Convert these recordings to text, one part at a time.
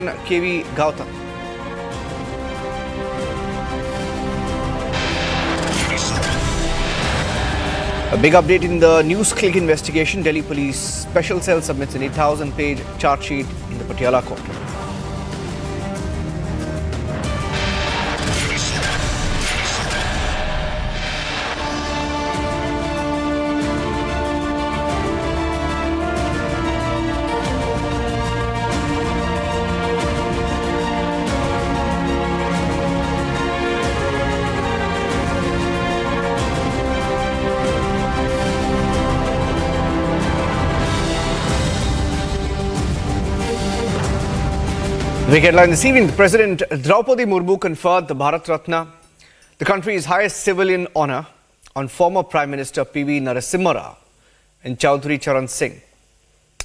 KV Gautam. A big update in the News Click investigation. Delhi Police Special Cell submits an 8,000-page charge sheet in the Patiala court. Big headline this evening, President Droupadi Murmu conferred the Bharat Ratna, the country's highest civilian honour, on former Prime Minister PV Narsimha Rao and Chaudhary Charan Singh.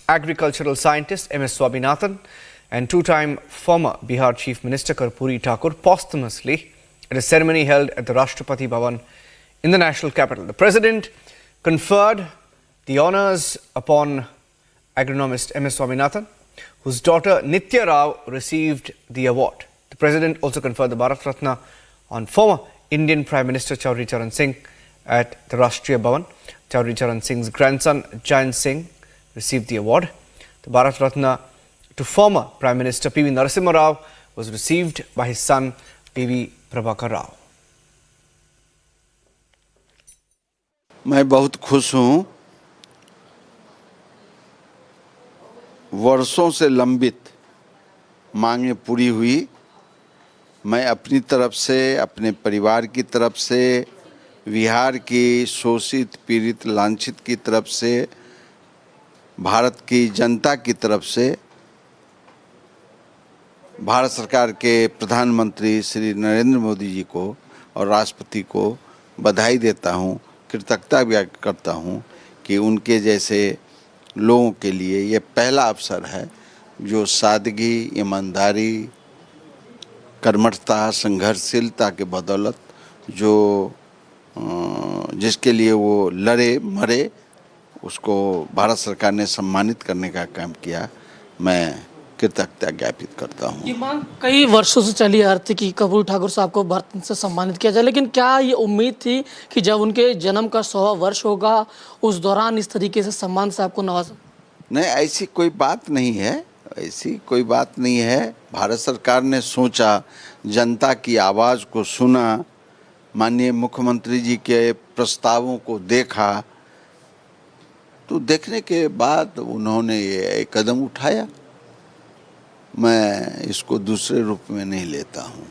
Agricultural scientist MS Swaminathan and two-time former Bihar Chief Minister Karpoori Thakur posthumously at a ceremony held at the Rashtrapati Bhavan in the national capital. The President conferred the honours upon agronomist MS Swaminathan, whose daughter Nitya Rao received the award. The President also conferred the Bharat Ratna on former Indian Prime Minister Chaudhary Charan Singh at the Rashtriya Bhavan. Chaudhary Charan Singh's grandson Jayant Singh received the award. The Bharat Ratna to former Prime Minister PV Narsimha Rao was received by his son PV Prabhakar Rao. मैं बहुत खुश हूँ। वर्षों से लंबित मांगें पूरी हुई। मैं अपनी तरफ से, अपने परिवार की तरफ से, बिहार की शोषित, पीड़ित, लांछित की तरफ से, भारत की जनता की तरफ से भारत सरकार के प्रधानमंत्री श्री नरेंद्र मोदी जी को और राष्ट्रपति को बधाई देता हूँ, कृतज्ञता व्यक्त करता हूँ कि उनके जैसे लोगों के लिए ये पहला अवसर है जो सादगी, ईमानदारी, कर्मठता, संघर्षशीलता के बदौलत जो जिसके लिए वो लड़े मरे, उसको भारत सरकार ने सम्मानित करने का काम किया। मैं कृतज्ञता ज्ञापित करता हूँ। ये मांग कई वर्षों से चली आ रही थी कि कर्पूरी ठाकुर साहब को भारत रत्न से सम्मानित किया जाए, लेकिन क्या ये उम्मीद थी कि जब उनके जन्म का 100वां वर्ष होगा उस दौरान इस तरीके से सम्मान से आपको नवाजा? नहीं, ऐसी कोई बात नहीं है, ऐसी कोई बात नहीं है। भारत सरकार ने सोचा, जनता की आवाज़ को सुना, माननीय मुख्यमंत्री जी के प्रस्तावों को देखा, तो देखने के बाद उन्होंने ये कदम उठाया। मैं इसको दूसरे रूप में नहीं लेता हूँ।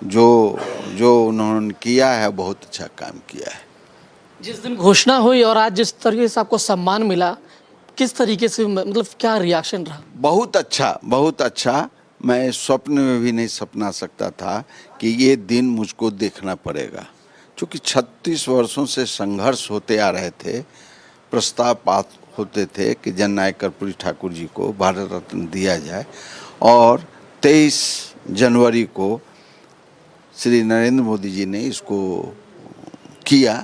जो उन्होंने किया है बहुत अच्छा काम किया है। जिस दिन घोषणा हुई और आज जिस तरीके से आपको सम्मान मिला, किस तरीके से, मतलब क्या रिएक्शन रहा? बहुत अच्छा, बहुत अच्छा। मैं स्वप्न में भी नहीं सपना सकता था कि ये दिन मुझको देखना पड़ेगा, क्योंकि 36 वर्षों से संघर्ष होते आ रहे थे। प्रस्ताव पास होते थे कि जननायक कर्पूरी ठाकुर जी को भारत रत्न दिया जाए और 23 जनवरी को श्री नरेंद्र मोदी जी ने इसको किया,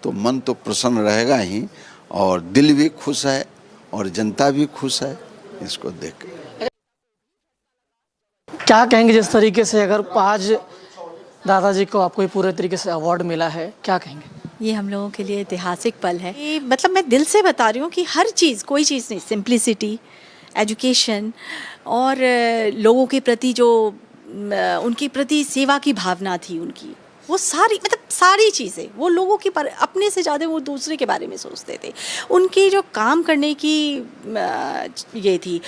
तो मन तो प्रसन्न रहेगा ही और दिल भी खुश है और जनता भी खुश है इसको देख। क्या कहेंगे जिस तरीके से अगर आज दादाजी को आपको पूरे तरीके से अवार्ड मिला है, क्या कहेंगे? ये हम लोगों के लिए ऐतिहासिक पल है। ये मतलब मैं दिल से बता रही हूँ कि हर चीज़, कोई चीज़ नहीं, सिंप्लिसिटी, एजुकेशन और लोगों के प्रति जो उनके प्रति सेवा की भावना थी उनकी, वो सारी, मतलब सारी चीज़ें, वो लोगों के पर अपने से ज़्यादा वो दूसरे के बारे में सोचते थे। उनकी जो काम करने की ये थी,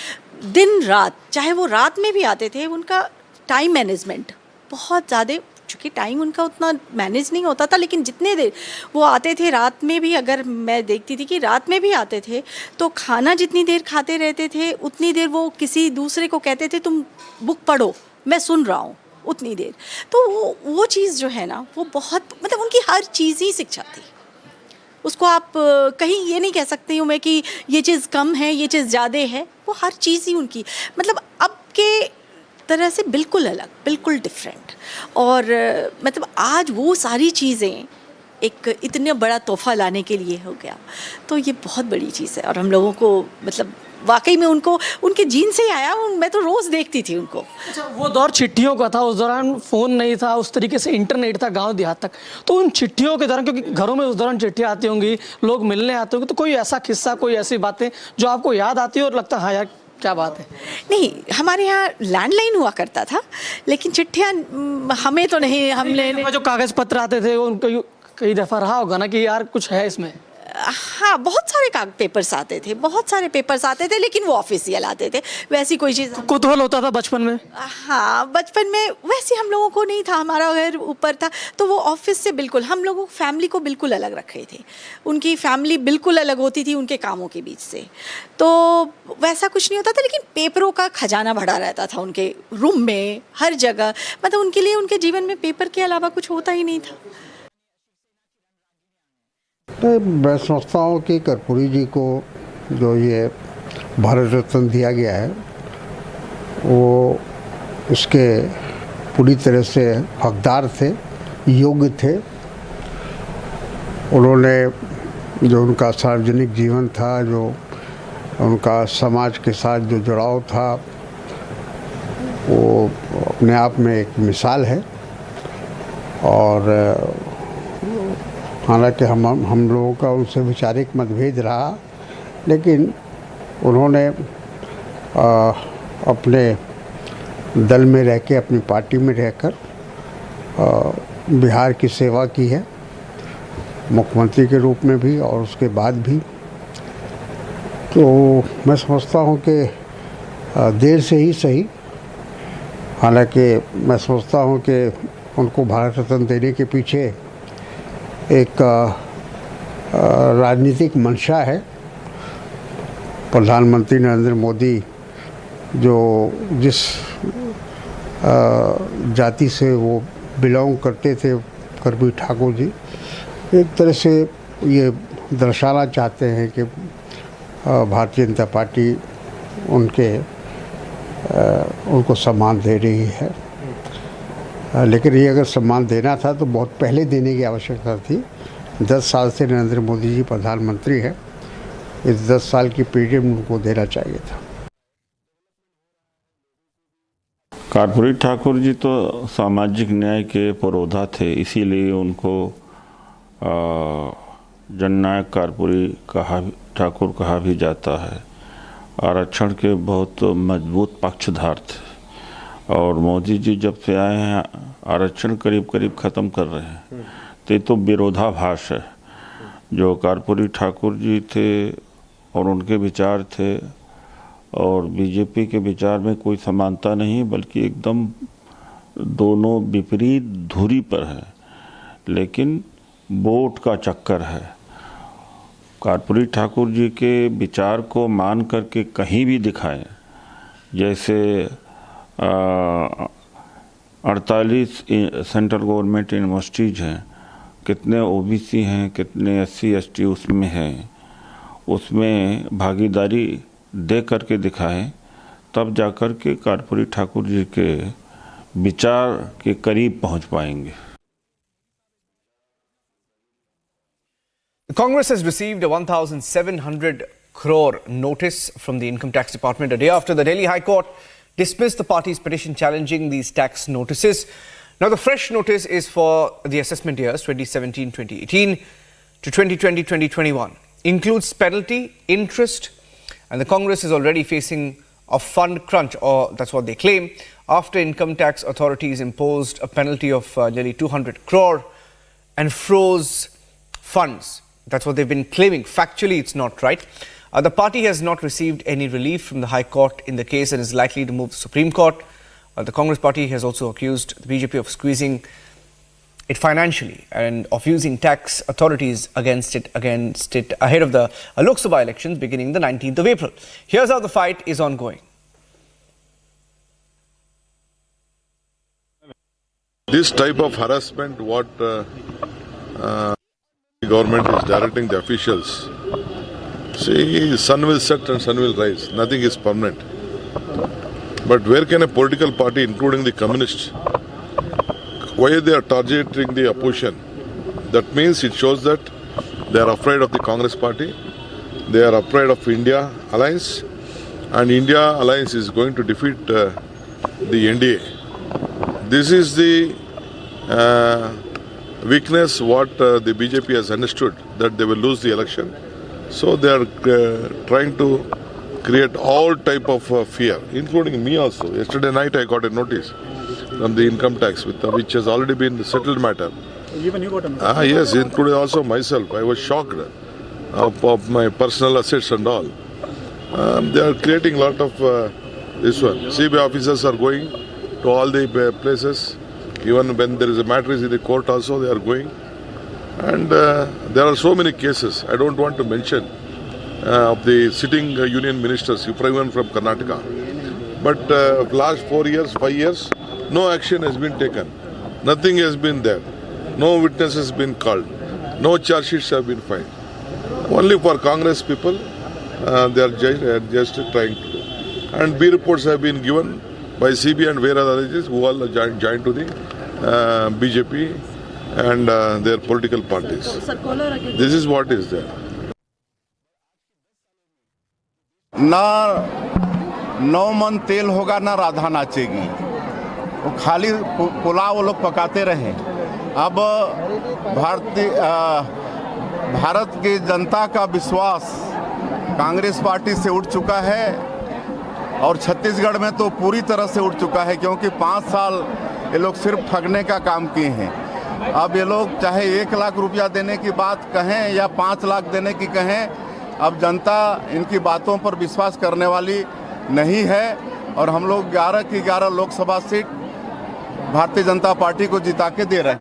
दिन रात, चाहे वो रात में भी आते थे, उनका टाइम मैनेजमेंट बहुत ज़्यादा, चूँकि टाइम उनका उतना मैनेज नहीं होता था, लेकिन जितने देर वो आते थे, रात में भी अगर मैं देखती थी कि रात में भी आते थे तो खाना जितनी देर खाते रहते थे उतनी देर वो किसी दूसरे को कहते थे तुम बुक पढ़ो, मैं सुन रहा हूँ, उतनी देर। तो वो चीज़ जो है ना, वो बहुत, मतलब उनकी हर चीज़ ही शिक्षा थी। उसको आप कहीं ये नहीं कह सकती हूँ मैं कि ये चीज़ कम है, ये चीज़ ज़्यादा है। वो हर चीज़ ही उनकी, मतलब अब के तरह से बिल्कुल अलग, बिल्कुल डिफरेंट। और मतलब आज वो सारी चीज़ें एक इतना बड़ा तोहफा लाने के लिए हो गया, तो ये बहुत बड़ी चीज़ है और हम लोगों को मतलब वाकई में उनको उनके जीन से ही आया। मैं तो रोज़ देखती थी उनको। अच्छा, वो दौर चिट्ठियों का था, उस दौरान फ़ोन नहीं था, उस तरीके से इंटरनेट था गांव देहात तक। तो उन चिट्ठियों के दौरान, क्योंकि घरों में उस दौरान चिट्ठियाँ आती होंगी, लोग मिलने आते होंगे, तो कोई ऐसा किस्सा, कोई ऐसी बातें जो आपको याद आती है और लगता है हाँ यार क्या बात है? नहीं, हमारे यहाँ लैंडलाइन हुआ करता था, लेकिन चिट्ठियाँ हमें तो नहीं, हमने जो कागज़ पत्र आते थे उनको कई दफ़ा रहा होगा ना कि यार कुछ है इसमें। हाँ, बहुत सारे पेपर्स आते थे, बहुत सारे पेपर्स आते थे, लेकिन वो ऑफिशियल आते थे। वैसी कोई चीज़ कुतूहल होता था बचपन में। हाँ, बचपन में वैसे हम लोगों को नहीं था, हमारा घर ऊपर था, तो वो ऑफिस से बिल्कुल हम लोगों फैमिली को बिल्कुल अलग रखे थे। उनकी फैमिली बिल्कुल अलग होती थी उनके कामों के बीच से, तो वैसा कुछ नहीं होता था। लेकिन पेपरों का खजाना भरा रहता था उनके रूम में, हर जगह। मतलब उनके लिए उनके जीवन में पेपर के अलावा कुछ होता ही नहीं था। तो मैं समझता हूँ कि कर्पूरी जी को जो ये भारत रत्न दिया गया है वो उसके पूरी तरह से हकदार थे, योग्य थे। उन्होंने जो उनका सार्वजनिक जीवन था, जो उनका समाज के साथ जो जुड़ाव था, वो अपने आप में एक मिसाल है। और हालांकि हम लोगों का उनसे वैचारिक मतभेद रहा, लेकिन उन्होंने अपने दल में रह के, अपनी पार्टी में रहकर बिहार की सेवा की है, मुख्यमंत्री के रूप में भी और उसके बाद भी। तो मैं समझता हूँ कि देर से ही सही, हालांकि मैं समझता हूँ कि उनको भारत रत्न देने के पीछे एक राजनीतिक मंशा है। प्रधानमंत्री नरेंद्र मोदी जो जिस जाति से वो बिलोंग करते थे, कर्पूरी ठाकुर जी, एक तरह से ये दर्शाना चाहते हैं कि भारतीय जनता पार्टी उनको सम्मान दे रही है। लेकिन ये अगर सम्मान देना था तो बहुत पहले देने की आवश्यकता थी। 10 साल से नरेंद्र मोदी जी प्रधानमंत्री हैं, इस 10 साल की पीरियड में उनको देना चाहिए था। कर्पूरी ठाकुर जी तो सामाजिक न्याय के पुरोधा थे, इसीलिए उनको जननायक कर्पूरी ठाकुर कहा भी जाता है। आरक्षण के बहुत मजबूत पक्षधर थे और मोदी जी जब से आए हैं आरक्षण करीब करीब ख़त्म कर रहे हैं। तो ये तो विरोधाभास है। जो कर्पूरी ठाकुर जी थे और उनके विचार थे और बीजेपी के विचार में कोई समानता नहीं, बल्कि एकदम दोनों विपरीत धुरी पर है। लेकिन वोट का चक्कर है। कर्पूरी ठाकुर जी के विचार को मान करके कहीं भी दिखाएं, जैसे 48 सेंट्रल गवर्नमेंट यूनिवर्सिटीज़ हैं, कितने ओबीसी हैं, कितने SC ST उसमें हैं, उसमें भागीदारी दे करके दिखाएं, तब जाकर के कर्पूरी ठाकुर जी के विचार के करीब पहुंच पाएंगे। Congress has received a 1,700 crore notice from the Income Tax Department a day after the Delhi High Court dismissed the party's petition challenging these tax notices. Now, the fresh notice is for the assessment years 2017-2018 to 2020-2021. Includes penalty, interest, and the Congress is already facing a fund crunch, or that's what they claim, after income tax authorities imposed a penalty of nearly 200 crore and froze funds. That's what they've been claiming. Factually, it's not right. The party has not received any relief from the High Court in the case and is likely to move to the Supreme Court. The Congress party has also accused the BJP of squeezing it financially and of using tax authorities against it ahead of the Lok Sabha elections beginning the 19th of April. Here's how the fight is ongoing. This type of harassment, what the government is directing the officials. See, sun will set and sun will rise. Nothing is permanent. But where can a political party, including the communists, why they are targeting the opposition? That means it shows that they are afraid of the Congress party. They are afraid of India alliance. and India alliance is going to defeat the NDA. This is the weakness what the BJP has understood, that they will lose the election. So they are trying to create all type of fear, including me also. Yesterday night I got a notice on the income tax, which has already been settled matter. Even you got a notice? Yes, including also myself. I was shocked of my personal assets and all. They are creating a lot of this one. CBI officers are going to all the places. Even when there is a matter in the court also, they are going. And there are so many cases. I don't want to mention of the sitting union ministers, even from Karnataka. But last 4 years, 5 years, no action has been taken. Nothing has been there. No witnesses has been called. No charge sheets have been filed. Only for Congress people, they are just trying to do. And B reports have been given by CBI and various other agencies who all joined to the BJP and their political parties. This is what is there. ना 9 मन तेल होगा ना राधा नाचेगी, वो खाली पुलाव वो लोग पकाते रहे। अब भारत की जनता का विश्वास कांग्रेस पार्टी से उठ चुका है और छत्तीसगढ़ में तो पूरी तरह से उठ चुका है, क्योंकि 5 साल ये लोग सिर्फ ठगने का काम किए हैं। अब ये लोग चाहे 1 लाख रुपया देने की बात कहें या 5 लाख देने की कहें, अब जनता इनकी बातों पर विश्वास करने वाली नहीं है और हम लोग 11 की 11 लोकसभा सीट भारतीय जनता पार्टी को जिता के दे रहे हैं।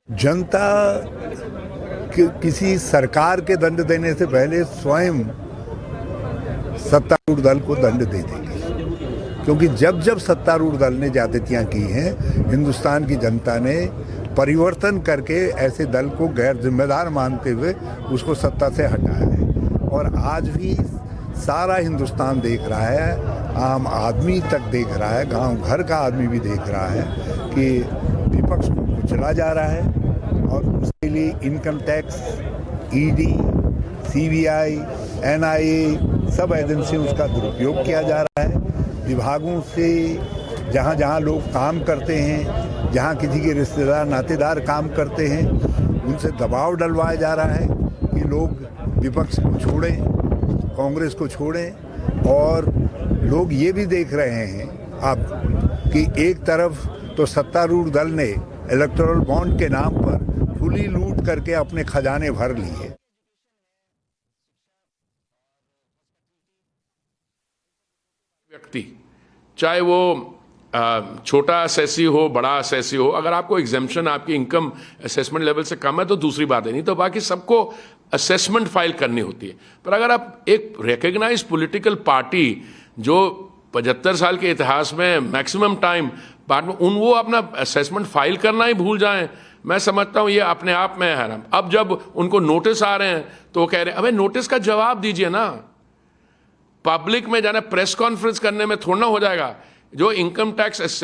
जनता किसी सरकार के दंड देने से पहले स्वयं सत्तारूढ़ दल को दंड दे देगी, क्योंकि जब जब सत्तारूढ़ दल ने ज्यादतियां की हैं, हिंदुस्तान की जनता ने परिवर्तन करके ऐसे दल को गैर जिम्मेदार मानते हुए उसको सत्ता से हटाया है। और आज भी सारा हिंदुस्तान देख रहा है, आम आदमी तक देख रहा है, गांव घर का आदमी भी देख रहा है कि विपक्ष को कुचला जा रहा है और उसके लिए income tax, ED, CBI, NIA सब एजेंसी उसका दुरुपयोग किया जा रहा है। विभागों से जहाँ जहाँ लोग काम करते हैं, जहाँ किसी के रिश्तेदार नातेदार काम करते हैं, उनसे दबाव डलवाया जा रहा है कि लोग विपक्ष को छोड़ें, कांग्रेस को छोड़ें। और लोग ये भी देख रहे हैं अब कि एक तरफ तो सत्तारूढ़ दल ने इलेक्टोरल बॉन्ड के नाम पर खुली लूट करके अपने खजाने भर लिए। व्यक्ति चाहे वो छोटा असेसी हो, बड़ा असेसी हो, अगर आपको एग्जेम्पशन आपकी इनकम असेसमेंट लेवल से कम है तो दूसरी बात है, नहीं तो बाकी सबको असेसमेंट फाइल करनी होती है। पर अगर आप एक रिकग्नाइज पॉलिटिकल पार्टी जो 75 साल के इतिहास में मैक्सिमम टाइम बाद में वो अपना असेसमेंट फाइल करना ही भूल जाएं, मैं समझता हूं ये अपने आप में है। अब जब उनको नोटिस आ रहे हैं तो वो कह रहे हैं अबे नोटिस का जवाब दीजिए ना, पब्लिक में जाना प्रेस कॉन्फ्रेंस करने में थोड़ा ना हो जाएगा। जो इनकम टैक्स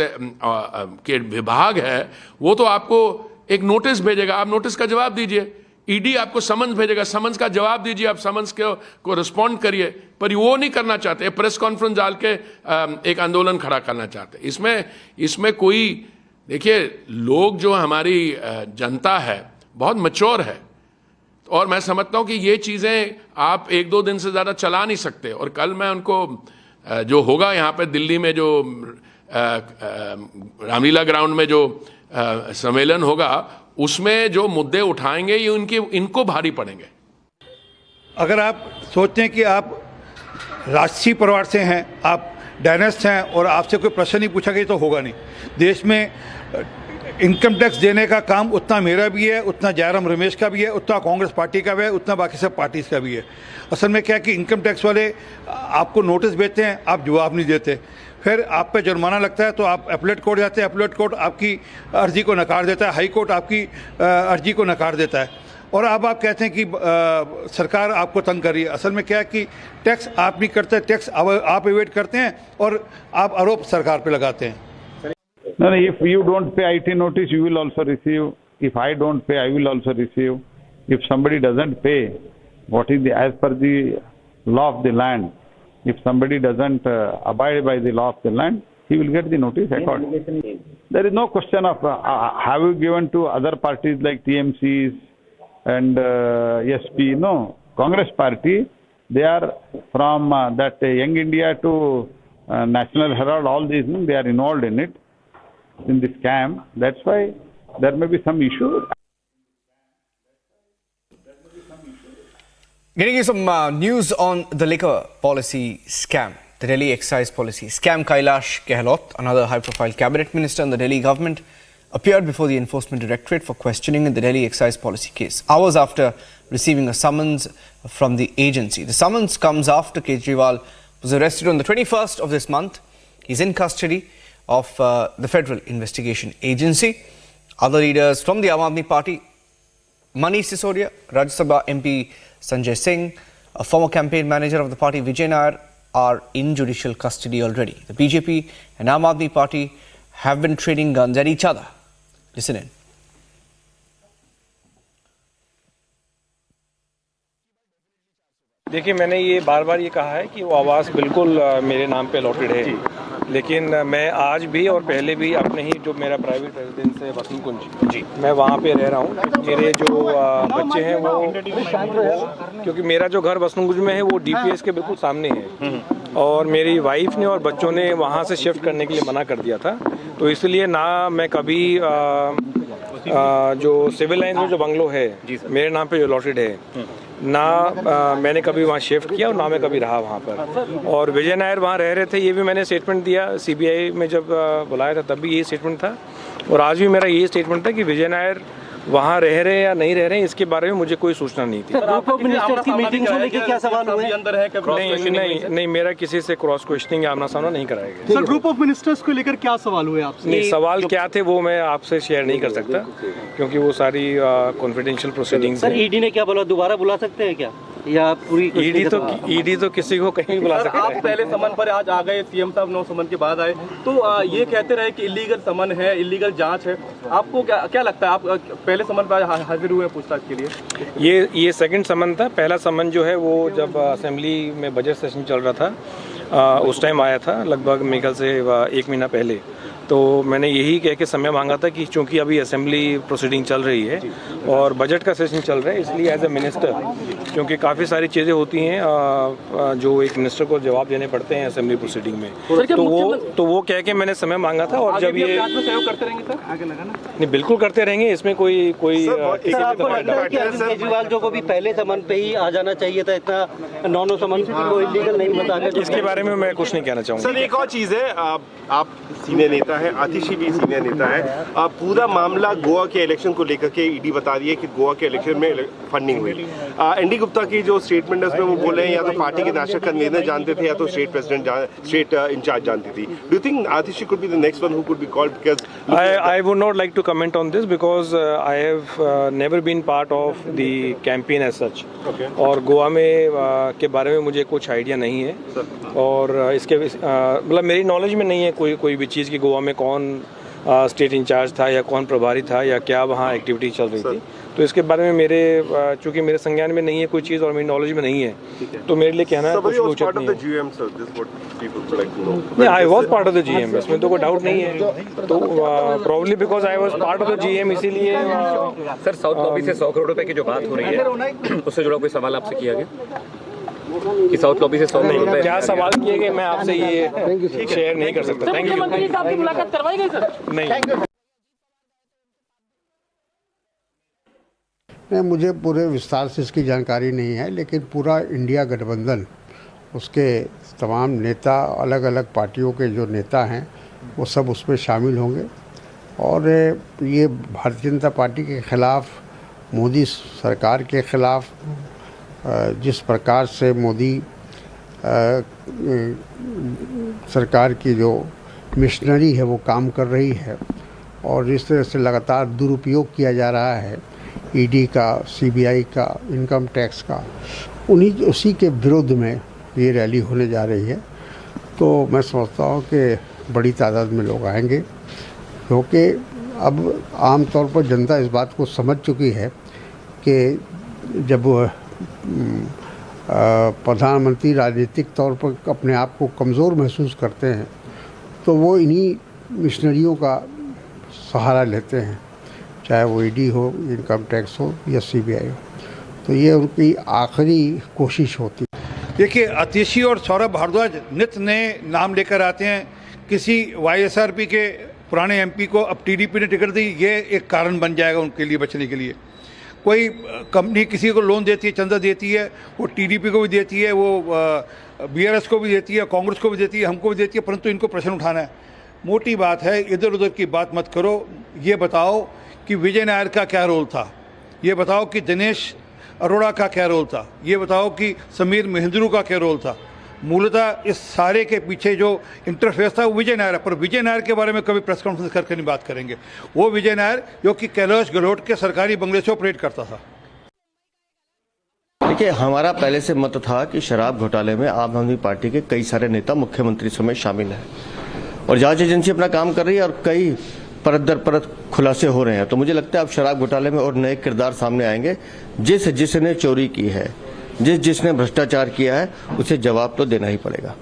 के विभाग है वो तो आपको एक नोटिस भेजेगा, आप नोटिस का जवाब दीजिए। ईडी आपको समन्स भेजेगा, समन्स का जवाब दीजिए, आप समन्स को रिस्पॉन्ड करिए। पर वो नहीं करना चाहते, प्रेस कॉन्फ्रेंस डाल के एक आंदोलन खड़ा करना चाहते। इसमें कोई देखिए, लोग जो हमारी जनता है बहुत मैच्योर है और मैं समझता हूं कि ये चीज़ें आप 1-2 दिन से ज़्यादा चला नहीं सकते। और कल मैं उनको जो होगा यहाँ पे दिल्ली में जो रामलीला ग्राउंड में जो सम्मेलन होगा उसमें जो मुद्दे उठाएंगे ये इनको भारी पड़ेंगे। अगर आप सोचते हैं कि आप राजसी परिवार से हैं, आप डायनेस्ट हैं और आपसे कोई प्रश्न नहीं पूछा गया तो होगा नहीं। देश में इनकम टैक्स देने का काम उतना मेरा भी है, उतना जयराम रमेश का भी है, उतना कांग्रेस पार्टी का भी है, उतना बाकी सब पार्टीज का भी है। असल में क्या है कि इनकम टैक्स वाले आपको नोटिस भेजते हैं, आप जवाब नहीं देते, फिर आप पे जुर्माना लगता है तो आप अपीलेट कोर्ट जाते हैं, अपीलेट कोर्ट आपकी अर्जी को नकार देता है, हाई कोर्ट आपकी अर्जी को नकार देता है और अब आप कहते हैं कि सरकार आपको तंग कर रही है। असल में क्या है कि टैक्स आप नहीं करते, टैक्स आप एवेट करते हैं और आप आरोप सरकार पे लगाते हैं। No, if you don't pay IT notice, you will also receive. If I don't pay, I will also receive. If somebody doesn't pay, what is as per the law of the land. If somebody doesn't abide by the law of the land, he will get the notice accordingly. There is no question of have you given to other parties like TMCs and SP. No, Congress party, they are from that Young India to National Herald, all these, they are involved in it, in the scam. That's why there may be some issue. Getting you some news on the liquor policy scam, the Delhi excise policy scam. Kailash Gehlot, another high-profile cabinet minister in the Delhi government, appeared before the Enforcement Directorate for questioning in the Delhi excise policy case, hours after receiving a summons from the agency. The summons comes after Kejriwal was arrested on the 21st of this month. He's in custody of the Federal Investigation Agency. Other leaders from the Aam Aadmi Party, Manish Sisodia, Rajya Sabha MP Sanjay Singh, a former campaign manager of the party Vijay Nair, are in judicial custody already. The BJP and Aam Aadmi Party have been trading guns at each other. Listen in. देखिए, मैंने ये बार बार ये कहा है कि वो आवास बिल्कुल मेरे नाम पे अलॉटेड है, लेकिन मैं आज भी और पहले भी अपने ही जो मेरा प्राइवेट रेजिडेंस है वसंत कुंज जी, मैं वहाँ पे रह रहा हूँ। मेरे जो बच्चे हैं वो, क्योंकि मेरा जो घर वसंत कुंज में है वो डीपीएस के बिल्कुल सामने है, और मेरी वाइफ ने और बच्चों ने वहाँ से शिफ्ट करने के लिए मना कर दिया था। तो इसलिए ना मैं कभी जो सिविल लाइन में जो बंगलो है मेरे नाम पे जो अलॉटेड है, ना मैंने कभी वहाँ शिफ्ट किया और ना मैं कभी रहा वहाँ पर। और विजय नायर वहाँ रह रहे थे, ये भी मैंने स्टेटमेंट दिया सीबीआई में जब बुलाया था, तब भी यही स्टेटमेंट था, और आज भी मेरा यही स्टेटमेंट था कि विजय नायर वहाँ रह रहे हैं या नहीं रह रहे हैं इसके बारे में मुझे कोई सूचना नहीं थी। ग्रुप ऑफ मिनिस्टर्स की मीटिंग को लेकर क्या सवाल हुए? नहीं, मेरा किसी से क्रॉस क्वेश्चनिंग आमना सामना नहीं कराया गया। सर, ग्रुप ऑफ मिनिस्टर्स को लेकर क्या सवाल हुए आपसे? नहीं, सवाल क्या थे वो मैं आपसे शेयर नहीं कर सकता, क्योंकि वो सारी कॉन्फिडेंशियल प्रोसीडिंग्स। सर, ईडी ने क्या बोला, दोबारा बुला सकते हैं क्या, या पूरी ईडी तो किसी को कहीं भी बुला सकता है। आप पहले समन पर आज आ गए, सीएम साहब 9 समन के बाद आए, तो ये कहते रहे कि इलीगल समन है, इलीगल जांच है। आपको क्या लगता है, आप पहले समन पर हाजिर हुए पूछताछ के लिए? ये सेकंड समन था। पहला समन जो है वो जब असेंबली में बजट सेशन चल रहा था उस टाइम आया था, लगभग मेरे ख्याल से 1 महीना पहले। तो मैंने यही कह के समय मांगा था कि चूंकि अभी असेंबली प्रोसीडिंग चल रही है और बजट का सेशन चल रहा है, इसलिए एज ए मिनिस्टर, क्योंकि काफ़ी सारी चीज़ें होती हैं जो एक मिनिस्टर को जवाब देने पड़ते हैं असेंबली प्रोसीडिंग में, तो वो कह के मैंने समय मांगा था। और जब ये सहयोग करते रहेंगे सर, आगे लगाना नहीं, बिल्कुल करते रहेंगे, इसमें कोई केजरीवाल जो को भी पहले समन पे ही आ जाना चाहिए था, इतना नॉन समन को इलीगल नहीं बताया? इसके बारे में मैं कुछ नहीं कहना चाहूँगा। सर, एक और चीज़ है, आप सीनियर नेता है, आतिशी भी सीनियर नेता है, पूरा मामला गोवा के इलेक्शन को लेकर के ईडी बता रही है कि गोवा के इलेक्शन में फंडिंग हुई। एनडी गुप्ता की जो स्टेटमेंट है उसमें वो बोल रहे हैं या तो पार्टी के नेशनल कन्वीनर जानते थे या तो स्टेट प्रेसिडेंट स्टेट इंचार्ज जानती थी। Do you think Atishi could be the next one who could be called? Because I would not like to comment on this because I have never been part of the campaign as such, और गोवा में के बारे में मुझे कुछ idea नहीं है, और इसके मतलब मेरी नॉलेज में नहीं है कोई भी चीज़ कि गोवा में कौन स्टेट इंचार्ज था या कौन प्रभारी था या क्या वहाँ एक्टिविटी चल रही थी। तो इसके बारे में चूंकि मेरे संज्ञान में नहीं है कोई चीज़ और मेरी नॉलेज में नहीं है, तो मेरे लिए कहना कुछ उचित नहीं है। I was part of the GM, इसमें तो कोई डाउट नहीं है। तो probably because I was part of the GM, इसीलिए। सर, साउथ लॉबी से 100 करोड़ रुपए की जो बात हो रही है उससे जुड़ा कोई सवाल आपसे किया गया कि साउथ लॉबी से 100 करोड़ रुपए? क्या सवाल किए गए मैं आपसे ये शेयर नहीं कर सकता। Thank you. आपकी मुलाकात करवाई गई सर? नहीं, मुझे पूरे विस्तार से इसकी जानकारी नहीं है, लेकिन पूरा इंडिया गठबंधन, उसके तमाम नेता, अलग अलग पार्टियों के जो नेता हैं वो सब उसमें शामिल होंगे, और ये भारतीय जनता पार्टी के ख़िलाफ़, मोदी सरकार के ख़िलाफ़ जिस प्रकार से मोदी सरकार की जो मिशनरी है वो काम कर रही है, और इस तरह से लगातार दुरुपयोग किया जा रहा है ईडी का, सीबीआई का, इनकम टैक्स का, उसी के विरुद्ध में ये रैली होने जा रही है। तो मैं समझता हूँ कि बड़ी तादाद में लोग आएंगे, क्योंकि अब आमतौर पर जनता इस बात को समझ चुकी है कि जब प्रधानमंत्री राजनीतिक तौर पर अपने आप को कमज़ोर महसूस करते हैं तो वो इन्हीं मिशनरियों का सहारा लेते हैं, चाहे वो ईडी हो, इनकम टैक्स हो या सीबीआई हो। तो ये उनकी आखिरी कोशिश होती है। देखिए, अतिशी और सौरभ भारद्वाज नित्य नए नाम लेकर आते हैं। किसी वाईएसआरपी के पुराने एमपी को अब टीडीपी ने टिकट दी, ये एक कारण बन जाएगा उनके लिए बचने के लिए। कोई कंपनी किसी को लोन देती है, चंदा देती है, वो टीडीपी को भी देती है, वो बीआरएस को भी देती है, कांग्रेस को भी देती है, हमको भी देती है, परंतु इनको प्रश्न उठाना है। मोटी बात है, इधर उधर की बात मत करो। ये बताओ कि विजय नायर का क्या रोल था, ये बताओ कि दिनेश अरोड़ा का क्या रोल था, ये बताओ कि समीर महेंद्रू का क्या रोल था। मूलतः इस सारे के पीछे जो इंटरफेस था वो विजय नायर है, पर विजय नायर के बारे में कभी प्रेस कॉन्फ्रेंस करके नहीं बात करेंगे। वो विजय नायर जो कि कैलाश गहलोत के सरकारी बंगले से ऑपरेट करता था। देखिए, हमारा पहले से मत था कि शराब घोटाले में आम आदमी पार्टी के कई सारे नेता मुख्यमंत्री समेत शामिल हैं और जांच एजेंसी अपना काम कर रही है और कई परत दर परत खुलासे हो रहे हैं। तो मुझे लगता है अब शराब घोटाले में और नए किरदार सामने आएंगे। जिसने चोरी की है, जिसने भ्रष्टाचार किया है, उसे जवाब तो देना ही पड़ेगा।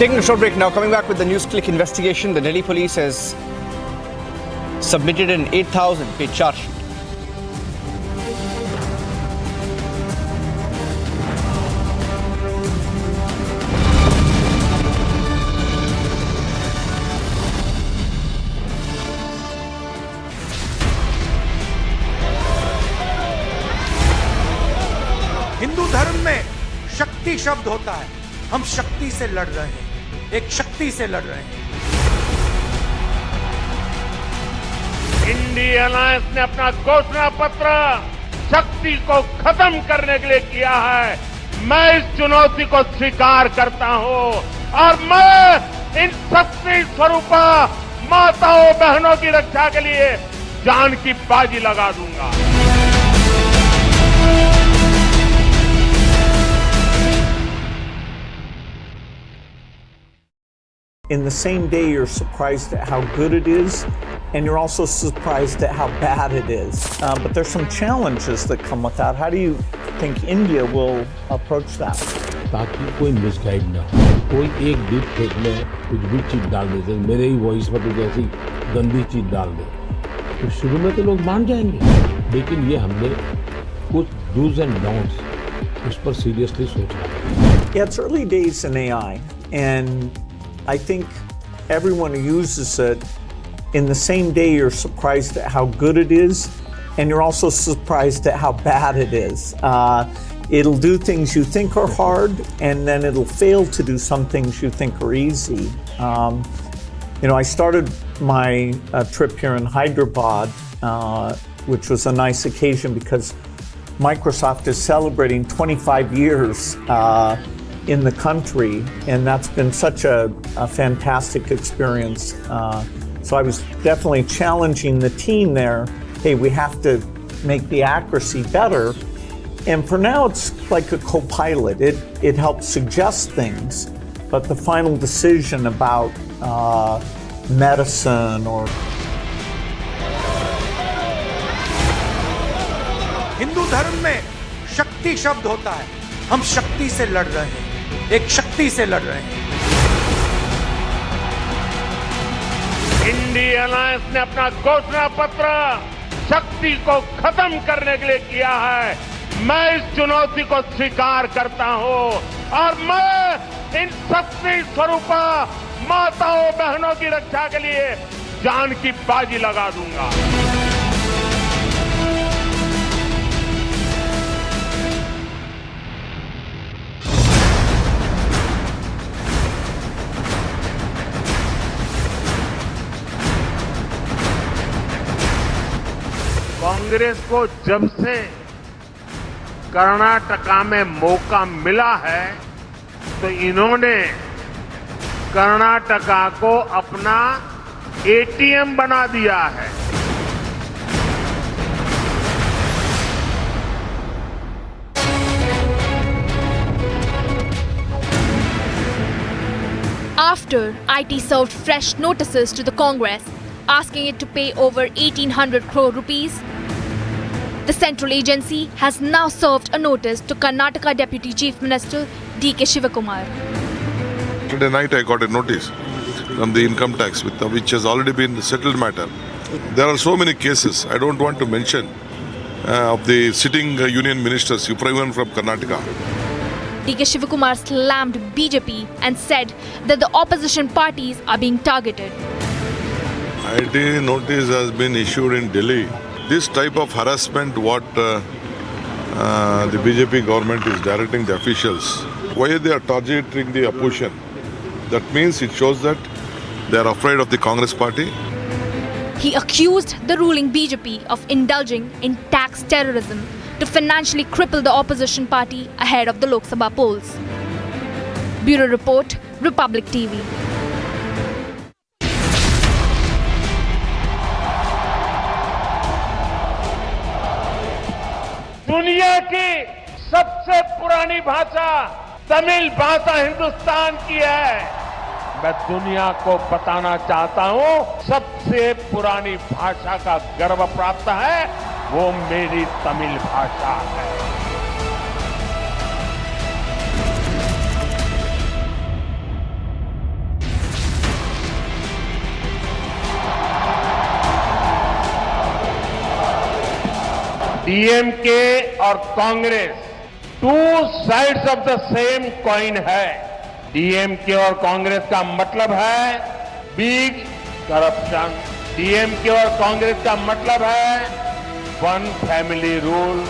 Taking a short break now, coming back with the News Click investigation, the Delhi police has submitted an 8,000-page charge sheet. Hindu धर्म में शक्ति शब्द होता है। हम शक्ति से लड़ रहे हैं, एक शक्ति से लड़ रहे हैं। इंडिया अलायंस ने अपना घोषणा पत्र शक्ति को खत्म करने के लिए किया है। मैं इस चुनौती को स्वीकार करता हूं और मैं इन शक्ति स्वरूपा माताओं बहनों की रक्षा के लिए जान की बाजी लगा दूंगा। In the same day, you're surprised at how good it is, and you're also surprised at how bad it is. But there's some challenges that come with that. How do you think India will approach that? ताकि कोई misguide ना हो, कोई एक deep fake में कुछ भी चीज डाल देते, मेरे ही वॉइस पर तो जैसी गंदी चीज डाल दे, तो शुरू में तो लोग मान जाएंगे, लेकिन ये हमने कुछ डूज एंड डोंट्स उस पर सीरियसली सोचा है। Yeah, it's early days in AI, and I think everyone who uses it, in the same day you're surprised at how good it is, and you're also surprised at how bad it is. It'll do things you think are hard, and then it'll fail to do some things you think are easy. I started my trip here in Hyderabad, which was a nice occasion because Microsoft is celebrating 25 years in the country, and that's been such a fantastic experience. So I was definitely challenging the team there. Hey, we have to make the accuracy better. And for now, it's like a co-pilot. It helps suggest things, but the final decision about medicine or Hindu धर्म में शक्ति शब्द होता है। हम शक्ति से लड़ रहे हैं, एक शक्ति से लड़ रहे हैं। इंडिया अलायंस ने अपना घोषणा पत्र शक्ति को खत्म करने के लिए किया है। मैं इस चुनौती को स्वीकार करता हूं और मैं इन शक्ति स्वरूपा माताओं बहनों की रक्षा के लिए जान की बाजी लगा दूंगा। कांग्रेस को जब से कर्नाटका में मौका मिला है तो इन्होंने कर्नाटका को अपना एटीएम बना दिया है। after IT served fresh notices to the Congress, asking it to pay over 1,800 crore rupees. The central agency has now served a notice to Karnataka Deputy Chief Minister D.K. Shivakumar. Today night I got a notice from the income tax which has already been a settled matter. There are so many cases I don't want to mention of the sitting union ministers, even from Karnataka. D.K. Shivakumar slammed BJP and said that the opposition parties are being targeted. IT notice has been issued in Delhi. This type of harassment what the BJP government is directing the officials, why they are targeting the opposition, that means it shows that they are afraid of the Congress party. He accused the ruling BJP of indulging in tax terrorism to financially cripple the opposition party ahead of the Lok Sabha polls. Bureau Report, Republic TV. दुनिया की सबसे पुरानी भाषा तमिल भाषा हिंदुस्तान की है। मैं दुनिया को बताना चाहता हूं, सबसे पुरानी भाषा का गर्व प्राप्त है, वो मेरी तमिल भाषा है। डीएमके और Congress two sides of the same coin है। डीएमके और कांग्रेस का मतलब है बिग करप्शन। डीएमके और कांग्रेस का मतलब है one family rule.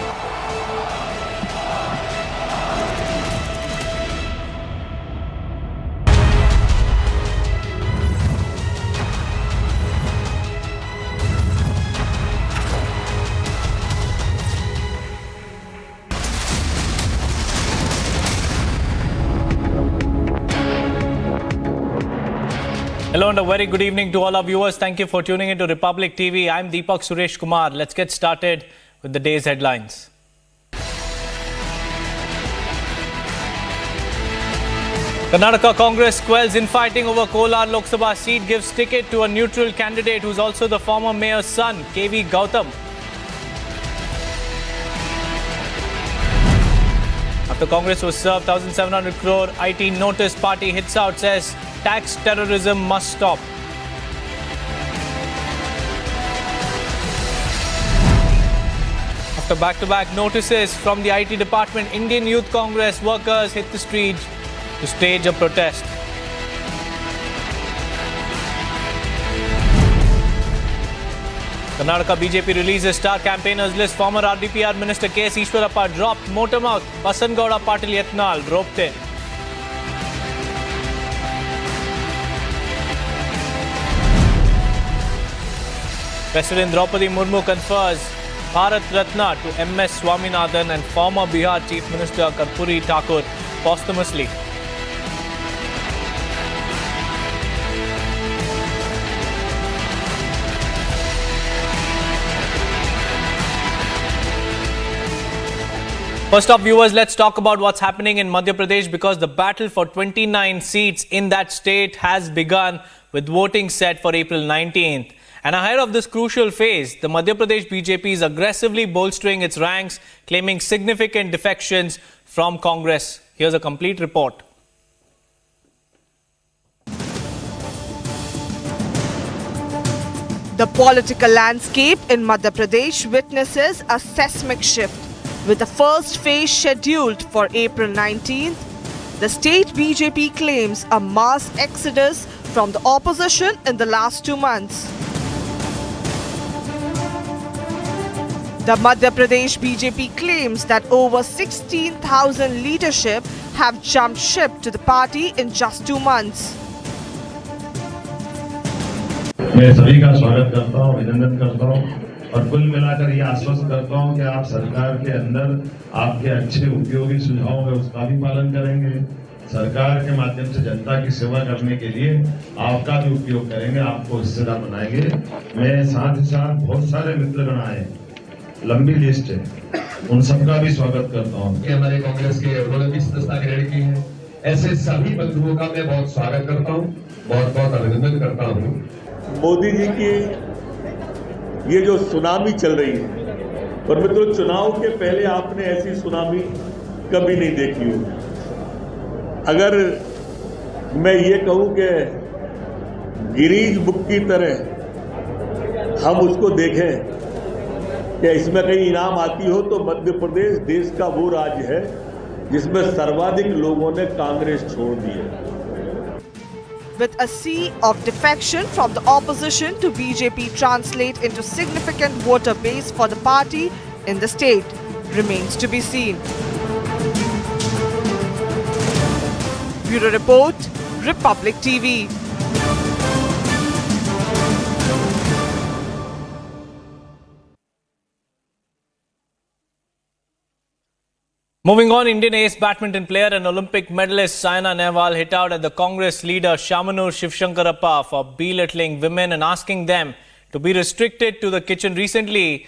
Hello and a very good evening to all our viewers. Thank you for tuning into Republic TV. I'm Deepak Suresh Kumar. Let's get started with the day's headlines. Karnataka Congress quells infighting over Kolar Lok Sabha seat, gives ticket to a neutral candidate who's also the former mayor's son, KV Gautam. After Congress was served 1,700 crore IT notice, party hits out, says tax terrorism must stop. After back-to-back notices from the IT department, Indian Youth Congress workers hit the streets to stage a protest. Karnataka BJP releases star campaigners list. Former RDPR Minister K.S. Ishwarappa dropped. Motormouth Basangowda Patil Yatnal roped in. President Droupadi Murmu confers Bharat Ratna to M.S. Swaminathan and former Bihar Chief Minister Karpoori Thakur posthumously. First up, viewers, let's talk about what's happening in Madhya Pradesh, because the battle for 29 seats in that state has begun, with voting set for April 19th. And ahead of this crucial phase, the Madhya Pradesh BJP is aggressively bolstering its ranks, claiming significant defections from Congress. Here's a complete report. The political landscape in Madhya Pradesh witnesses a seismic shift, with the first phase scheduled for April 19th. The state BJP claims a mass exodus from the opposition in the last 2 months. The Madhya Pradesh BJP claims that over 16,000 leadership have jumped ship to the party in just 2 months. मैं सभी का स्वागत करता हूं, अभिनंदन करता हूं और कुल मिलाकर ये आश्वस्त करता हूं कि आप सरकार के अंदर आपके अच्छे उपयोगी सुझावों का उसका भी पालन करेंगे। सरकार के माध्यम से जनता की सेवा करने के लिए आपका भी उपयोग करेंगे, आपको हिस्सेदार बनाएंगे। मैं साथ ही साथ बहुत सारे मित्रगण आए, लंबी लिस्ट है, उन सबका भी स्वागत करता हूं। कि हमारे कांग्रेस के उन्होंने भी सदस्यता ग्रहण की है ऐसे सभी बंधुओं का मैं बहुत स्वागत करता हूं, बहुत बहुत अभिनंदन करता हूं। मोदी जी की ये जो सुनामी चल रही है, और मित्रों चुनाव के पहले आपने ऐसी सुनामी कभी नहीं देखी होगी। अगर मैं ये कहूं कि गिरीज बुक की तरह हम उसको देखें कि इसमें कहीं इनाम आती हो, तो मध्य प्रदेश देश का वो राज्य है जिसमें सर्वाधिक लोगों ने कांग्रेस छोड़ दी है। With a sea of defection from the opposition to BJP translate into significant voter base for the party in the state remains to be seen. Bureau Report, Republic TV. Moving on, Indian ace badminton player and Olympic medalist Saina Nehwal hit out at the Congress leader Shamanur Shivshankarappa for belittling women and asking them to be restricted to the kitchen. Recently,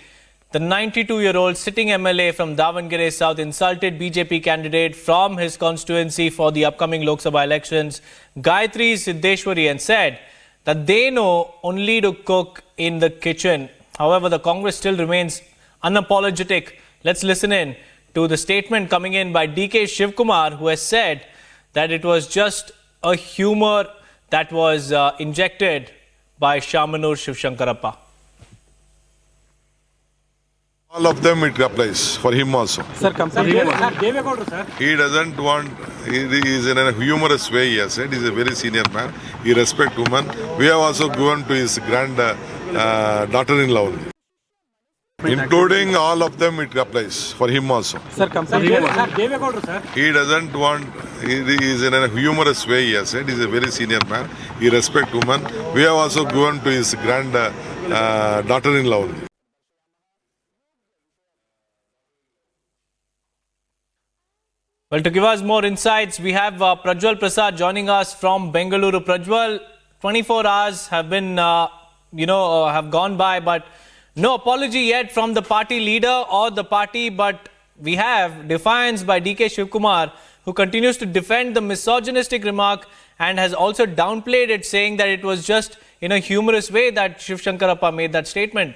the 92-year-old sitting MLA from Davangere South insulted BJP candidate from his constituency for the upcoming Lok Sabha elections, Gayatri Siddeshwari, and said that they know only to cook in the kitchen. However, the Congress still remains unapologetic. Let's listen in to the statement coming in by DK Shivkumar, who has said that it was just a humor that was injected by Shamanur Shivshankarappa. All of them it applies for him also. Sir, sir. He doesn't want, he is in a humorous way, he has said. He is a very senior man. He respects women. We have also given to his grand daughter-in-law. Including all of them it applies for him also. Sir, sir. He doesn't want, he is in a humorous way, he has said. He is a very senior man. He respects women. We have also given to his grand daughter-in-law. Well, to give us more insights, we have Prajwal Prasad joining us from Bengaluru. Prajwal, 24 hours have been, have gone by, but no apology yet from the party leader or the party. But we have defiance by DK Shivkumar, who continues to defend the misogynistic remark and has also downplayed it, saying that it was just in a humorous way that Shivshankarappa made that statement.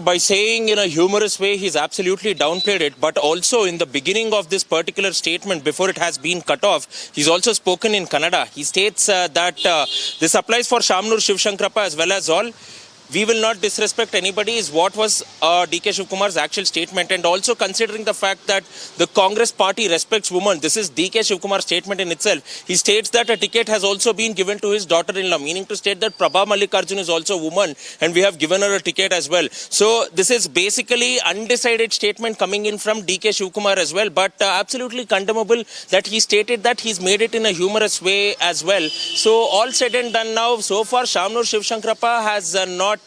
By saying in a humorous way, he's absolutely downplayed it. But also in the beginning of this particular statement, before it has been cut off, he's also spoken in Kannada. He states that this applies for Shamanur Shivshankarappa as well as all. We will not disrespect anybody is what was DK Shivkumar's actual statement. And also considering the fact that the Congress party respects women, this is DK Shivkumar's statement in itself. He states that a ticket has also been given to his daughter-in-law, meaning to state that Prabha Mallikarjun is also a woman and we have given her a ticket as well. So this is basically undecided statement coming in from DK Shivkumar as well, but absolutely condemnable that he stated that he's made it in a humorous way as well. So all said and done now, so far Shamanur Shivshankarappa has not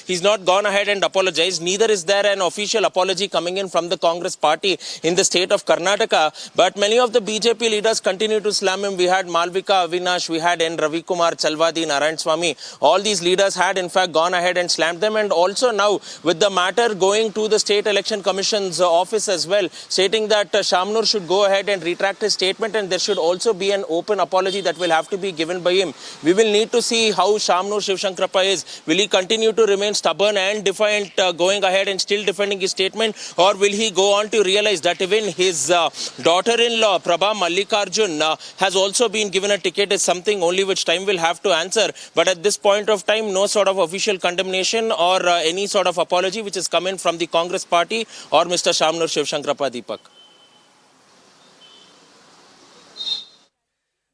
he's not gone ahead and apologized. Neither is there an official apology coming in from the Congress party in the state of Karnataka. But many of the BJP leaders continue to slam him. We had Malvika Avinash, we had N. Ravi Kumar, Chalwadi, Narayan Swamy. All these leaders had in fact gone ahead and slammed them. And also now with the matter going to the State Election Commission's office as well, stating that Shamanur should go ahead and retract his statement and there should also be an open apology that will have to be given by him. We will need to see how Shamanur Shivshankarappa is. Will he continue to remain stubborn and defiant, going ahead and still defending his statement, or will he go on to realize that even his daughter-in-law Prabha Mallikarjun has also been given a ticket is something only which time will have to answer. But at this point of time, no sort of official condemnation or any sort of apology which is coming from the Congress party or Mr. Shamanur Shivshankarappa. Deepak.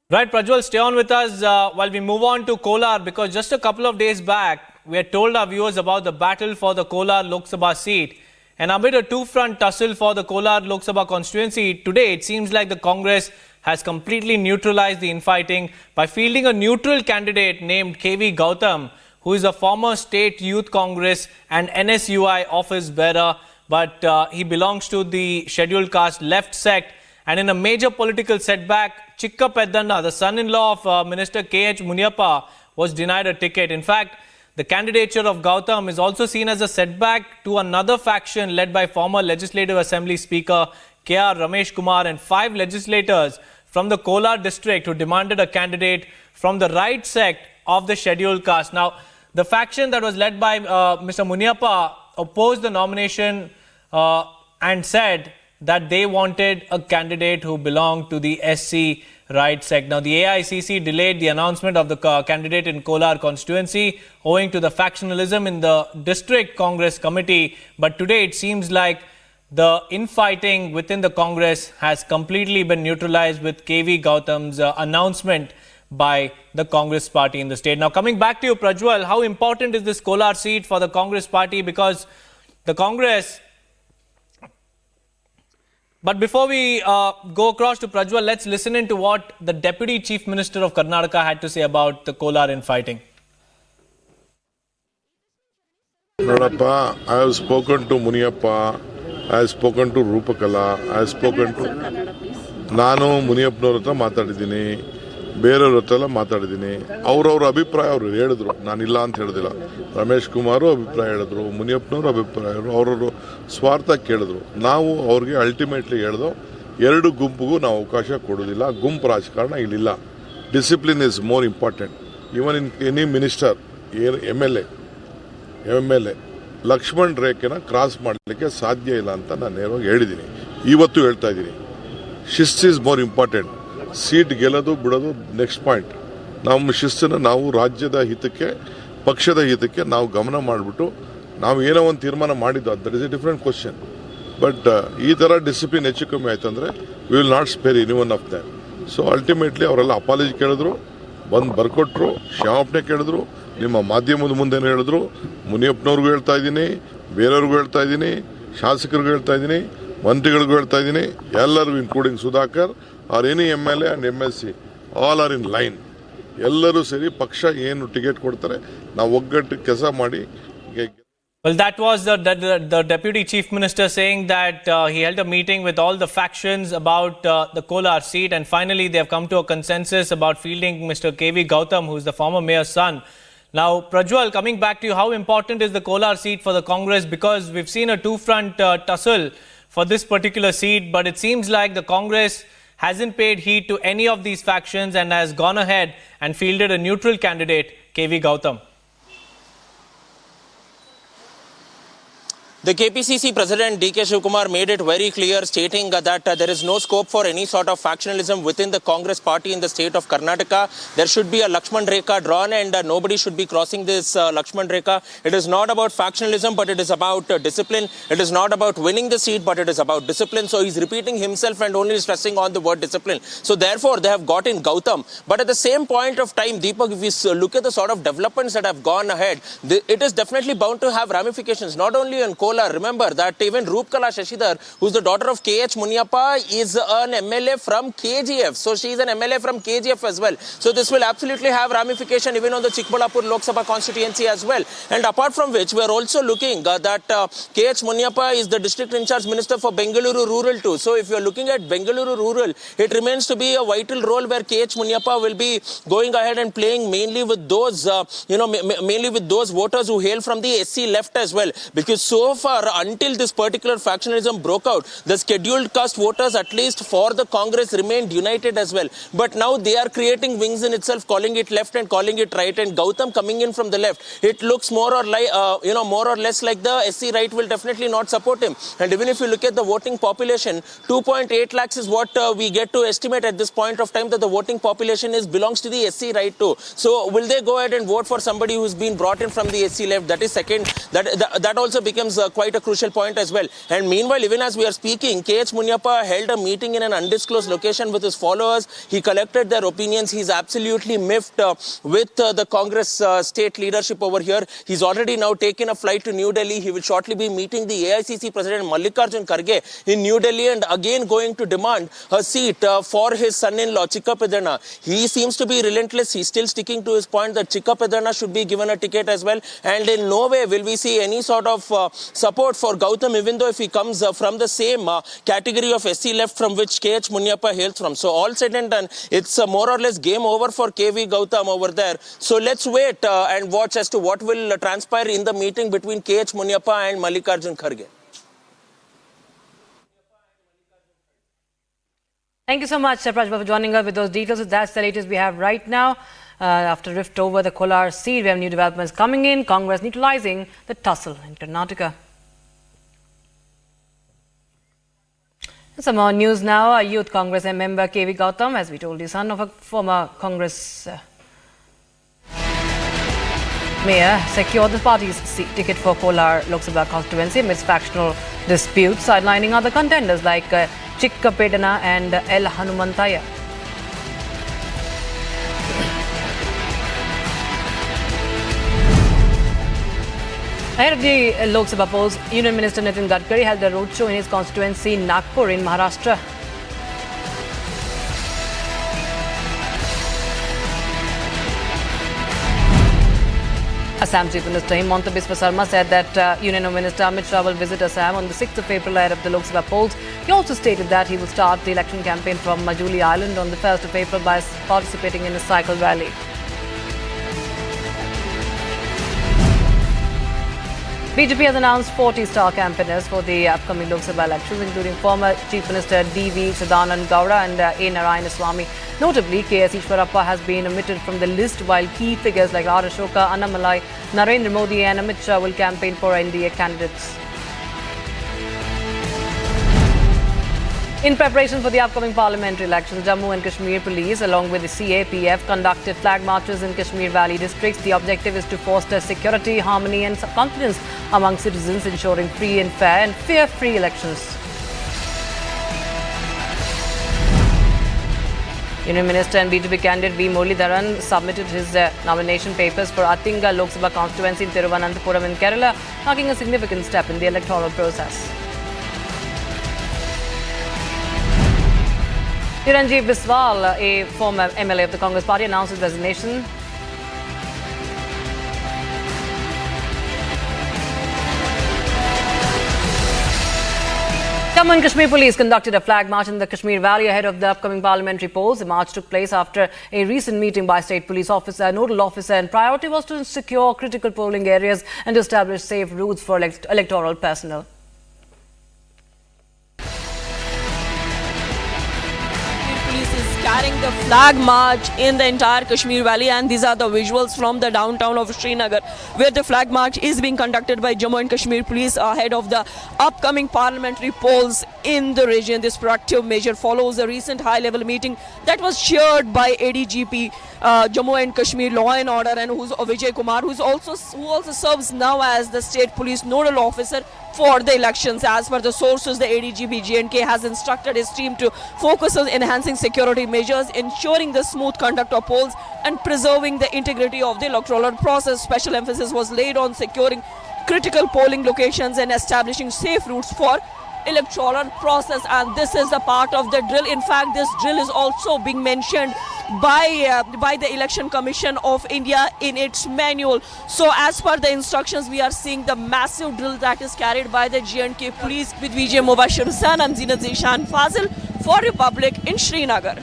Right, Prajwal, stay on with us while we move on to Kolar, because just a couple of days back, we had told our viewers about the battle for the Kolar Lok Sabha seat. And amid a two-front tussle for the Kolar Lok Sabha constituency, today it seems like the Congress has completely neutralized the infighting by fielding a neutral candidate named KV Gautam, who is a former State Youth Congress and NSUI office bearer, but he belongs to the scheduled caste left sect. And in a major political setback, Chikka Peddana, the son-in-law of Minister K.H. Muniappa, was denied a ticket. In fact, the candidature of Gautam is also seen as a setback to another faction led by former Legislative Assembly Speaker K.R. Ramesh Kumar and 5 legislators from the Kolar district who demanded a candidate from the right sect of the scheduled caste. Now, the faction that was led by Mr. Muniappa opposed the nomination and said that they wanted a candidate who belonged to the SC right sect. Now, the AICC delayed the announcement of the candidate in Kolar constituency owing to the factionalism in the district Congress committee. But today it seems like the infighting within the Congress has completely been neutralized with KV Gautam's announcement by the Congress party in the state. Now, coming back to you, Prajwal, how important is this Kolar seat for the Congress party? Because the Congress... But before we go across to Prajwal, let's listen into what the Deputy Chief Minister of Karnataka had to say about the Kolar infighting. Nodappa, I have spoken to Muniappa, I have spoken to Rupakala, I have spoken to... ನಾನು ಮುನಿಯಪ್ಪನವ್ರ ಹತ್ರ ಮಾತಾಡಿದ್ದೀನಿ, ಬೇರೆಯವ್ರ ಹತ್ರ ಎಲ್ಲ ಮಾತಾಡಿದ್ದೀನಿ. ಅವ್ರವ್ರ ಅಭಿಪ್ರಾಯ ಅವರು ಹೇಳಿದ್ರು, ನಾನಿಲ್ಲ ಅಂತ ಹೇಳಿದಿಲ್ಲ. ರಮೇಶ್ ಕುಮಾರು ಅಭಿಪ್ರಾಯ ಹೇಳಿದ್ರು, ಮುನಿಯಪ್ಪನವರು ಅಭಿಪ್ರಾಯ ಹೇಳಿದ್ರು, ಅವ್ರವ್ರ ಸ್ವಾರ್ಥ ಕೇಳಿದ್ರು. ನಾವು ಅವ್ರಿಗೆ ಅಲ್ಟಿಮೇಟ್ಲಿ ಹೇಳಿದ್ರು, 2 ಗುಂಪಿಗೂ ನಾವು ಅವಕಾಶ ಕೊಡೋದಿಲ್ಲ. ಗುಂಪು ರಾಜಕಾರಣ ಇಲ್ಲಿಲ್ಲ. Discipline is more important. Even in any minister, MLA Lakshman ರೇಖೆನ ಕ್ರಾಸ್ ಮಾಡಲಿಕ್ಕೆ ಸಾಧ್ಯ ಇಲ್ಲ ಅಂತ ನಾನು ನೇರವಾಗಿ ಹೇಳಿದ್ದೀನಿ. ಇವತ್ತು ಹೇಳ್ತಾ ಇದ್ದೀನಿ, ಶಿಸ್ತು ಇಸ್ ಮೋರ್ ಇಂಪಾರ್ಟೆಂಟ್. ಸೀಟ್ ಗೆಲ್ಲೋದು ಬಿಡೋದು ನೆಕ್ಸ್ಟ್ ಪಾಯಿಂಟ್. ನಮ್ಮ ಶಿಸ್ತನ್ನು ನಾವು ರಾಜ್ಯದ ಹಿತಕ್ಕೆ, ಪಕ್ಷದ ಹಿತಕ್ಕೆ ನಾವು ಗಮನ ಮಾಡಿಬಿಟ್ಟು ನಾವು ಏನೋ ಒಂದು ತೀರ್ಮಾನ ಮಾಡಿದ್ದು, that is A different question. But ಈ ಥರ ಡಿಸಿಪ್ಲಿನ್ ಹೆಚ್ಚು ಕಮ್ಮಿ ಆಯ್ತು ಅಂದರೆ we will not spare any one of them. So ultimately ಅವರೆಲ್ಲ ಅಪಾಲಜಿ ಕೇಳಿದ್ರು, ಬಂದು ಬರ್ಕೊಟ್ರು, ಕ್ಷಮಾಪಣೆ ಕೇಳಿದ್ರು, ನಿಮ್ಮ ಮಾಧ್ಯಮದ ಮುಂದೆ ಹೇಳಿದ್ರು. ಮುನಿಯಪ್ಪನವ್ರಿಗೂ ಹೇಳ್ತಾ ಇದ್ದೀನಿ, ಬೇರೆಯವ್ರಿಗೂ ಹೇಳ್ತಾ ಇದ್ದೀನಿ, ಶಾಸಕರಿಗೂ ಹೇಳ್ತಾ ಇದ್ದೀನಿ, ಮಂತ್ರಿಗಳಿಗೂ ಹೇಳ್ತಾ ಇದ್ದೀನಿ, ಎಲ್ಲರಿಗೂ including Sudhakar R any MLA and MLC all are in line. ಎಲ್ಲರೂ ಸೇರಿ ಪಕ್ಷ ಏನು ಟಿಕೆಟ್ ಕೊಡ್ತಾರೆ ನಾವು ಒಗ್ಗಟ್ಟು ಕೆಲಸ ಮಾಡಿ. Well, that was the Deputy Chief Minister saying that he held a meeting with all the factions about the Kolar seat, and finally they have come to a consensus about fielding Mr. KV Gautam, who is the former mayor's son. Now, Prajwal, coming back to you, how important is the Kolar seat for the Congress? Because we've seen a two-front tussle for this particular seat, but it seems like the Congress hasn't paid heed to any of these factions and has gone ahead and fielded a neutral candidate, KV Gautam. The KPCC President D.K. Shivkumar made it very clear, stating that there is no scope for any sort of factionalism within the Congress party in the state of Karnataka. There should be a Lakshman Rekha drawn and nobody should be crossing this Lakshman Rekha. It is not about factionalism, but it is about discipline. It is not about winning the seat, but it is about discipline. So he's repeating himself and only stressing on the word discipline. So therefore, they have got in Gautam. But at the same point of time, Deepak, if we look at the sort of developments that have gone ahead, it is definitely bound to have ramifications, not only on Kolar. Remember that even Roopkala Shashidhar, who's the daughter of K.H. Muniappa, is an MLA from KGF. So she is an MLA from KGF as well. So this will absolutely have ramification even on the Chikbalapur Lok Sabha constituency as well. And apart from which, we are also looking that K.H. Muniappa is the district in charge minister for Bengaluru Rural too. So if you are looking at Bengaluru Rural, it remains to be a vital role where K.H. Muniappa will be going ahead and playing mainly with those, mainly with those voters who hail from the SC left as well. Because so far, until this particular factionalism broke out, the scheduled caste voters, at least for the Congress, remained united as well. But now they are creating wings in itself, calling it left and calling it right. And Gautam coming in from the left, it looks more or less like the SC right will definitely not support him. And even if you look at the voting population, 2.8 lakhs is what we get to estimate at this point of time that the voting population belongs to the SC right too. So will they go ahead and vote for somebody who's been brought in from the SC left? That is second. That also becomes quite a crucial point as well. And meanwhile, even as we are speaking, K.H. Muniappa held a meeting in an undisclosed location with his followers. He collected their opinions. He's absolutely miffed with the Congress state leadership over here. He's already now taken a flight to New Delhi. He will shortly be meeting the AICC President Mallikarjun Kharge in New Delhi and again going to demand a seat for his son-in-law, Chikka Peddana. He seems to be relentless. He's still sticking to his point that Chikka Peddana should be given a ticket as well. And in no way will we see any sort of support for Gautam, even though if he comes from the same category of SC left from which KH Munyappa hails from. So all said and done, it's more or less game over for KV Gautam over there. So let's wait and watch as to what will transpire in the meeting between KH Munyappa and Mallikarjun Kharge. Thank you so much, Prajba, for joining us with those details. That's the latest we have right now. After rift over the Kolar seat, we have new developments coming in. Congress neutralizing the tussle in Karnataka. Some more news now. A youth Congress member, KV Gautam, as we told you, son of a former Congress mayor, secured the party's ticket for Kolar Lok Sabha constituency amidst factional disputes, sidelining other contenders like Chikkapedana and L. Hanumantaya. Ahead of the Lok Sabha polls, Union Minister Nitin Gadkari held a roadshow in his constituency Nagpur in Maharashtra. Assam Chief Minister Himanta Biswa Sarma said that Union Minister Amit Shah will visit Assam on the 6th of April ahead of the Lok Sabha polls. He also stated that he will start the election campaign from Majuli Island on the 1st of April by participating in a cycle rally. BJP has announced 40 star campaigners for the upcoming Lok Sabha elections, including former Chief Minister D.V. Sadanand Gowda and A. Narayanaswamy. Notably, K.S. Ishwarappa has been omitted from the list, while key figures like R. Ashoka, Annamalai, Narendra Modi and Amit Shah will campaign for NDA candidates. In preparation for the upcoming parliamentary elections, Jammu and Kashmir Police, along with the CAPF, conducted flag marches in Kashmir Valley districts. The objective is to foster security, harmony and confidence among citizens, ensuring free and fair and fear-free elections. Union Minister and BJP candidate V. Muralidharan submitted his nomination papers for Athinga Lok Sabha constituency in Thiruvananthapuram in Kerala, marking a significant step in the electoral process. Chiranjeev Biswal, a former MLA of the Congress party, announced his resignation. Jammu and Kashmir Police conducted a flag march in the Kashmir Valley ahead of the upcoming parliamentary polls. The march took place after a recent meeting by State Police Officer, nodal officer, and priority was to secure critical polling areas and to establish safe routes for electoral personnel. Carrying the flag march in the entire Kashmir Valley, and these are the visuals from the downtown of Srinagar, where the flag march is being conducted by Jammu and Kashmir Police ahead of the upcoming parliamentary polls in the region. This proactive measure follows a recent high-level meeting that was chaired by ADGP Jammu and Kashmir Law and Order, and who's Vijay Kumar, who also serves now as the State Police Nodal Officer for the elections. As per the sources, the ADGP J&K has instructed his team to focus on enhancing security measures, ensuring the smooth conduct of polls and preserving the integrity of the electoral process. Special emphasis was laid on securing critical polling locations and establishing safe routes for electoral process, and this is a part of the drill. In fact, this drill is also being mentioned by the Election Commission of India in its manual. So as per the instructions, we are seeing the massive drill that is carried by the J&K police. With Vijay Mubashir Hussain, I'm Zinat Zishan Fazil for Republic in Srinagar.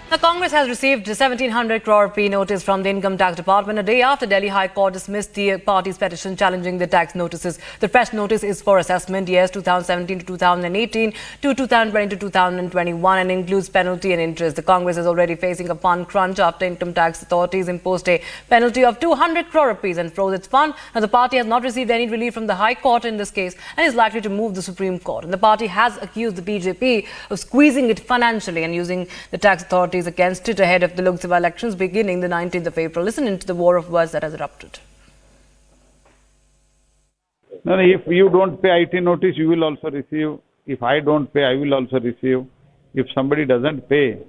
The Congress has received 1,700 crore rupee notice from the Income Tax Department a day after Delhi High Court dismissed the party's petition challenging the tax notices. The fresh notice is for assessment years 2017 to 2018 to 2020 to 2021 and includes penalty and interest. The Congress is already facing a fund crunch after income tax authorities imposed a penalty of 200 crore rupees and froze its fund. Now, the party has not received any relief from the High Court in this case and is likely to move the Supreme Court. And the party has accused the BJP of squeezing it financially and using the tax authorities against it ahead of the Lok Sabha elections beginning the 19th of April. Listen into the war of words that has erupted. No, if you don't pay IT notice, you will also receive. If I don't pay, I will also receive. If somebody doesn't pay,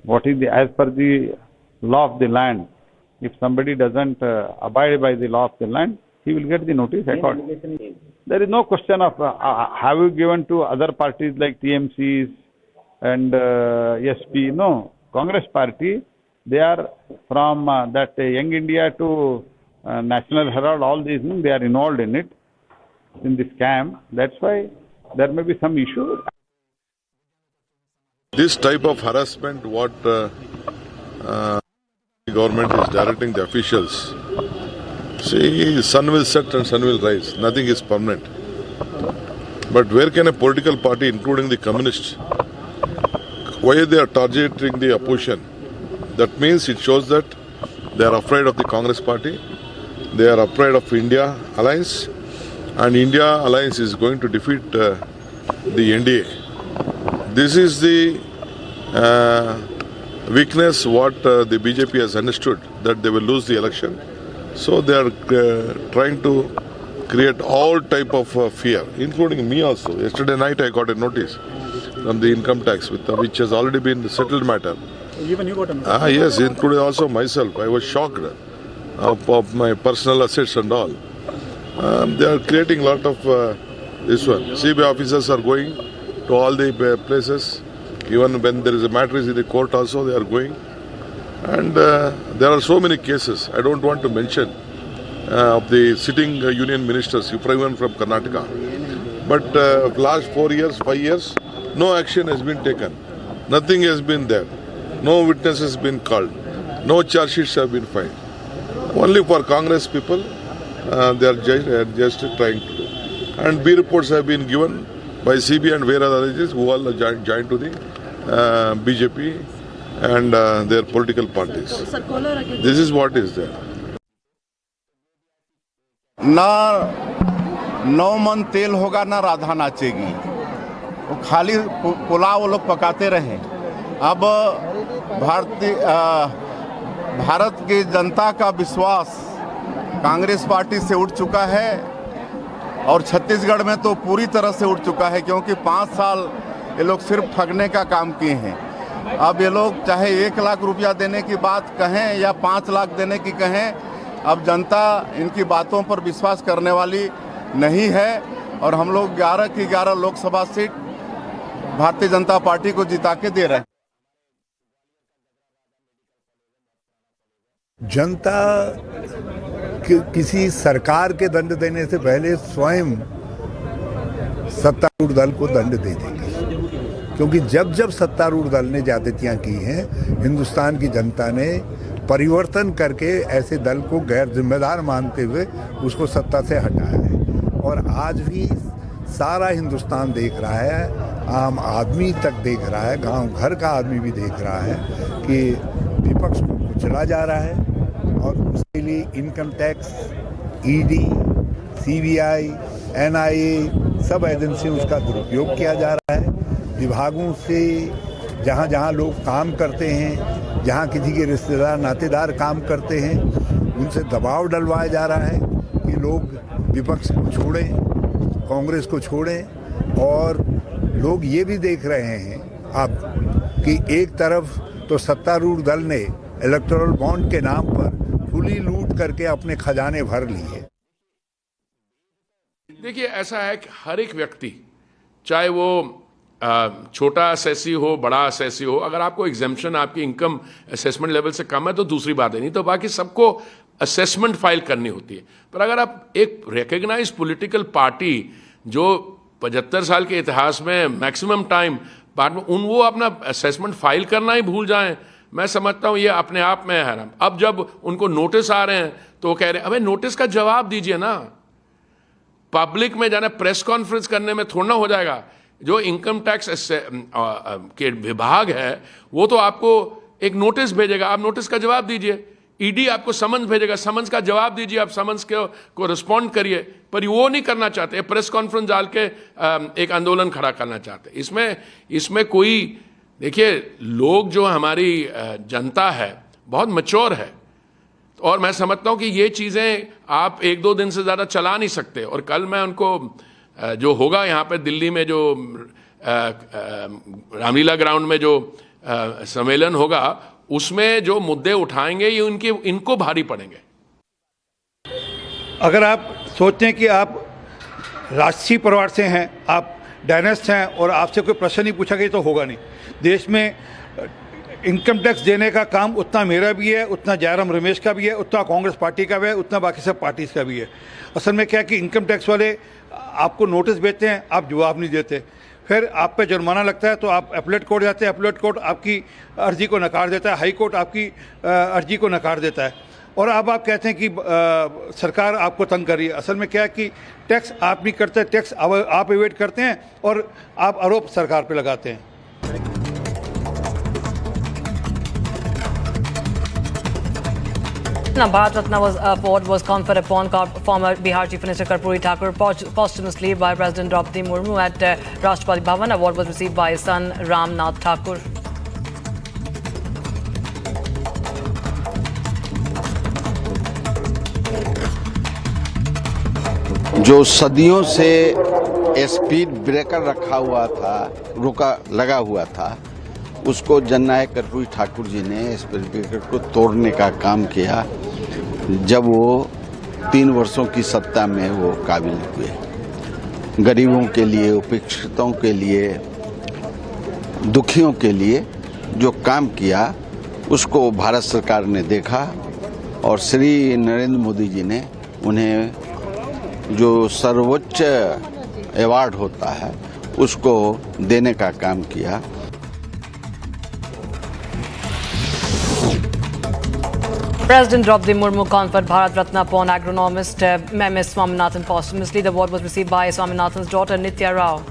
what is as per the law of the land, if somebody doesn't abide by the law of the land, he will get the notice accordingly. There is no question of have you given to other parties like TMCs and SP. No. Congress party, they are from that Young India to National Herald, all these, they are involved in it, in the scam. That's why there may be some issue. This type of harassment, what the government is directing the officials. See, sun will set and sun will rise. Nothing is permanent. But where can a political party, including the communists, why they are targeting the opposition? That means it shows that they are afraid of the Congress party. They are afraid of India alliance, and India alliance is going to defeat the NDA. This is the weakness what the BJP has understood, that they will lose the election. So they are trying to create all type of fear, including me also. Yesterday night I got a notice from the income tax, which has already been the settled matter. Even you got a notice? Yes, including also myself. I was shocked of my personal assets and all. They are creating a lot of this one. CBI officers are going to all the places. Even when there is a matter in the court also, they are going. And there are so many cases. I don't want to mention of the sitting union ministers, even from Karnataka. But last 4 years, 5 years, no action has been taken. Nothing has been there. No witness has been called. No charge sheets have been filed. Only for Congress people, they are just trying to do. And B reports have been given by CBI and various other agencies who all joined to the BJP and their political parties. This is what is there. ना 9 मन तेल होगा ना राधा नाचेगी, वो खाली पुलाव वो लोग पकाते रहे। अब भारत की जनता का विश्वास कांग्रेस पार्टी से उठ चुका है और छत्तीसगढ़ में तो पूरी तरह से उठ चुका है, क्योंकि 5 साल ये लोग सिर्फ ठगने का काम किए हैं। अब ये लोग चाहे 1 लाख रुपया देने की बात कहें या 5 लाख देने की कहें, अब जनता इनकी बातों पर विश्वास करने वाली नहीं है और हम लोग 11 की 11 लोकसभा सीट भारतीय जनता पार्टी को जिता के दे रहे हैं। जनता किसी सरकार के दंड देने से पहले स्वयं सत्तारूढ़ दल को दंड दे देगी, क्योंकि जब जब सत्तारूढ़ दल ने ज्यादतियां की हैं, हिंदुस्तान की जनता ने परिवर्तन करके ऐसे दल को गैर जिम्मेदार मानते हुए उसको सत्ता से हटाया है। और आज भी सारा हिंदुस्तान देख रहा है, आम आदमी तक देख रहा है, गांव घर का आदमी भी देख रहा है कि विपक्ष को कुचला जा रहा है और उसके लिए income tax, ED, CBI, NIA सब एजेंसी उसका दुरुपयोग किया जा रहा है। विभागों से जहाँ जहाँ लोग काम करते हैं, जहाँ किसी के रिश्तेदार नातेदार काम करते हैं, उनसे दबाव डलवाया जा रहा है कि लोग विपक्ष को छोड़ें, कांग्रेस को छोड़ें। और लोग ये भी देख रहे हैं अब कि एक तरफ तो सत्तारूढ़ दल ने इलेक्टोरल बॉन्ड के नाम पर खुली लूट करके अपने खजाने भर लिए। देखिए, ऐसा है कि हर एक व्यक्ति, चाहे वो छोटा असेसी हो, बड़ा असेसी हो, अगर आपको एग्जेम्पशन आपकी इनकम असेसमेंट लेवल से कम है तो दूसरी बात है, नहीं तो बाकी सबको असेसमेंट फाइल करनी होती है। पर अगर आप एक रिकग्नाइज पॉलिटिकल पार्टी जो 75 साल के इतिहास में मैक्सिमम टाइम वो अपना असेसमेंट फाइल करना ही भूल जाएं, मैं समझता हूं ये अपने आप में है। अब जब उनको नोटिस आ रहे हैं तो वो कह रहे हैं अबे नोटिस का जवाब दीजिए ना, पब्लिक में जाना, प्रेस कॉन्फ्रेंस करने में थोड़ा ना हो जाएगा। जो इनकम टैक्स के विभाग है वो तो आपको एक नोटिस भेजेगा, आप नोटिस का जवाब दीजिए। ईडी आपको समन्स भेजेगा, समन्स का जवाब दीजिए, आप समन्स को रिस्पॉन्ड करिए। पर वो नहीं करना चाहते, प्रेस कॉन्फ्रेंस डाल के एक आंदोलन खड़ा करना चाहते। इसमें कोई, देखिए, लोग जो हमारी जनता है बहुत मैच्योर है और मैं समझता हूं कि ये चीज़ें आप 1-2 दिन से ज़्यादा चला नहीं सकते। और कल मैं उनको जो होगा यहाँ पे दिल्ली में, जो रामलीला ग्राउंड में जो सम्मेलन होगा, उसमें जो मुद्दे उठाएंगे ये इनको भारी पड़ेंगे। अगर आप सोचते हैं कि आप राजसी परिवार से हैं, आप डायनेस्ट हैं और आपसे कोई प्रश्न नहीं पूछा गया तो होगा नहीं। देश में इनकम टैक्स देने का काम उतना मेरा भी है, उतना जयराम रमेश का भी है, उतना कांग्रेस पार्टी का भी है, उतना बाकी सब पार्टीज़ का भी है। असल में क्या है कि इनकम टैक्स वाले आपको नोटिस भेजते हैं, आप जवाब नहीं देते, फिर आप पे जुर्माना लगता है तो आप अपीलेट कोर्ट जाते हैं, अपीलेट कोर्ट आपकी अर्जी को नकार देता है, हाई कोर्ट आपकी अर्जी को नकार देता है, और अब आप कहते हैं कि सरकार आपको तंग कर रही है। असल में क्या है कि टैक्स आप नहीं करते, टैक्स आप एवेट करते हैं और आप आरोप सरकार पे लगाते हैं। Bharat Ratna award was conferred upon former Bihar Chief Minister Karpoori Thakur posthumously by President Droupadi Murmu at Rashtrapati Bhavan. Award was received by his son Ramnath Thakur. जो सदियों से स्पीड ब्रेकर रखा हुआ था, लगा हुआ था, उसको जननायक कर्पूरी ठाकुर जी ने स्पीड ब्रेकर को तोड़ने का काम किया जब वो 3 वर्षों की सत्ता में वो काबिल हुए। गरीबों के लिए, उपेक्षितों के लिए, दुखियों के लिए जो काम किया उसको भारत सरकार ने देखा और श्री नरेंद्र मोदी जी ने उन्हें जो सर्वोच्च अवार्ड होता है उसको देने का काम किया। President Droupadi Murmu conferred Bharat Ratna upon agronomist MS Swaminathan posthumously. The award was received by Swaminathan's daughter Nitya Rao.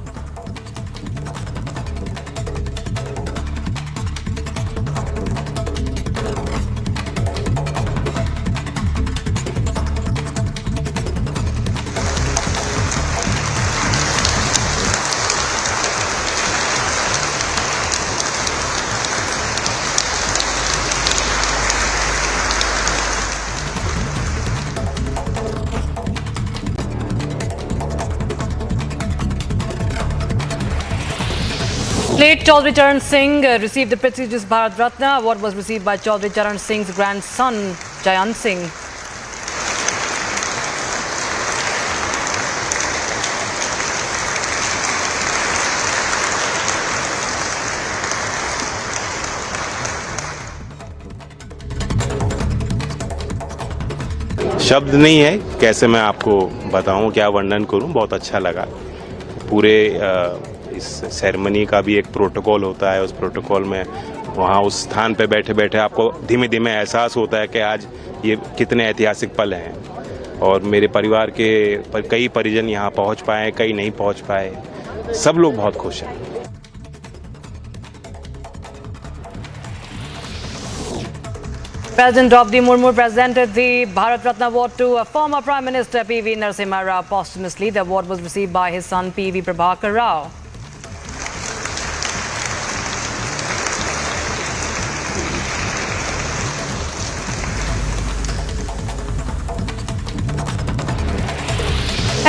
Late Chaudhary Charan Singh received the prestigious Bharat Ratna. Award was received by Chaudhary Charan Singh's grandson, Jayant Singh. शब्द नहीं है, कैसे मैं आपको बताऊं, क्या वर्णन करूं। बहुत अच्छा लगा। पूरे इस सेरेमनी का भी एक प्रोटोकॉल होता है, उस प्रोटोकॉल में वहाँ उस स्थान पे बैठे बैठे आपको धीमे धीमे एहसास होता है कि आज ये कितने ऐतिहासिक पल हैं। और मेरे परिवार के कई परिजन यहाँ पहुँच पाए, कई नहीं पहुँच पाए, सब लोग बहुत खुश हैं। President Droupadi Murmu presented the Bharat Ratna award to former Prime Minister PV Narsimha Rao posthumously. The award was received by his son PV Prabhakar Rao.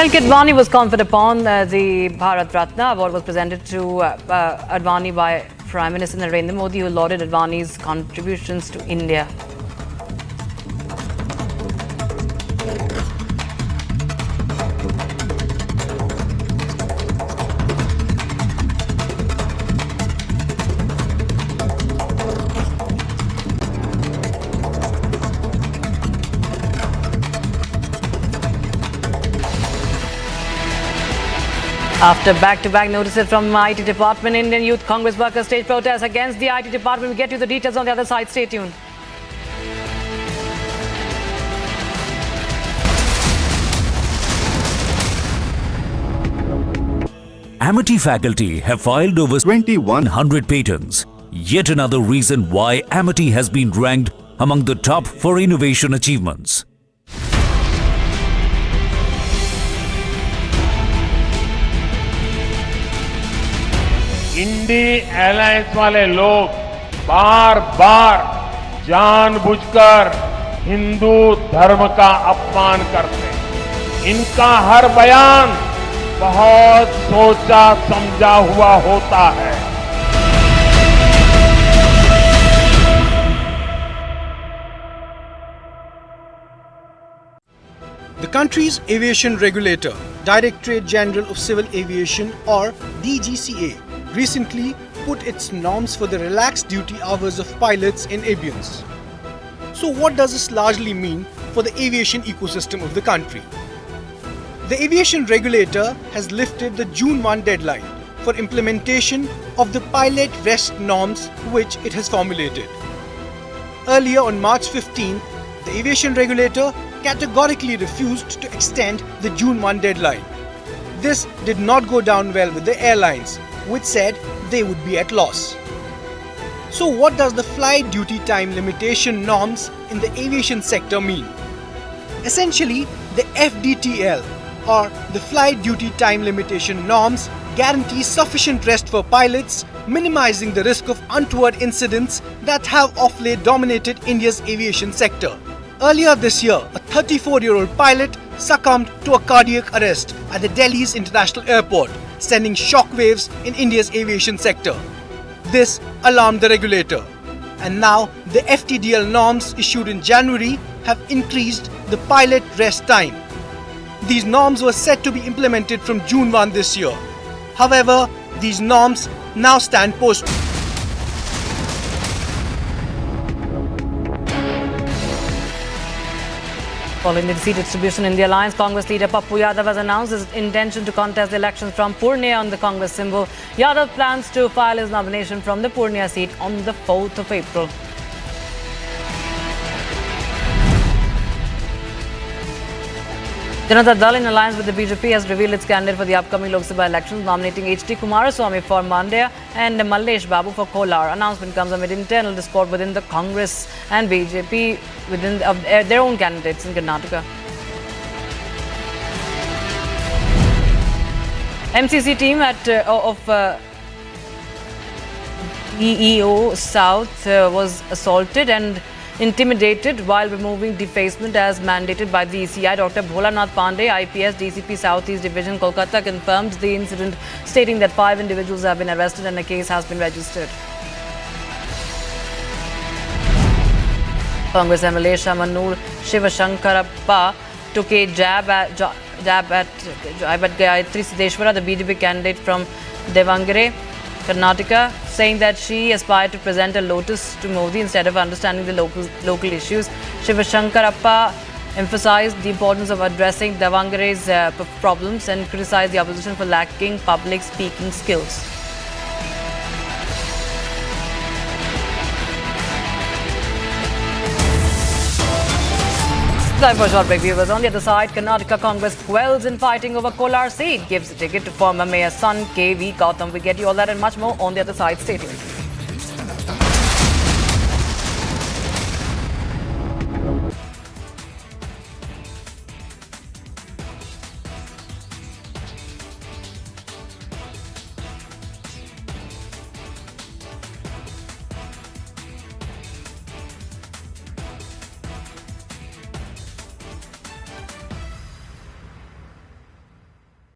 L.K. Advani was conferred upon the Bharat Ratna. Award was presented to Advani by Prime Minister Narendra Modi, who lauded Advani's contributions to India. After back-to-back notices from IT Department, Indian Youth Congress workers stage protests against the IT Department. We'll get you the details on the other side. Stay tuned. Amity faculty have filed over 2,100 patents. Yet another reason why Amity has been ranked among the top for innovation achievements. INDI alliance वाले लोग बार बार जानबूझकर हिंदू धर्म का अपमान करते हैं। इनका हर बयान बहुत सोचा समझा हुआ होता है। The country's aviation regulator, Directorate General of Civil Aviation or DGCA, recently put its norms for the relaxed duty hours of pilots in avions. So what does this largely mean for the aviation ecosystem of the country? The aviation regulator has lifted the June 1 deadline for implementation of the pilot rest norms which it has formulated. Earlier on March 15th, the aviation regulator categorically refused to extend the June 1 deadline. This did not go down well with the airlines, which said they would be at loss. So what does the flight duty time limitation norms in the aviation sector mean? Essentially, the FDTL or the flight duty time limitation norms guarantee sufficient rest for pilots, minimizing the risk of untoward incidents that have of late dominated India's aviation sector. Earlier this year, a 34-year-old pilot succumbed to a cardiac arrest at the Delhi's International Airport, sending shockwaves in India's aviation sector. This alarmed the regulator. And now, the FTDL norms issued in January have increased the pilot rest time. These norms were set to be implemented from June 1 this year. However, these norms now stand post. Following the seat distribution in the alliance, Congress leader Pappu Yadav has announced his intention to contest the elections from Purnia on the Congress symbol. Yadav plans to file his nomination from the Purnia seat on the 4th of April. Janata Dal, in alliance with the BJP, has revealed its candidate for the upcoming Lok Sabha elections, nominating H.D. Kumaraswamy for Mandya and Mallesh Babu for Kolar. Announcement comes amid internal discord within the Congress and BJP within their own candidates in Karnataka. MCC team of EEO South was assaulted and intimidated while removing defacement as mandated by the ECI. Dr. Bholanath Pandey, IPS, DCP Southeast Division, Kolkata, confirmed the incident, stating that 5 individuals have been arrested and a case has been registered. Congress MLA Shamanur Shivashankarappa took a jab at Gayatri Siddeshwara, the BJP candidate from Devangere, Karnataka, saying that she aspired to present a lotus to Modi instead of understanding the local issues. Shivashankarappa emphasized the importance of addressing Davangare's problems and criticized the opposition for lacking public speaking skills. Time for a short break, viewers. On the other side, Karnataka Congress quells in fighting over Kolar seat, gives a ticket to former Mayor's son, K.V. Gautam. We get you all that and much more on the other side. Stay tuned.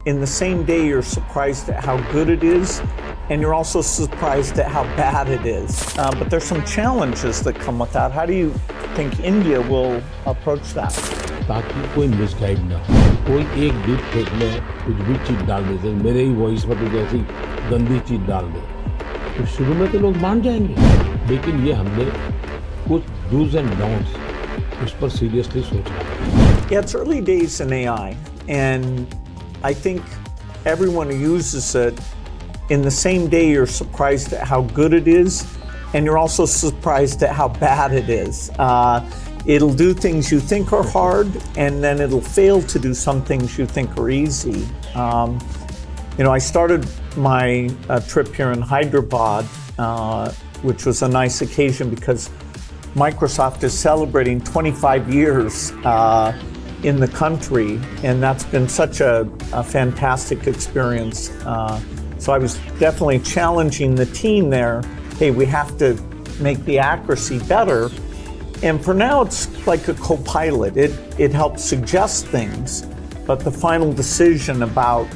In the same day, you're surprised at how good it is, and you're also surprised at how bad it is. But there's some challenges that come with that. How do you think India will approach that? ताकि कोई misguide ना हो, कोई एक दूध फेंक में कुछ भी चीज डाल देते, मेरे ही वॉइस पर जैसी गंदी चीज डाल दे, तो शुरू में तो लोग मान जाएंगे, लेकिन ये हमने कुछ do's and don'ts उस पर सीरियसली सोचना है. Yeah, it's early days in AI, and I think everyone who uses it, in the same day you're surprised at how good it is, and you're also surprised at how bad it is. It'll do things you think are hard, and then it'll fail to do some things you think are easy. I started my trip here in Hyderabad, which was a nice occasion because Microsoft is celebrating 25 years in the country, and that's been such a fantastic experience. So I was definitely challenging the team there. Hey, we have to make the accuracy better. And for now, it's like a co-pilot. It helps suggest things, but the final decision about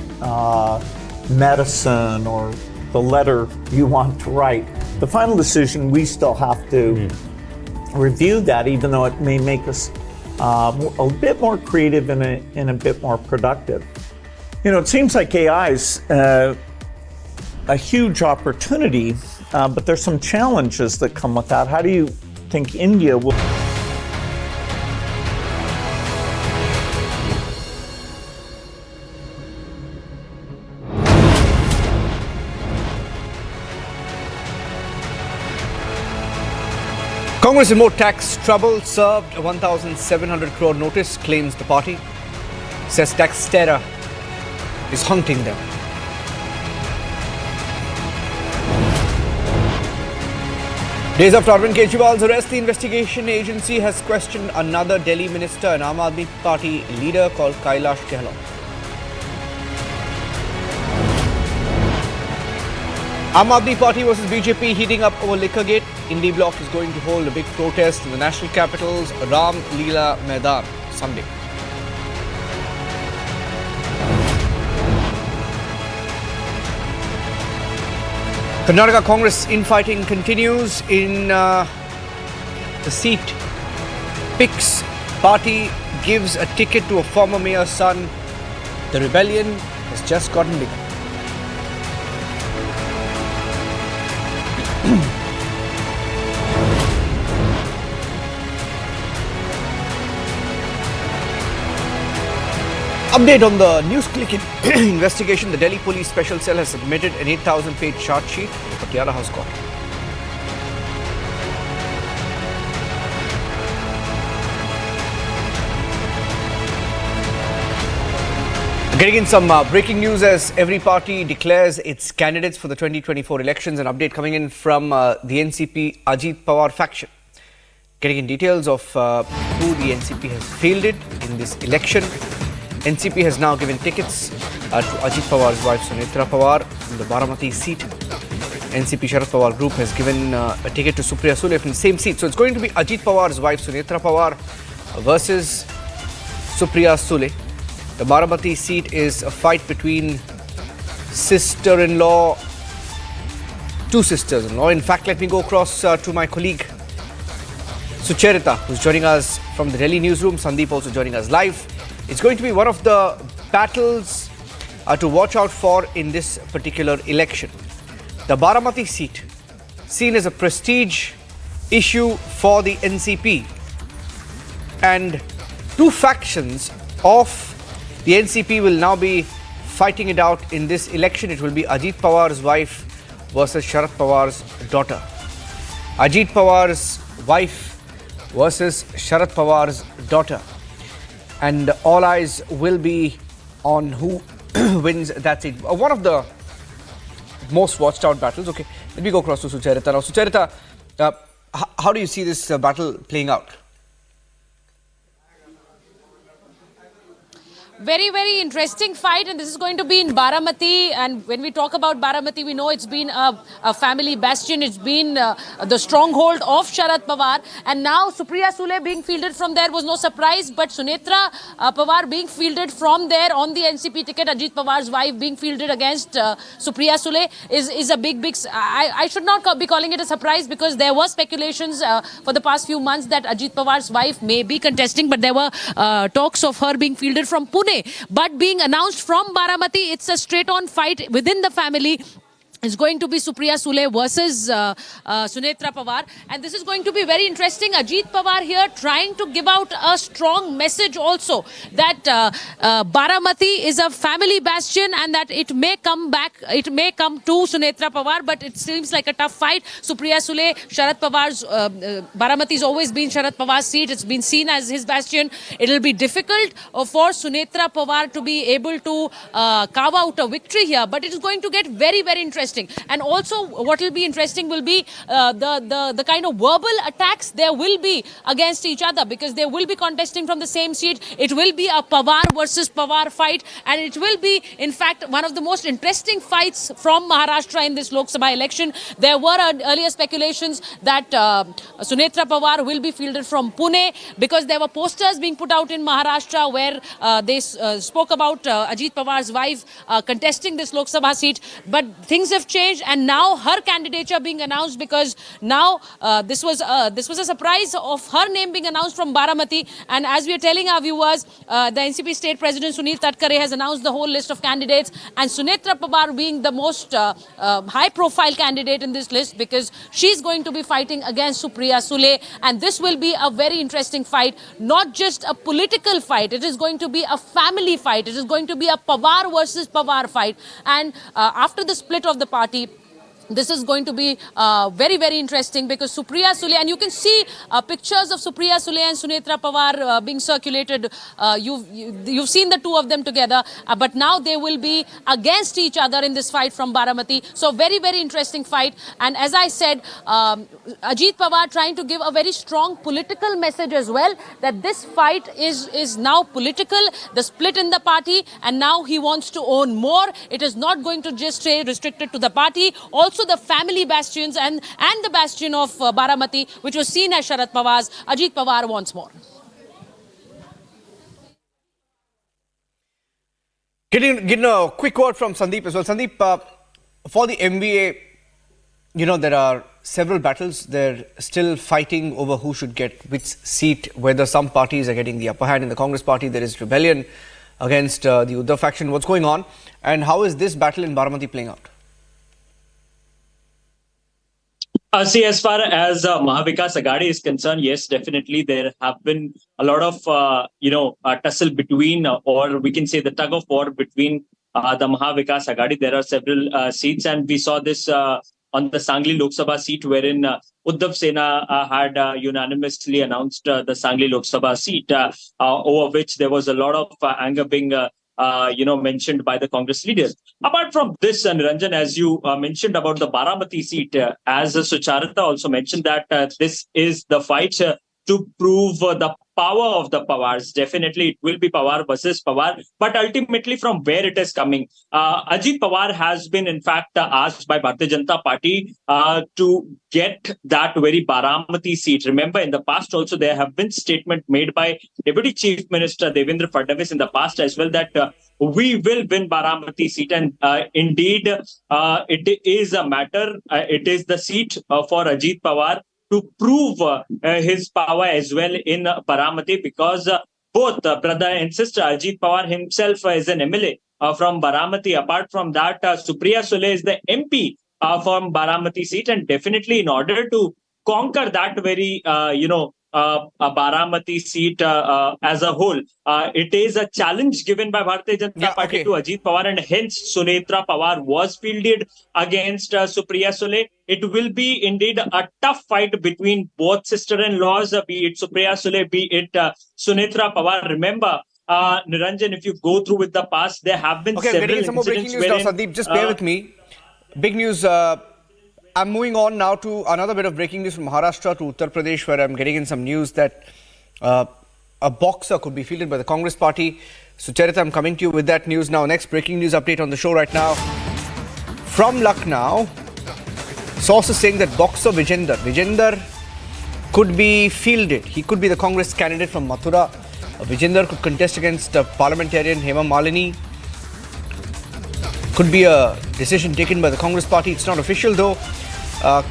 medicine or the letter you want to write, the final decision, we still have to review that, even though it may make us a bit more creative and a bit more productive. It seems like AI is a huge opportunity, but there's some challenges that come with that. How do you think India will... Congress in more tax trouble, served a 1,700 crore notice, claims the party. Says tax terror is haunting them. Days after Arvind Kejriwal's arrest, the investigation agency has questioned another Delhi minister, an Aam Aadmi Party leader called Kailash Gehlot. Aam Aadmi Party versus BJP heating up over Liquorgate. Indie Bloc is going to hold a big protest in the national capital's Ram Leela Maidan Sunday. Karnataka Congress infighting continues in the seat. Picks party gives a ticket to a former mayor's son. The rebellion has just gotten bigger. Update on the news-click investigation. The Delhi Police Special Cell has submitted an 8,000-page charge sheet to the Patiala House Court. Getting in some breaking news as every party declares its candidates for the 2024 elections. An update coming in from the NCP Ajit Pawar faction. Getting in details of who the NCP has fielded in this election. NCP has now given tickets to Ajit Pawar's wife Sunetra Pawar from the Baramati seat. NCP Sharad Pawar group has given a ticket to Supriya Sule from the same seat. So it's going to be Ajit Pawar's wife Sunetra Pawar versus Supriya Sule. The Baramati seat is a fight between sister-in-law, two sisters-in-law. In fact, let me go across to my colleague Sucharita, who's joining us from the Delhi newsroom. Sandeep also joining us live. It's going to be one of the battles to watch out for in this particular election. The Baramati seat, seen as a prestige issue for the NCP. And two factions of the NCP will now be fighting it out in this election. It will be Ajit Pawar's wife versus Sharad Pawar's daughter. Ajit Pawar's wife versus Sharad Pawar's daughter. And all eyes will be on who wins that seat. One of the most watched out battles. Okay, let me go across to Sucharita now. Sucharita, how do you see this battle playing out? Very, very interesting fight, and this is going to be in Baramati. And when we talk about Baramati, we know it's been a family bastion. It's been the stronghold of Sharad Pawar. And now Supriya Sule being fielded from there was no surprise. But Sunetra Pawar being fielded from there on the NCP ticket, Ajit Pawar's wife being fielded against Supriya Sule is a big. I should not be calling it a surprise, because there were speculations for the past few months that Ajit Pawar's wife may be contesting. But there were talks of her being fielded from Pune. But being announced from Baramati, it's a straight-on fight within the family. It's going to be Supriya Sule versus Sunetra Pawar. And this is going to be very interesting. Ajit Pawar here trying to give out a strong message also that Baramati is a family bastion and that it may come back, it may come to Sunetra Pawar, but it seems like a tough fight. Supriya Sule, Sharad Pawar's, Baramati's always been Sharad Pawar's seat. It's been seen as his bastion. It'll be difficult for Sunetra Pawar to be able to carve out a victory here, but it is going to get very, very interesting. And also what will be interesting will be the kind of verbal attacks there will be against each other, because they will be contesting from the same seat. It will be a Pawar versus Pawar fight, and it will be in fact one of the most interesting fights from Maharashtra in this Lok Sabha election. There were earlier speculations that Sunetra Pawar will be fielded from Pune, because there were posters being put out in Maharashtra where they spoke about Ajit Pawar's wife contesting this Lok Sabha seat. But things have changed, and now her candidature being announced, because now this was a surprise of her name being announced from Baramati. And as we are telling our viewers, the NCP State President Sunil Tatkare has announced the whole list of candidates, and Sunetra Pawar being the most high-profile candidate in this list, because she's going to be fighting against Supriya Sule, and this will be a very interesting fight, not just a political fight. It is going to be a family fight. It is going to be a Pawar versus Pawar fight. And after the split of the party, this is going to be very, very interesting, because Supriya Sule, and you can see pictures of Supriya Sule and Sunetra Pawar being circulated. You've seen the two of them together, but now they will be against each other in this fight from Baramati. So very, very interesting fight. And as I said, Ajit Pawar trying to give a very strong political message as well, that this fight is now political, the split in the party, and now he wants to own more. It is not going to just stay restricted to the party. Also the family bastions and the bastion of Baramati, which was seen as Sharad Pawar's, Ajit Pawar wants more. Getting a quick word from Sandeep as well. Sandeep, for the MVA, there are several battles. They're still fighting over who should get which seat, whether some parties are getting the upper hand. In the Congress party, there is rebellion against the Uddhav faction. What's going on? And how is this battle in Baramati playing out? See, as far as Mahavikas Aghadi is concerned, yes, definitely there have been a lot of, tussle between, or we can say the tug of war between the Mahavikas Aghadi. There are several seats, and we saw this on the Sangli Lok Sabha seat, wherein Uddhav Sena had unanimously announced the Sangli Lok Sabha seat, over which there was a lot of anger being mentioned by the Congress leaders. Apart from this, Niranjan, as you mentioned about the Baramati seat, as Sucharita also mentioned that this is the fight to prove the power of the Pawars. Definitely it will be Pawar versus Pawar, but ultimately from where it is coming. Ajit Pawar has been in fact asked by Bharatiya Janata Party to get that very Baramati seat. Remember, in the past also there have been statements made by Deputy Chief Minister Devendra Fadnavis in the past as well that we will win Baramati seat, and indeed it is a matter, it is the seat for Ajit Pawar to prove his power as well in Baramati, because both brother and sister, Ajit Pawar himself is an MLA from Baramati. Apart from that, Supriya Sule is the MP from Baramati seat, and definitely in order to conquer that very, Baramati seat as a whole, it is a challenge given by Bharatiya Janata Party to Ajit Pawar, and hence Sunetra Pawar was fielded against Supriya Sule. It will be indeed a tough fight between both sister-in-laws, be it Supriya Sule, be it Sunetra Pawar. Remember, Niranjan, if you go through with the past, there have been several getting some more breaking news now, Sandeep. Just bear with me. Big news. I'm moving on now to another bit of breaking news from Maharashtra to Uttar Pradesh, where I'm getting in some news that a boxer could be fielded by the Congress party. Sucharita, I'm coming to you with that news now. Next breaking news update on the show right now. From Lucknow, sources saying that boxer Vijender could be fielded. He could be the Congress candidate from Mathura. Vijender could contest against parliamentarian Hema Malini. Could be a decision taken by the Congress party. It's not official though.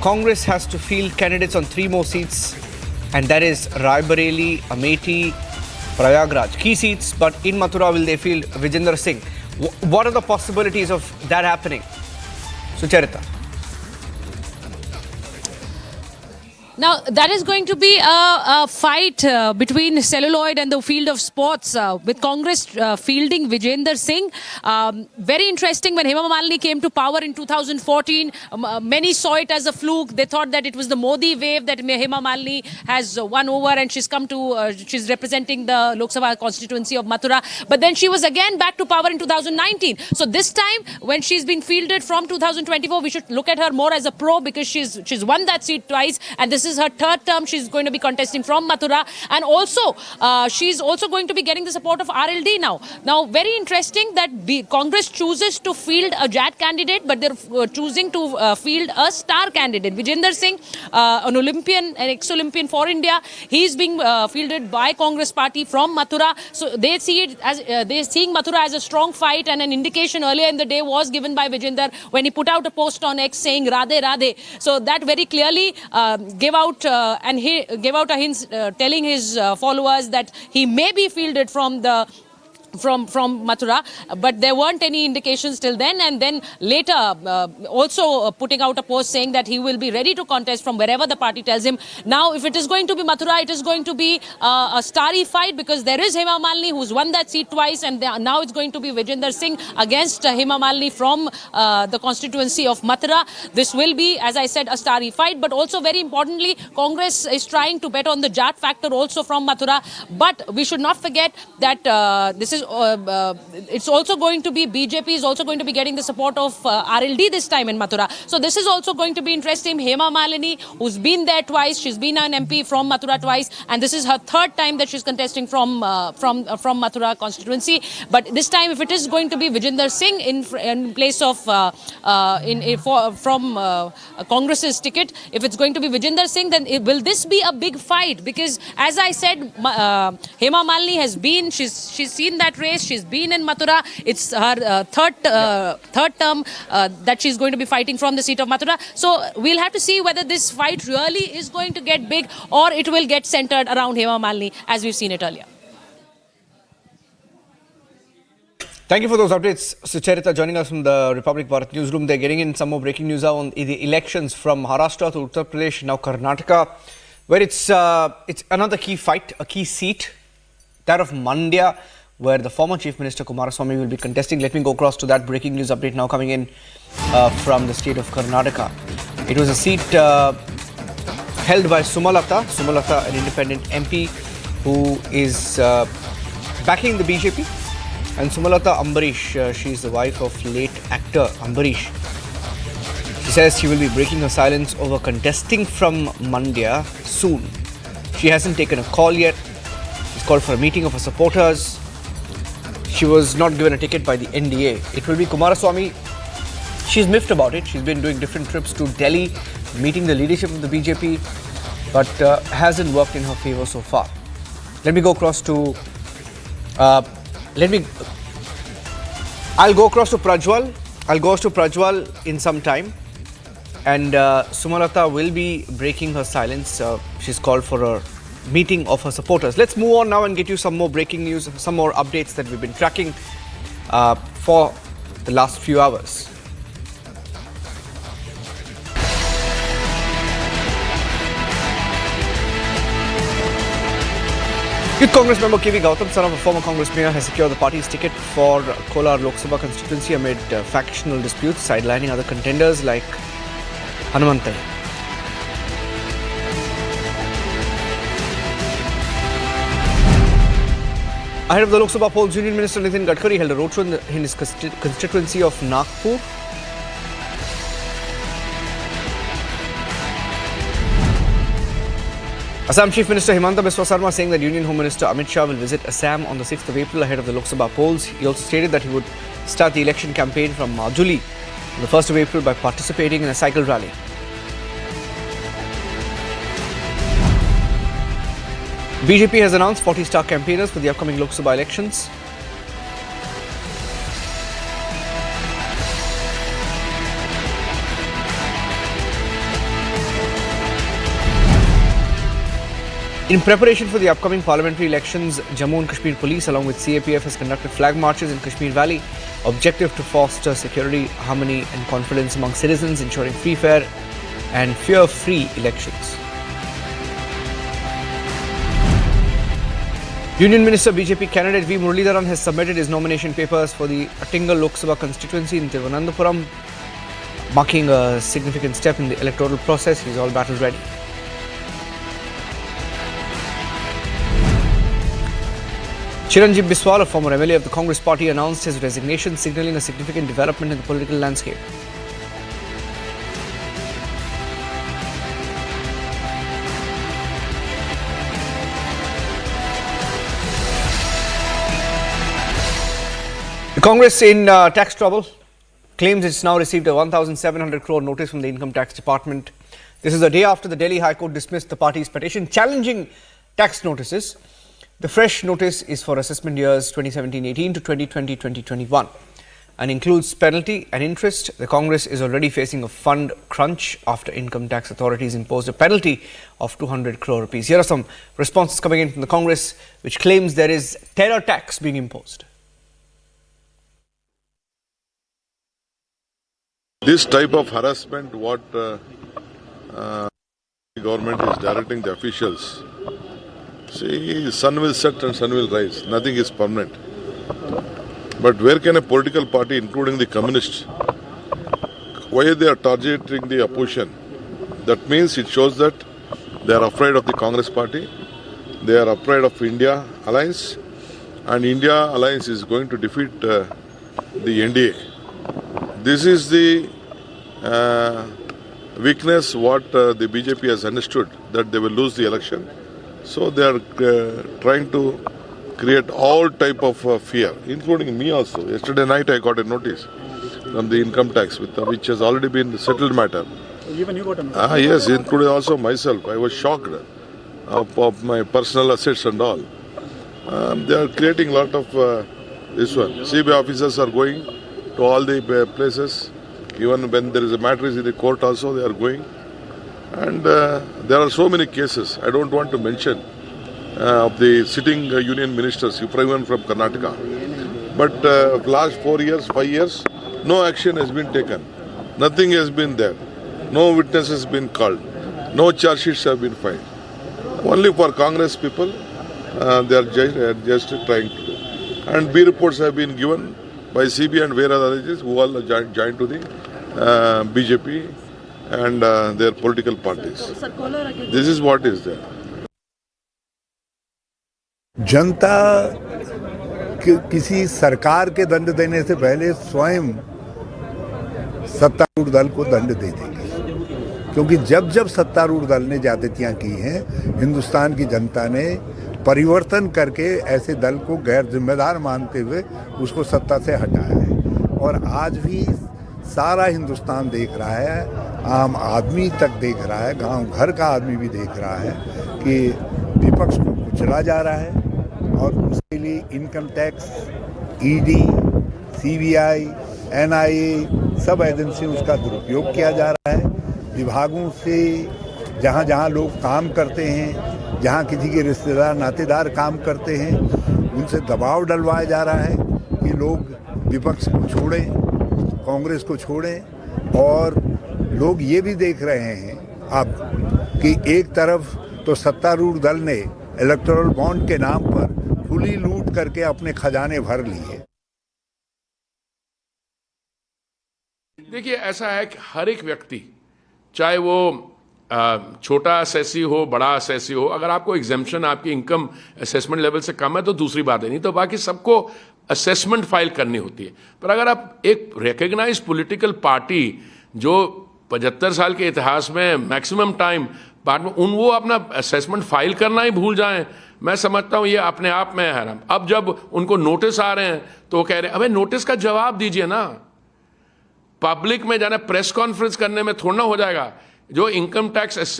Congress has to field candidates on 3 more seats, and that is Raebareli, Amethi, Prayagraj. Key seats, but in Mathura will they field Vijender Singh? What are the possibilities of that happening? Sucharita. Now, that is going to be a fight between celluloid and the field of sports, with Congress fielding Vijender Singh. Very interesting. When Hema Malini came to power in 2014, many saw it as a fluke. They thought that it was the Modi wave that Hema Malini has won over, and she's come to, she's representing the Lok Sabha constituency of Mathura. But then she was again back to power in 2019. So this time, when she's been fielded from 2024, we should look at her more as a pro, because she's won that seat twice, and this is her third term. She's going to be contesting from Mathura, and also she's also going to be getting the support of RLD now. Now, very interesting that Congress chooses to field a JAT candidate, but they're choosing to field a star candidate. Vijender Singh, an Olympian, an ex-Olympian for India, he's being fielded by Congress party from Mathura. So they see it as they're seeing Mathura as a strong fight, and an indication earlier in the day was given by Vijender when he put out a post on X saying Radhe Radhe. So that very clearly gave out a hint telling his followers that he may be fielded from Mathura, but there weren't any indications till then, and then later also putting out a post saying that he will be ready to contest from wherever the party tells him. Now, if it is going to be Mathura, it is going to be a starry fight, because there is Hema Malini who's won that seat twice, and now it's going to be Vijender Singh against Hema Malini from the constituency of Mathura. This will be, as I said, a starry fight, but also very importantly, Congress is trying to bet on the Jat factor also from Mathura. But we should not forget that this is it's also going to be BJP is also going to be getting the support of RLD this time in Mathura. So this is also going to be interesting. Hema Malini, who's been there twice, she's been an MP from Mathura twice, and this is her third time that she's contesting from Mathura constituency. But this time, if it is going to be Vijender Singh in place of from Congress's ticket, if it's going to be Vijender Singh, then will this be a big fight? Because as I said, Hema Malini has been, she's seen that race. She's been in Mathura. It's her third term that she's going to be fighting from the seat of Mathura. So we'll have to see whether this fight really is going to get big, or it will get centered around Hema Malini as we've seen it earlier. Thank you for those updates, Sucharita, joining us from the Republic Bharat newsroom. They're getting in some more breaking news on the elections from Maharashtra to Uttar Pradesh, now Karnataka, where it's another key fight, a key seat, that of Mandya, where the former Chief Minister Kumaraswamy will be contesting. Let me go across to that breaking news update now coming in from the state of Karnataka. It was a seat held by Sumalata, an independent MP who is backing the BJP. And Sumalata Ambarish, she is the wife of late actor Ambarish. She says she will be breaking her silence over contesting from Mandya soon. She hasn't taken a call yet. She's called for a meeting of her supporters. She was not given a ticket by the NDA. It will be Kumaraswamy. She's miffed about it. She's been doing different trips to Delhi, meeting the leadership of the BJP, but hasn't worked in her favor so far. Let me go across to... I'll go across to Prajwal. I'll go to Prajwal in some time. And Sumalata will be breaking her silence. She's called for a meeting of her supporters. Let's move on now and get you some more breaking news, some more updates that we've been tracking for the last few hours. Youth Congress member KV Gautam, son of a former Congress mayor, has secured the party's ticket for Kolar Lok Sabha constituency amid factional disputes, sidelining other contenders like Hanumantai. Ahead of the Lok Sabha polls, Union Minister Nitin Gadkari held a roadshow in his constituency of Nagpur. Assam Chief Minister Himanta Biswa Sarma saying that Union Home Minister Amit Shah will visit Assam on the 6th of April ahead of the Lok Sabha polls. He also stated that he would start the election campaign from Majuli on the 1st of April by participating in a cycle rally. BJP has announced 40 star campaigners for the upcoming Lok Sabha elections. In preparation for the upcoming parliamentary elections, Jammu and Kashmir Police along with CAPF has conducted flag marches in Kashmir Valley. Objective to foster security, harmony and confidence among citizens, ensuring free, fair and fear-free elections. Union Minister BJP candidate V. Muralidharan has submitted his nomination papers for the Attingal Lok Sabha constituency in Thiruvananthapuram, marking a significant step in the electoral process. He is all battle ready. Chiranjeev Biswal, a former MLA of the Congress party, announced his resignation, signalling a significant development in the political landscape. Congress in tax trouble claims it's now received a 1,700 crore notice from the Income Tax Department. This is a day after the Delhi High Court dismissed the party's petition challenging tax notices. The fresh notice is for assessment years 2017-18 to 2020-2021 and includes penalty and interest. The Congress is already facing a fund crunch after income tax authorities imposed a penalty of 200 crore rupees. Here are some responses coming in from the Congress, which claims there is terror tax being imposed. This type of harassment, what the government is directing the officials. See, sun will set and sun will rise. Nothing is permanent. But where can a political party, including the communists, why they are targeting the opposition? That means it shows that they are afraid of the Congress party. They are afraid of India alliance. And India alliance is going to defeat the NDA. This is the weakness what the BJP has understood, that they will lose the election. So they are trying to create all type of fear, including me also. Yesterday night I got a notice from the income tax, which has already been settled matter. Even you got a notice? Yes, including also myself. I was shocked of my personal assets and all. They are creating a lot of this one. CBI officers are going to all the places. Even when there is a matter in the court also, they are going. And there are so many cases, I don't want to mention, of the sitting union ministers, even from Karnataka. But last 4 years, 5 years, no action has been taken. Nothing has been there. No witness has been called. No charge sheets have been filed. Only for Congress people, they are just trying to do. And B reports have been given by CBI and various other agencies who all joined to the BJP and their political parties. This is what is there. जनता किसी सरकार के दंड देने से पहले स्वयं सत्तारूढ़ दल को दंड दे देगी, क्योंकि जब जब सत्तारूढ़ दल ने ज्यादतियां की हैं, हिंदुस्तान की जनता ने परिवर्तन करके ऐसे दल को गैर जिम्मेदार मानते हुए उसको सत्ता से हटाया है। और आज भी सारा हिंदुस्तान देख रहा है, आम आदमी तक देख रहा है, गांव घर का आदमी भी देख रहा है कि विपक्ष को कुचला जा रहा है और उसके लिए income tax, ED, CBI, NIA सब एजेंसी उसका दुरुपयोग किया जा रहा है। विभागों से जहां जहां लोग काम करते हैं, जहां किसी के रिश्तेदार नातेदार काम करते हैं, उनसे दबाव डलवाया जा रहा है कि लोग विपक्ष को छोड़ें, कांग्रेस को छोड़ें। और लोग ये भी देख रहे हैं अब कि एक तरफ तो सत्तारूढ़ दल ने इलेक्टोरल बॉन्ड के नाम पर खुली लूट करके अपने खजाने भर लिए। देखिए, ऐसा है कि हर एक व्यक्ति, चाहे वो छोटा असेसी हो, बड़ा असेसी हो, अगर आपको एग्जेम्पशन आपकी इनकम असेसमेंट लेवल से कम है तो दूसरी बात है, नहीं तो बाकी सबको असेसमेंट फाइल करनी होती है। पर अगर आप एक रिकग्नाइज पॉलिटिकल पार्टी जो 75 साल के इतिहास में मैक्सिमम टाइम वो अपना असेसमेंट फाइल करना ही भूल जाएं, मैं समझता हूं ये अपने आप में है। अब जब उनको नोटिस आ रहे हैं तो वो कह रहे हैं अबे नोटिस का जवाब दीजिए ना, पब्लिक में जाना प्रेस कॉन्फ्रेंस करने में थोड़ा ना हो जाएगा। जो इनकम टैक्स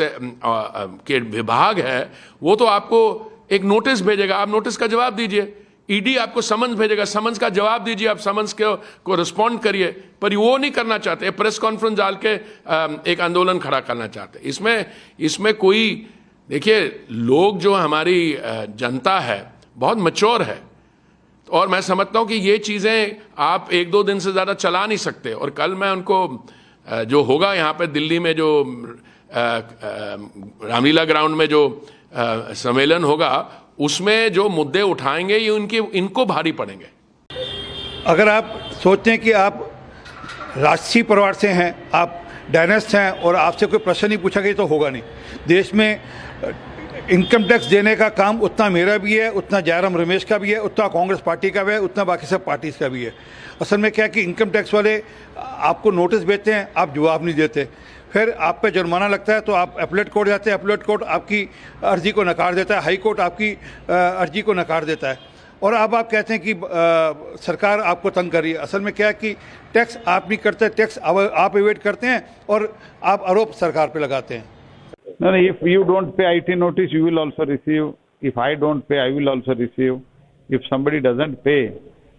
के विभाग है वो तो आपको एक नोटिस भेजेगा, आप नोटिस का जवाब दीजिए। ईडी आपको समन्स भेजेगा, समन्स का जवाब दीजिए, आप समन्स को रिस्पॉन्ड करिए। पर वो नहीं करना चाहते, प्रेस कॉन्फ्रेंस डाल के एक आंदोलन खड़ा करना चाहते। इसमें कोई, देखिए, लोग जो हमारी जनता है बहुत मैच्योर है और मैं समझता हूं कि ये चीज़ें आप 1-2 दिन से ज़्यादा चला नहीं सकते। और कल मैं उनको जो होगा यहाँ पे दिल्ली में जो रामलीला ग्राउंड में जो सम्मेलन होगा उसमें जो मुद्दे उठाएंगे ये इनको भारी पड़ेंगे। अगर आप सोचते हैं कि आप राजसी परिवार से हैं, आप डायनेस्ट हैं और आपसे कोई प्रश्न नहीं पूछा गया तो होगा नहीं। देश में इनकम टैक्स देने का काम उतना मेरा भी है, उतना जयराम रमेश का भी है, उतना कांग्रेस पार्टी का भी है, उतना बाकी सब पार्टीज का भी है। असल में क्या है कि इनकम टैक्स वाले आपको नोटिस भेजते हैं, आप जवाब नहीं देते, फिर आप पे जुर्माना लगता है तो आप अपीलेट कोर्ट जाते हैं, अपीलेट कोर्ट आपकी अर्जी को नकार देता है, हाई कोर्ट आपकी अर्जी को नकार देता है। और अब आप कहते हैं कि सरकार आपको तंग कर रही है। असल में क्या है कि टैक्स आप नहीं करते, टैक्स आप एवेट करते हैं और आप आरोप सरकार पे लगाते हैं। No, no, if you don't pay IT notice, you will also receive. If I don't pay, I will also receive. If somebody doesn't pay,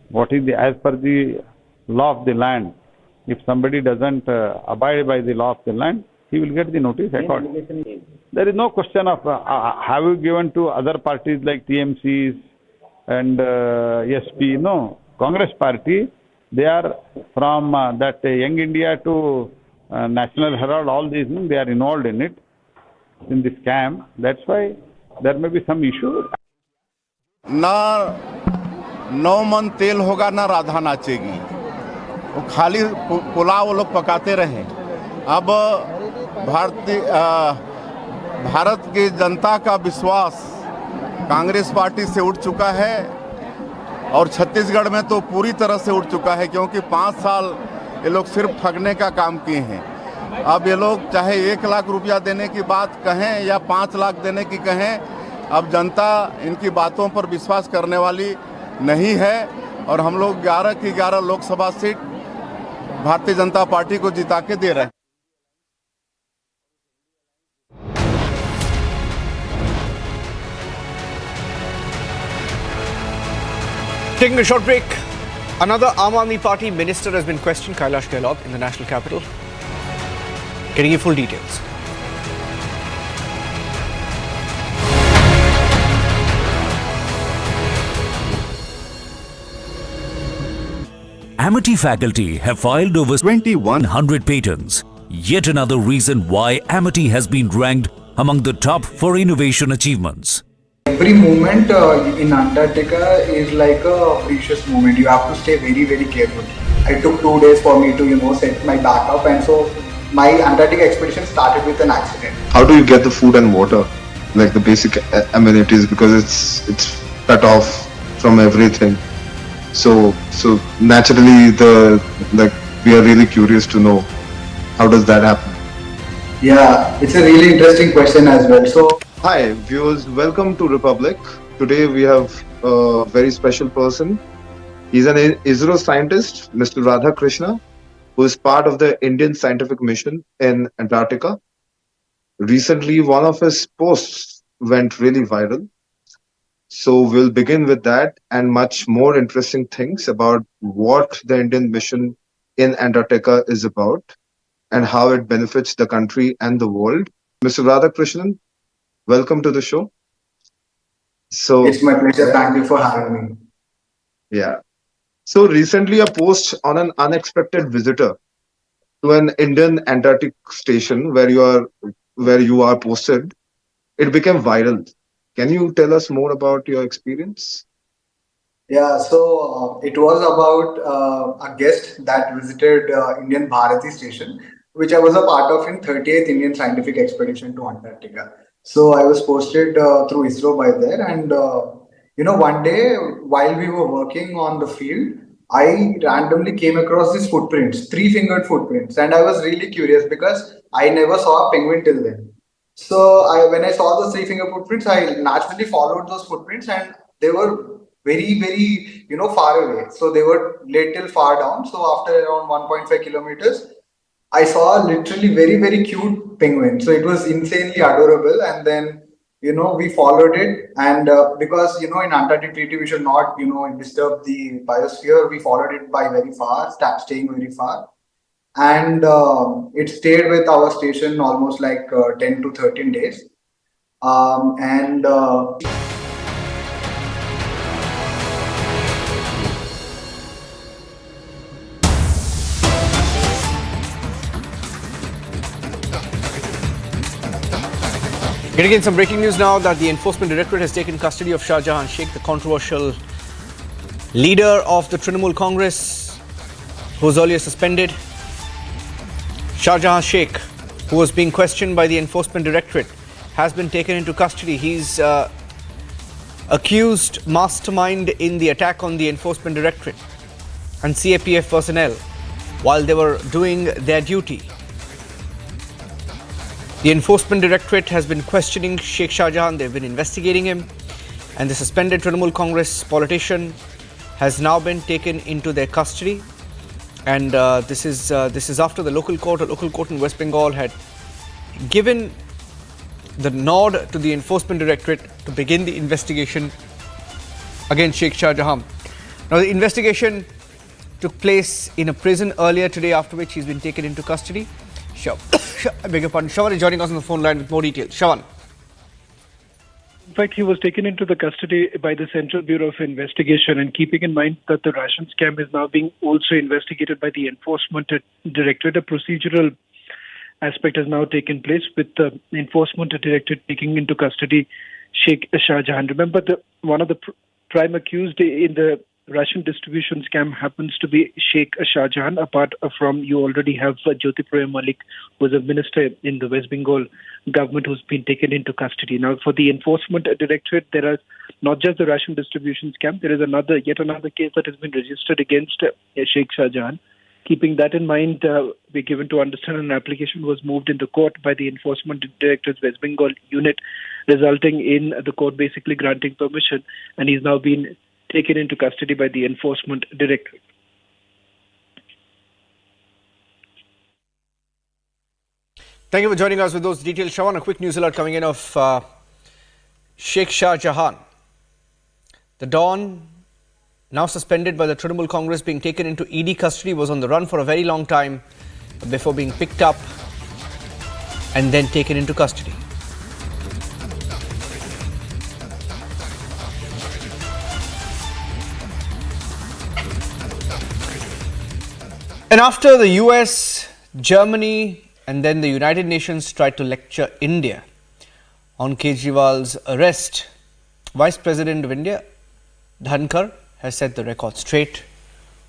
what is the, as per the law of the land, if somebody doesn't abide by the law of the land, he will get the notice accordingly. There is no question of have you given to other parties like TMCs and SP. No, Congress party, they are from that Young India to National Herald, all these things, they are involved in it, in the scam. That's why there may be some issue. ना 9 मन तेल होगा ना राधा नाचेगी, वो खाली पुलाव वो लोग पकाते रहे। अब भारत की जनता का विश्वास कांग्रेस पार्टी से उठ चुका है और छत्तीसगढ़ में तो पूरी तरह से उठ चुका है, क्योंकि 5 साल ये लोग सिर्फ ठगने का काम किए हैं। अब ये लोग चाहे 1 लाख रुपया देने की बात कहें या 5 लाख देने की कहें, अब जनता इनकी बातों पर विश्वास करने वाली नहीं है और हम लोग 11 की 11 लोकसभा सीट भारतीय जनता पार्टी को जिता के दे रहे हैं। Taking a short break, another Aam Aadmi Party minister has been questioned, Kailash Gehlot, in the national capital. Getting you full details. Amity faculty have filed over 2,100 patents. Yet another reason why Amity has been ranked among the top for innovation achievements. Every moment in Antarctica is like a precious moment. You have to stay very, very careful. It took 2 days for me to, set my back up, and so my Antarctica expedition started with an accident. How do you get the food and water, like the basic amenities, because it's cut off from everything? So naturally, we are really curious to know how does that happen. Yeah, it's a really interesting question as well. So, hi viewers, welcome to Republic. Today we have a very special person. He's an ISRO scientist, Mr. Radha Krishna, who is part of the Indian scientific mission in Antarctica. Recently, one of his posts went really viral. So we'll begin with that and much more interesting things about what the Indian mission in Antarctica is about and how it benefits the country and the world. Mr. Radha Krishnan, welcome to the show. So it's my pleasure. Thank you for having me. Yeah. So recently, a post on an unexpected visitor to an Indian Antarctic station where you are posted, it became viral. Can you tell us more about your experience? Yeah, so it was about a guest that visited Indian Bharati station, which I was a part of in 38th Indian Scientific Expedition to Antarctica. So I was posted through ISRO by there, and one day while we were working on the field, I randomly came across these footprints, 3-fingered footprints, and I was really curious because I never saw a penguin till then. So when I saw those 3-finger footprints, I naturally followed those footprints, and they were very, very, far away. So they were little far down. So after around 1.5 kilometers, I saw literally very, very cute penguin. So it was insanely adorable. And then, we followed it. And because, in Antarctic treaty, we should not, disturb the biosphere. We followed it by very far, staying very far. And it stayed with our station almost like 10 to 13 days. Getting in some breaking news now that the Enforcement Directorate has taken custody of Shah Jahan Sheikh, the controversial leader of the Trinamool Congress, who was earlier suspended. Shah Jahan Sheikh, who was being questioned by the Enforcement Directorate, has been taken into custody. He's accused mastermind in the attack on the Enforcement Directorate and CAPF personnel while they were doing their duty. The Enforcement Directorate has been questioning Sheikh Shah Jahan. They've been investigating him. and the suspended Trinamool Congress politician has now been taken into their custody. And this is after the local court in West Bengal had given the nod to the Enforcement Directorate to begin the investigation against Sheikh Shah Jahan. Now, the investigation took place in a prison earlier today, after which he's been taken into custody. I beg your pardon. Shawan is joining us on the phone line with more details. Shawan. In fact, he was taken into the custody by the Central Bureau of Investigation, and keeping in mind that the ration scam is now being also investigated by the Enforcement Directorate, a procedural aspect has now taken place with the Enforcement Directorate taking into custody Sheikh Shah Jahan. Remember, one of the prime accused in the Russian distribution scam happens to be Sheikh Shah Jahan. Apart from, you already have Jyotirmoy Malik, who is a minister in the West Bengal government, who's been taken into custody. Now, for the Enforcement Directorate, there are not just the Russian distribution scam, there is yet another case that has been registered against Sheikh Shah Jahan. Keeping that in mind, we're given to understand an application was moved in the court by the Enforcement Directorate's West Bengal unit, resulting in the court basically granting permission, and he's now been taken into custody by the Enforcement Directorate. Thank you for joining us with those details. Shawan, a quick news alert coming in of Sheikh Shah Jahan. The Don, now suspended by the Trinamool Congress, being taken into ED custody, was on the run for a very long time before being picked up and then taken into custody. And after the US, Germany and then the United Nations tried to lecture India on Kejriwal's arrest, Vice President of India, Dhankar, has set the record straight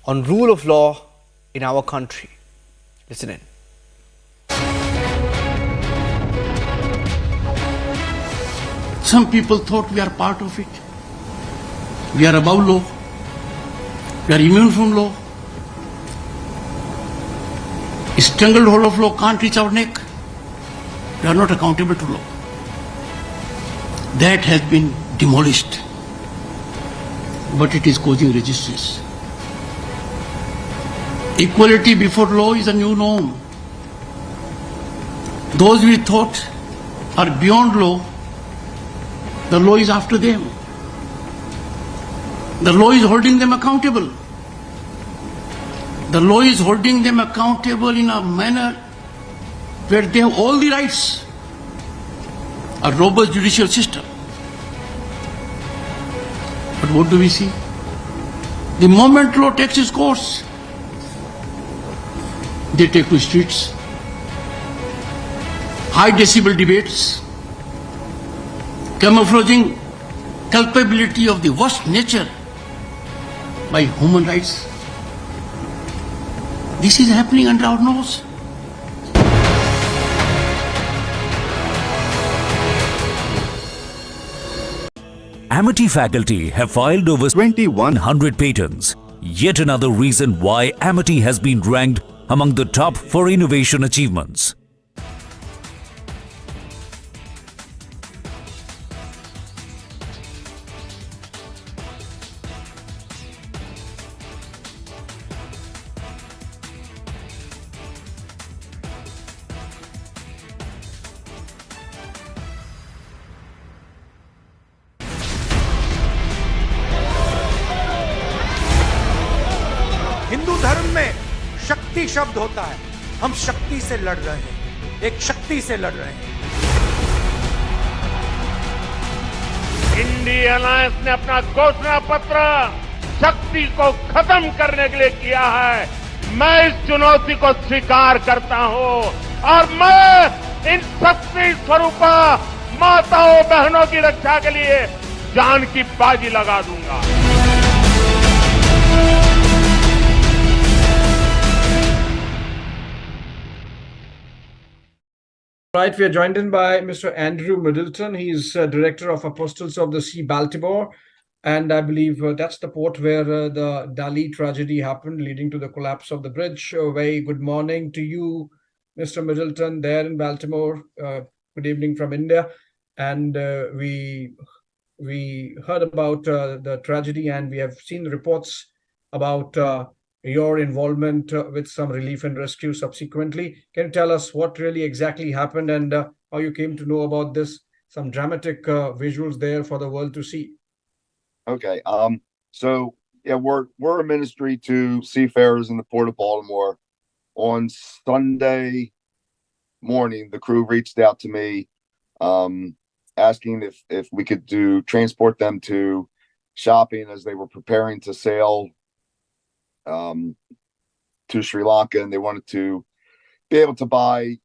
on rule of law in our country. Listen in. Some people thought we are part of it. We are above law. We are immune from law. A stranglehold of law can't reach our neck. We are not accountable to law. That has been demolished, but it is causing resistance. Equality before law is a new norm. Those we thought are beyond law, the law is after them. The law is holding them accountable. The law is holding them accountable in a manner where they have all the rights. A robust judicial system. But what do we see? The moment law takes its course, they take to streets, high decibel debates, camouflaging culpability of the worst nature by human rights. This is happening under our nose. Amity faculty have filed over 2,100 patents. Yet another reason why Amity has been ranked among the top for innovation achievements. Hindu धर्म में शक्ति शब्द होता है। हम शक्ति से लड़ रहे हैं, एक शक्ति से लड़ रहे हैं। इंडी अलायंस ने अपना घोषणा पत्र शक्ति को खत्म करने के लिए किया है। मैं इस चुनौती को स्वीकार करता हूं और मैं इन शक्ति स्वरूपा माताओं बहनों की रक्षा के लिए जान की बाजी लगा दूंगा। Right, we are joined in by Mr. Andrew Middleton. He's Director of Apostles of the Sea, Baltimore. And I believe that's the port where the Dali tragedy happened, leading to the collapse of the bridge. A very good morning to you, Mr. Middleton, there in Baltimore. Good evening from India. And we we heard about the tragedy, and we have seen reports about your involvement with some relief and rescue subsequently. Can you tell us what really exactly happened and how you came to know about this? Some dramatic visuals there for the world to see. Okay. So yeah, we're a ministry to seafarers in the Port of Baltimore. On Sunday morning, the crew reached out to me, asking if we could transport them to shopping as they were preparing to sail to Sri Lanka, and they wanted to be able to buy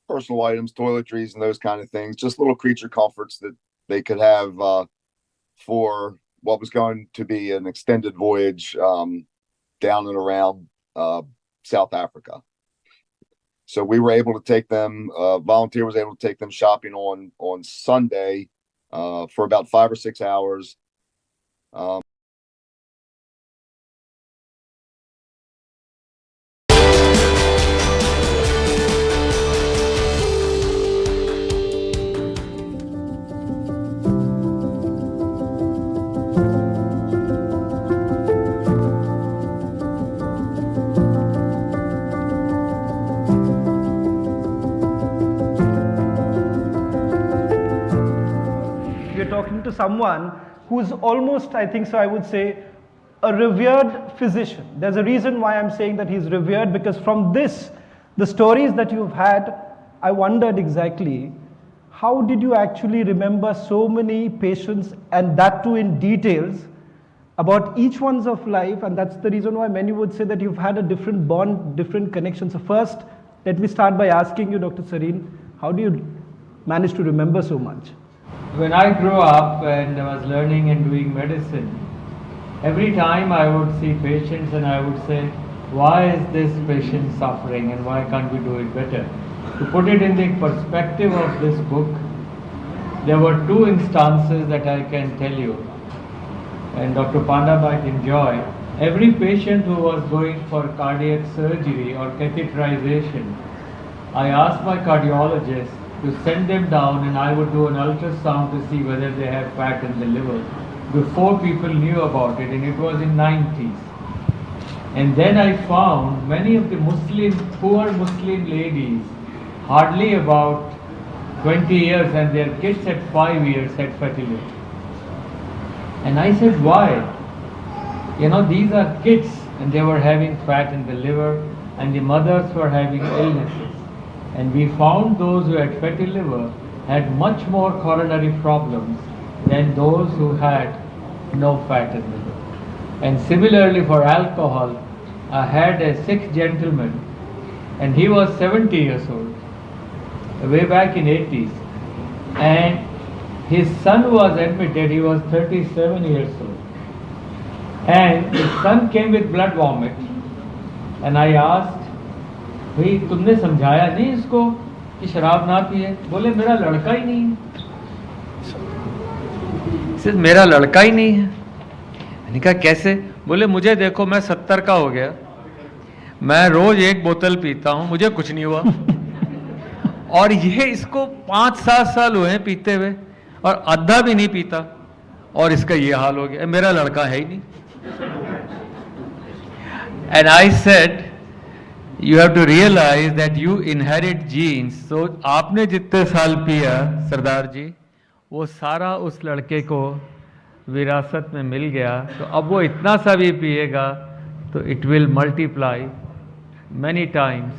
personal items, toiletries, and those kind of things, just little creature comforts that they could have for what was going to be an extended voyage down and around South Africa. So we were able to take them, volunteer was able to take them shopping on Sunday for about 5 or 6 hours. Talking to someone who's almost, I think so, I would say, a revered physician. There's a reason why I'm saying that he's revered, because from this, the stories that you've had, I wondered exactly, how did you actually remember so many patients, and that too in details, about each one's of life? And that's the reason why many would say that you've had a different bond, different connection. So first, let me start by asking you, Dr. Sareen, how do you manage to remember so much? When I grew up and I was learning and doing medicine, every time I would see patients and I would say, why is this patient suffering and why can't we do it better? To put it in the perspective of this book, there were 2 instances that I can tell you, and Dr. Panda might enjoy. Every patient who was going for cardiac surgery or catheterization, I asked my cardiologist to send them down, and I would do an ultrasound to see whether they have fat in the liver before people knew about it, and it was in 90s. And then I found many of the poor Muslim ladies, hardly about 20 years, and their kids at 5 years had fatty liver. And I said, why? You know, these are kids, and they were having fat in the liver, and the mothers were having illnesses. And we found those who had fatty liver had much more coronary problems than those who had no fat in the liver. And similarly for alcohol, I had a sick gentleman, and he was 70 years old, way back in 80s. And his son was admitted, he was 37 years old. And his son came with blood vomit. And I asked, भाई तुमने समझाया नहीं इसको कि शराब ना पिए? बोले मेरा लड़का ही नहीं है। सिर्फ मेरा लड़का ही नहीं है। मैंने कहा कैसे? बोले मुझे देखो, मैं 70 का हो गया, मैं रोज 1 बोतल पीता हूँ, मुझे कुछ नहीं हुआ। और ये इसको 5-7 साल हुए हैं पीते हुए, और आधा भी नहीं पीता, और इसका ये हाल हो गया। मेरा लड़का है ही नहीं। And I said, you have to realize that you inherit genes. So आपने जितने साल पिया सरदार जी, वो सारा उस लड़के को विरासत में मिल गया, तो अब वो इतना सा भी पिएगा तो it will multiply many times.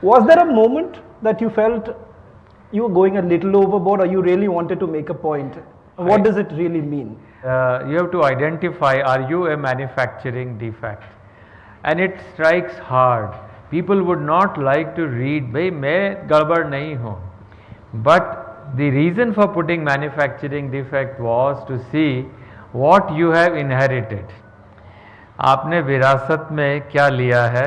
Was there a moment that you felt you were going a little overboard, or you really wanted to make a point? What does it really mean? You have to identify, are you a manufacturing defect? And it strikes hard. People would not like to read, भाई मैं गड़बड़ नहीं हूँ. But the reason for putting manufacturing defect was to see what you have inherited. आपने विरासत में क्या लिया है?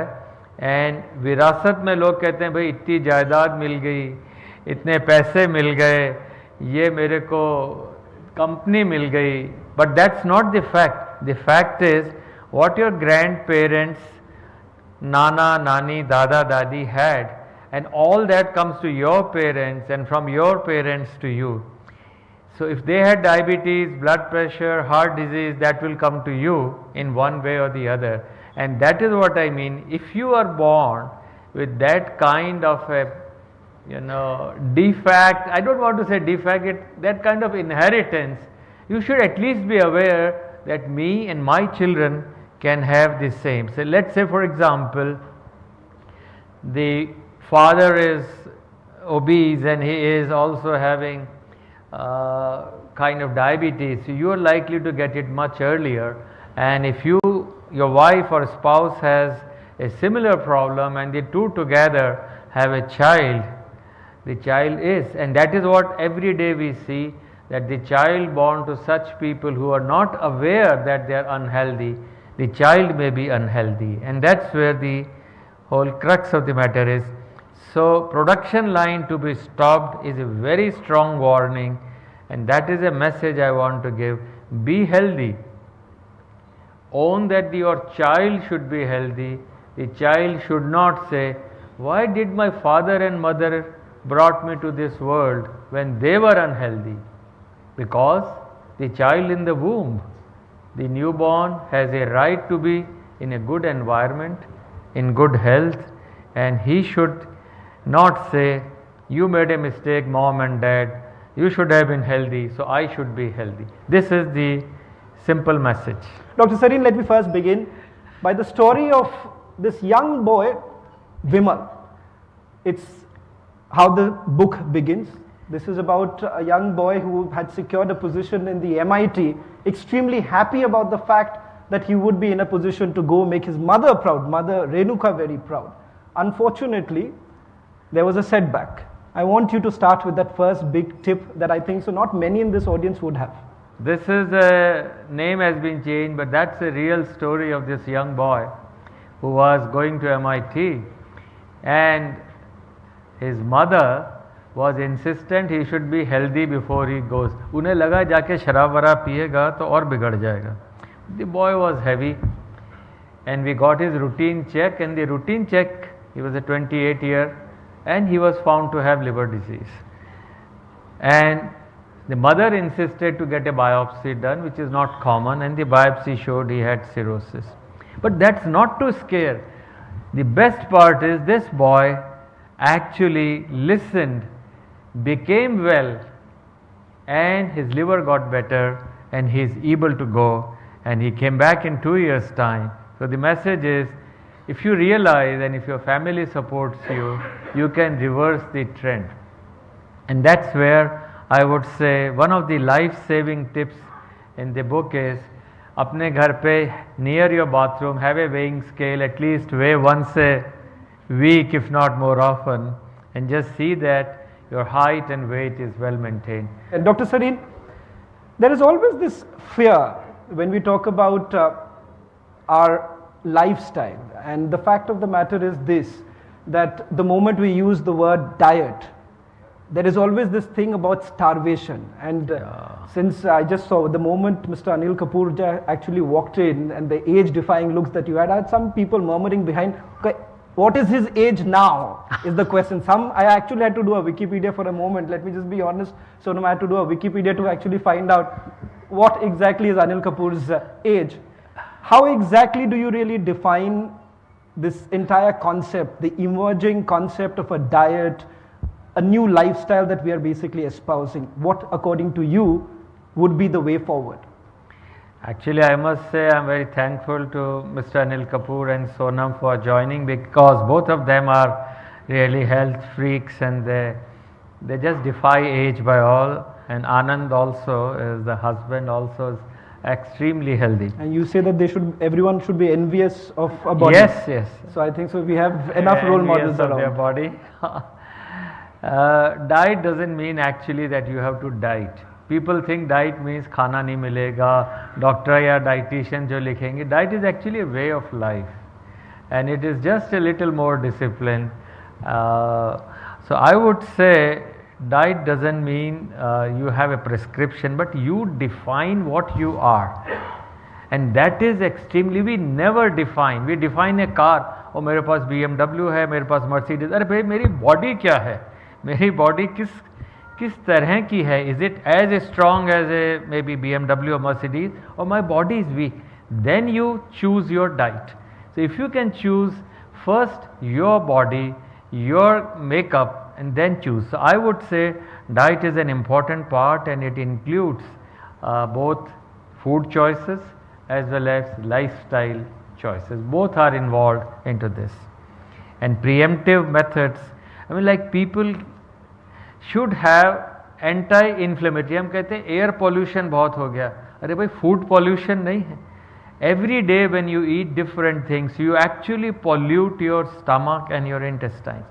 And विरासत में लोग कहते हैं भाई इतनी जायदाद मिल गई, इतने पैसे मिल गए, ये मेरे को कंपनी मिल गई. But that's not the fact. The fact is what your grandparents, Nana, Nani, Dada, Dadi had, and all that comes to your parents and from your parents to you. So if they had diabetes, blood pressure, heart disease, that will come to you in one way or the other. And that is what I mean. If you are born with that kind of a, defect, I don't want to say defect, that kind of inheritance, you should at least be aware that me and my children can have the same. So let's say, for example, the father is obese and he is also having kind of diabetes, so you are likely to get it much earlier. And if your wife or spouse has a similar problem and the two together have a child, the child is, and that is what every day we see, that the child born to such people who are not aware that they are unhealthy, the child may be unhealthy, and that's where the whole crux of the matter is. So production line to be stopped is a very strong warning, and that is a message I want to give. Be healthy. Own that your child should be healthy. The child should not say, why did my father and mother brought me to this world when they were unhealthy? Because the child in the womb, the newborn, has a right to be in a good environment, in good health, and he should not say, you made a mistake, mom and dad, you should have been healthy, so I should be healthy. This is the simple message. Dr. Sareen, let me first begin by the story of this young boy, Vimal. It's how the book begins. This is about a young boy who had secured a position in the MIT, extremely happy about the fact that he would be in a position to go make his mother proud, Mother Renuka very proud. Unfortunately, there was a setback. I want you to start with that first big tip that I think so not many in this audience would have. This is a name has been changed, but that's a real story of this young boy who was going to MIT, and his mother was insistent he should be healthy before he goes. उन्हें लगा जाके शराब वराब पिएगा तो और बिगड़ जाएगा. The boy was heavy, and we got his routine check, and the routine check, he was a 28-year, and he was found to have liver disease. And the mother insisted to get a biopsy done, which is not common, and the biopsy showed he had cirrhosis. But that's not to scare. The best part is this boy actually listened, became well, and his liver got better, and he is able to go, and he came back in 2 years' time. So the message is, if you realize and if your family supports you, you can reverse the trend. And that's where I would say one of the life-saving tips in the book is, अपने घर पे near your bathroom have a weighing scale, at least weigh once a week if not more often, and just see that your height and weight is well maintained. And Dr. Sareen, there is always this fear when we talk about our lifestyle, and the fact of the matter is this, that the moment we use the word diet, there is always this thing about starvation. And since I just saw the moment Mr. Anil Kapoor actually walked in and the age-defying looks that you had, I had some people murmuring behind, okay, what is his age now is the question. I actually had to do a Wikipedia for a moment, let me just be honest. So I had to do a Wikipedia to actually find out what exactly is Anil Kapoor's age. How exactly do you really define this entire concept, the emerging concept of a diet, a new lifestyle that we are basically espousing? What, according to you, would be the way forward? Actually, I must say I'm very thankful to Mr. Anil Kapoor and Sonam for joining, because both of them are really health freaks, and they just defy age by all. And Anand also is the husband, also is extremely healthy. And you say that everyone should be envious of a body. Yes, yes. So I think so we have enough role models of around. their body. Diet doesn't mean actually that you have to diet. People think diet means khana nahi milega, doctor ya dietitian jo likhenge. Diet is actually a way of life, and it is just a little more discipline. So I would say diet doesn't mean you have a prescription, but you define what you are, and that is extremely, we never define. We define a car, oh मेरे पास BMW है, मेरे पास Mercedes. अरे भाई मेरी body क्या है? मेरी body किस तरह की है, is it as strong as a maybe BMW or Mercedes, or my body is weak, then you choose your diet. So if you can choose first your body, your makeup, and then choose. So I would say diet is an important part, and it includes both food choices as well as lifestyle choices. Both are involved into this. And preemptive methods, I mean, like people should have anti-inflammatory. हम कहते हैं air pollution बहुत हो गया, अरे भाई food pollution नहीं है. Every day when you eat different things, you actually pollute your stomach and your intestines.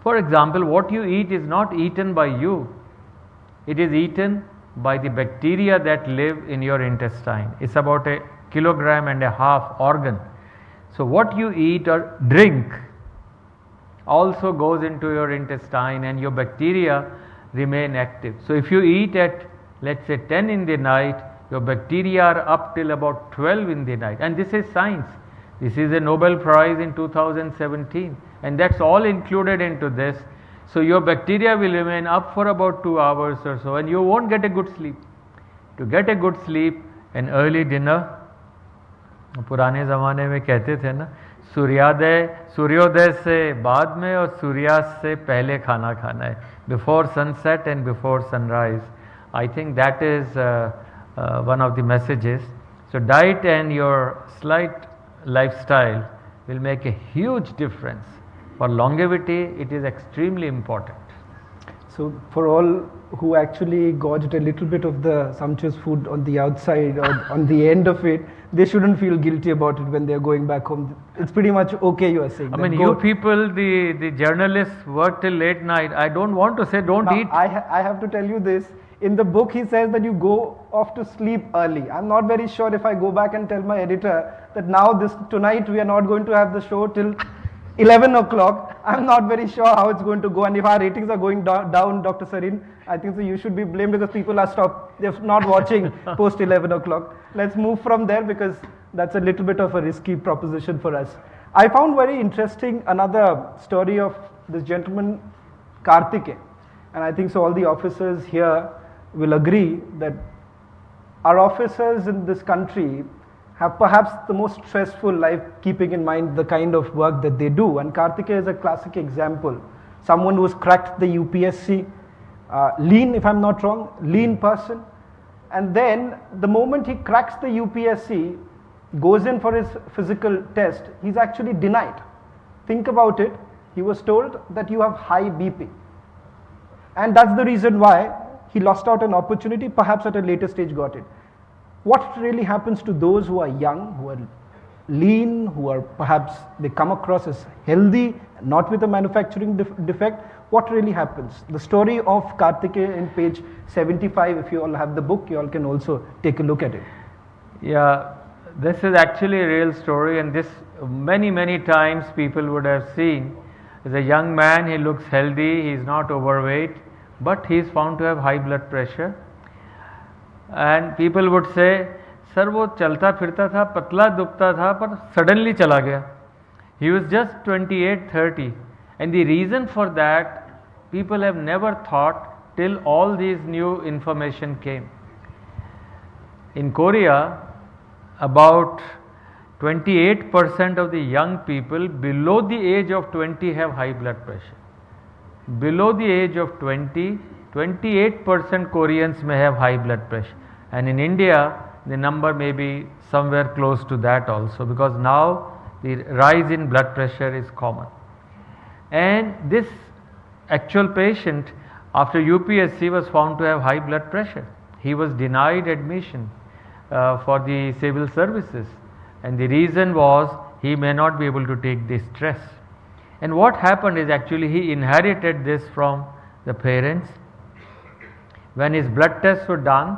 For example, what you eat is not eaten by you, it is eaten by the bacteria that live in your intestine. It's about 1.5 kilograms organ. So what you eat or drink also goes into your intestine, and your bacteria remain active. So if you eat at, let's say, 10 in the night, your bacteria are up till about 12 in the night, and this is science. This is a Nobel Prize in 2017, and that's all included into this. So your bacteria will remain up for about 2 hours or so, and you won't get a good sleep. To get a good sleep, an early dinner, पुराने ज़माने में कहते थे ना, सूर्योदय से बाद में और सूर्यास्त से पहले खाना खाना है, before sunset and before sunrise. I think that is one of the messages. So diet and your slight lifestyle will make a huge difference. For longevity, it is extremely important. So for all who actually gorged a little bit of the sumptuous food on the outside or on the end of it, they shouldn't feel guilty about it when they're going back home. It's pretty much okay, you are saying. I mean, you people, the journalists work till late night. I don't want to say don't eat. I have to tell you this. In the book, he says that you go off to sleep early. I'm not very sure if I go back and tell my editor that now tonight we are not going to have the show till 11 o'clock. I'm not very sure how it's going to go, and if our ratings are going down, Dr. Sarin, I think so you should be blamed because people are they're not watching post 11 o'clock. Let's move from there because that's a little bit of a risky proposition for us. I found very interesting another story of this gentleman Kartike, and I think so all the officers here will agree that our officers in this country have perhaps the most stressful life, keeping in mind the kind of work that they do. And Kartike is a classic example. Someone who's cracked the UPSC, lean, if I'm not wrong, lean person. And then the moment he cracks the UPSC, goes in for his physical test, he's actually denied. Think about it. He was told that you have high BP. And that's the reason why he lost out an opportunity, perhaps at a later stage got it. What really happens to those who are young, who are lean, who are perhaps they come across as healthy, not with a manufacturing defect? What really happens? The story of Kartike in page 75, if you all have the book, you all can also take a look at it. Yeah, this is actually a real story, and this many times people would have seen. As a young man, he looks healthy, he is not overweight, but he is found to have high blood pressure. And people would say, sir, वो चलता फिरता था, पतला दुबता था, पर suddenly चला गया. He was just 28-30, and the reason for that people have never thought till all these new information came. In Korea, about 28% of the young people below the age of 20 have high blood pressure. Below the age of 20, 28% Koreans may have high blood pressure, and in India the number may be somewhere close to that also, because now the rise in blood pressure is common. And this actual patient after UPSC was found to have high blood pressure. He was denied admission for the civil services, and the reason was he may not be able to take the stress. And what happened is actually he inherited this from the parents. When his blood tests were done,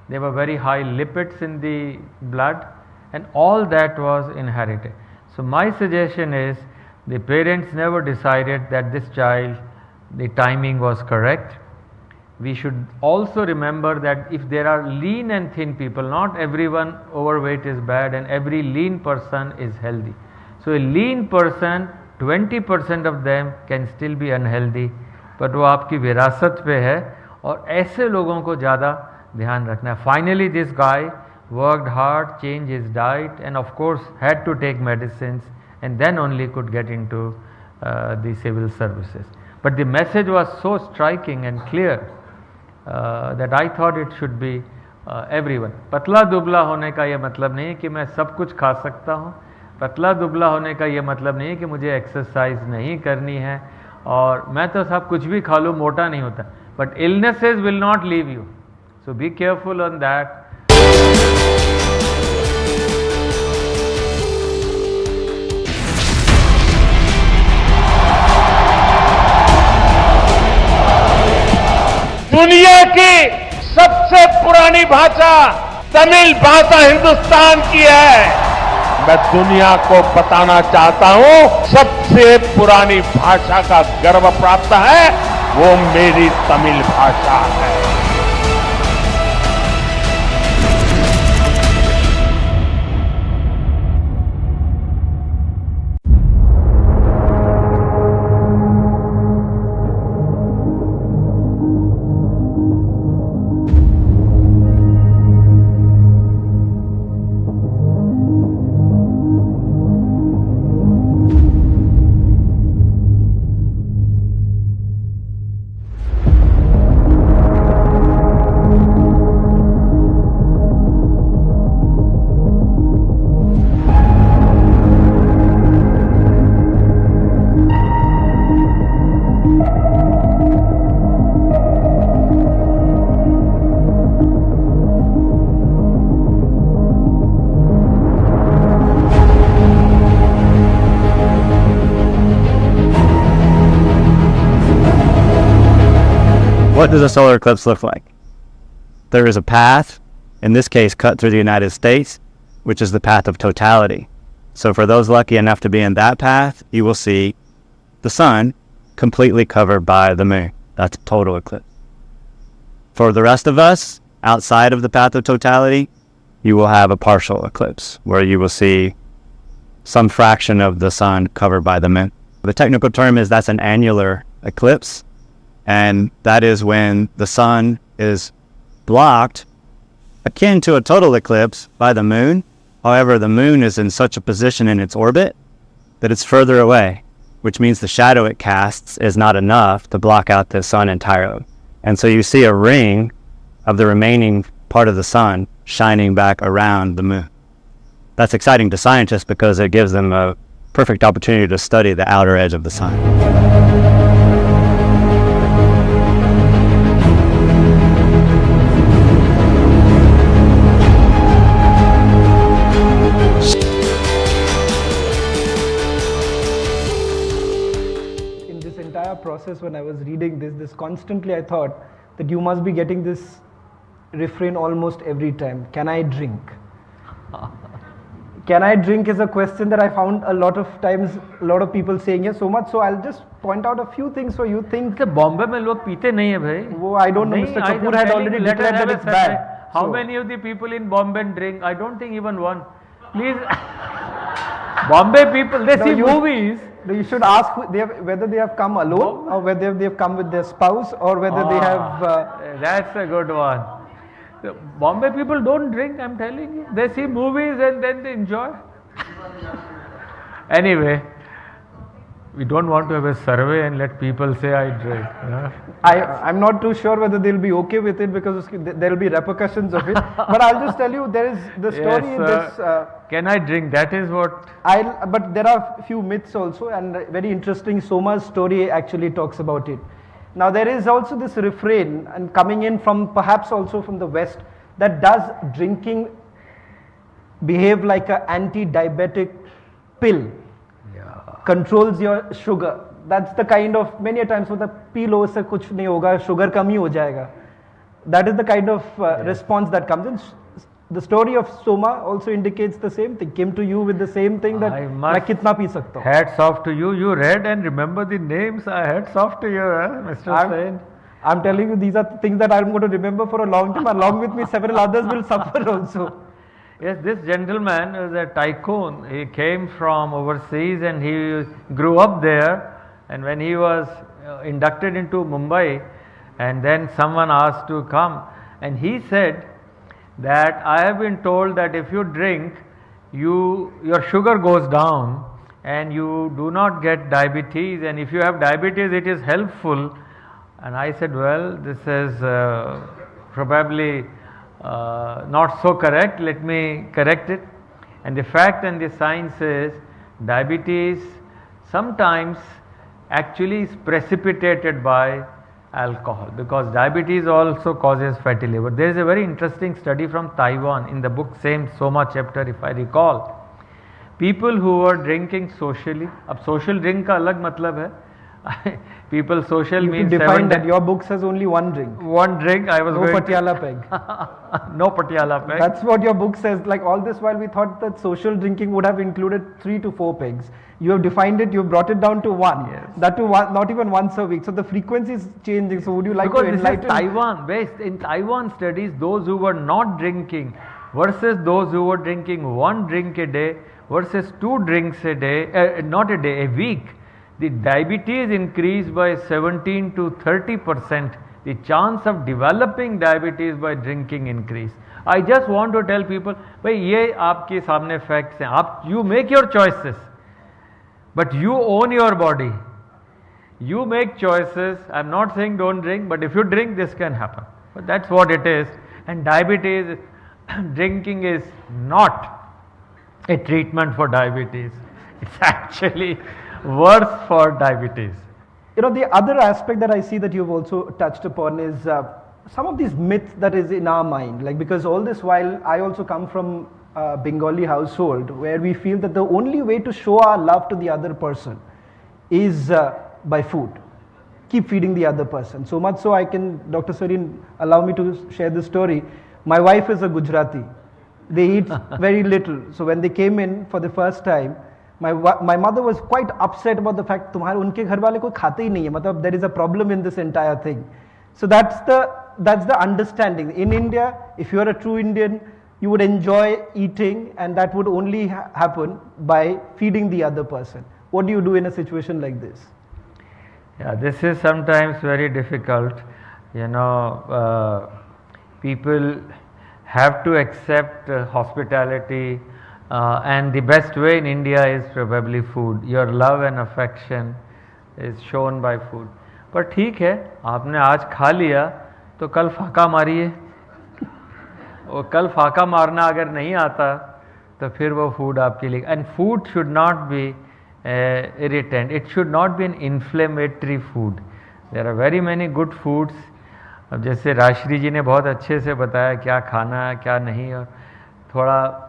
there were very high lipids in the blood, and all that was inherited. So my suggestion is, the parents never decided that this child, the timing was correct. We should also remember that if there are lean and thin people, not everyone overweight is bad and every lean person is healthy. So a lean person, 20% of them can still be unhealthy, but वो आपकी विरासत पे है और ऐसे लोगों को ज़्यादा ध्यान रखना है. Finally this guy worked hard, changed his diet, and of course had to take medicines, and then only could get into the civil services. But the message was so striking and clear that I thought it should be everyone. पतला दुबला होने का ये मतलब नहीं है कि मैं सब कुछ खा सकता हूँ. पतला दुबला होने का ये मतलब नहीं है कि मुझे एक्सरसाइज नहीं करनी है और मैं तो सब कुछ भी खा लूँ मोटा नहीं होता. But illnesses will not leave you. So be careful on that. दुनिया की सबसे पुरानी भाषा तमिल भाषा हिंदुस्तान की है. मैं दुनिया को बताना चाहता हूं सबसे पुरानी भाषा का गर्व प्राप्त है वो मेरी तमिल भाषा है. What does a solar eclipse look like? There is a path, in this case cut through the United States, which is the path of totality. So for those lucky enough to be in that path, you will see the sun completely covered by the moon. That's a total eclipse. For the rest of us, outside of the path of totality, you will have a partial eclipse, where you will see some fraction of the sun covered by the moon. The technical term is that's an annular eclipse, and that is when the sun is blocked, akin to a total eclipse, by the moon. However, the moon is in such a position in its orbit that it's further away, which means the shadow it casts is not enough to block out the sun entirely. And so you see a ring of the remaining part of the sun shining back around the moon. That's exciting to scientists because it gives them a perfect opportunity to study the outer edge of the sun. Process when I was reading this constantly I thought that you must be getting this refrain almost every time. Can I drink? Can I drink is a question that I found a lot of times, a lot of people saying yes, so much. So I'll just point out a few things so you think. Bombay में लोग पीते नहीं है भाई. वो I don't know. Mr. Kapoor had already declared that it's bad. How many of the people in Bombay drink? I don't think even one. Please, Bombay people, they see movies. You should ask whether they have come alone or whether they have come with their spouse or whether they have. That's a good one. So, Bombay people don't drink, I'm telling you. They see movies and then they enjoy. Anyway, we don't want to have a survey and let people say I drink. I'm not too sure whether they'll be okay with it because there will be repercussions of it. But I'll just tell you, there is the story in this. Can I drink? That is what. But there are a few myths also, and very interesting. Soma's story actually talks about it. Now there is also this refrain, and coming in from perhaps also from the West, that does drinking behave like an anti-diabetic pill? Controls your sugar. That's the kind of, many a times, मतलब P low इससे कुछ नहीं होगा, sugar कम ही हो जाएगा. That is the kind of response that comes in. The story of Soma also indicates the same thing. Came to you with the same thing that मैं कितना P सकता हूँ. Hats off to you. You read and remember the names. Hats off to you, Mr. Sain. I'm telling you, these are things that I'm going to remember for a long time. Along with me, several others will suffer also. Yes, this gentleman is a tycoon. He came from overseas and he grew up there. And when he was inducted into Mumbai, And then someone asked to come, and he said that I have been told that if you drink, your sugar goes down and you do not get diabetes, and if you have diabetes it is helpful. And I said, well, this is probably not so correct, let me correct it. And the fact and the science is diabetes sometimes actually is precipitated by alcohol, because diabetes also causes fatty liver. There is a very interesting study from Taiwan in the book same Soma chapter, if I recall. People who were drinking socially, अब social drink का अलग मतलब है. People social you means define that your book says only one drink. One drink. I was no going Patiala peg. No Patiala peg. That's what your book says. Like all this while we thought that social drinking would have included 3 to 4 pegs. You have defined it. You have brought it down to 1. Yes. That to one, not even once a week. So the frequency is changing. So would you like because to enlighten? This is Taiwan based. In Taiwan studies, those who were not drinking versus those who were drinking 1 drink a day versus 2 drinks a day, not a day, a week. The diabetes increased by 17 to 30%. The chance of developing diabetes by drinking increase. I just want to tell people, भाई ये आपके सामने facts हैं. आप you make your choices, but you own your body. You make choices. I'm not saying don't drink, but if you drink, this can happen. But that's what it is. And diabetes, drinking is not a treatment for diabetes. It's actually worse for diabetes. You know, the other aspect that I see that you've also touched upon is some of these myths that is in our mind. Like, because all this while I also come from a Bengali household where we feel that the only way to show our love to the other person is by food. Keep feeding the other person. So much so Dr. Sareen, allow me to share this story. My wife is a Gujarati. They eat very little. So when they came in for the first time, my mother was quite upset about the fact तुम्हारे उनके घर वाले कोई खाते ही नहीं है, मतलब there is a problem in this entire thing. So that's the understanding. In India, if you are a true Indian, you would enjoy eating, and that would only happen by feeding the other person. What do you do in a situation like this? Yeah, this is sometimes very difficult. You know, people have to accept hospitality. And the best way in India is probably food. Your love and affection is shown by food. पर ठीक है, आपने आज खा लिया तो कल फाका मारिए. और कल फाका मारना अगर नहीं आता तो फिर वो फूड आपके लिए. And food should not be irritant. It should not be an inflammatory food. There are very many good foods. अब जैसे राश्री जी ने बहुत अच्छे से बताया क्या खाना है क्या नहीं, और थोड़ा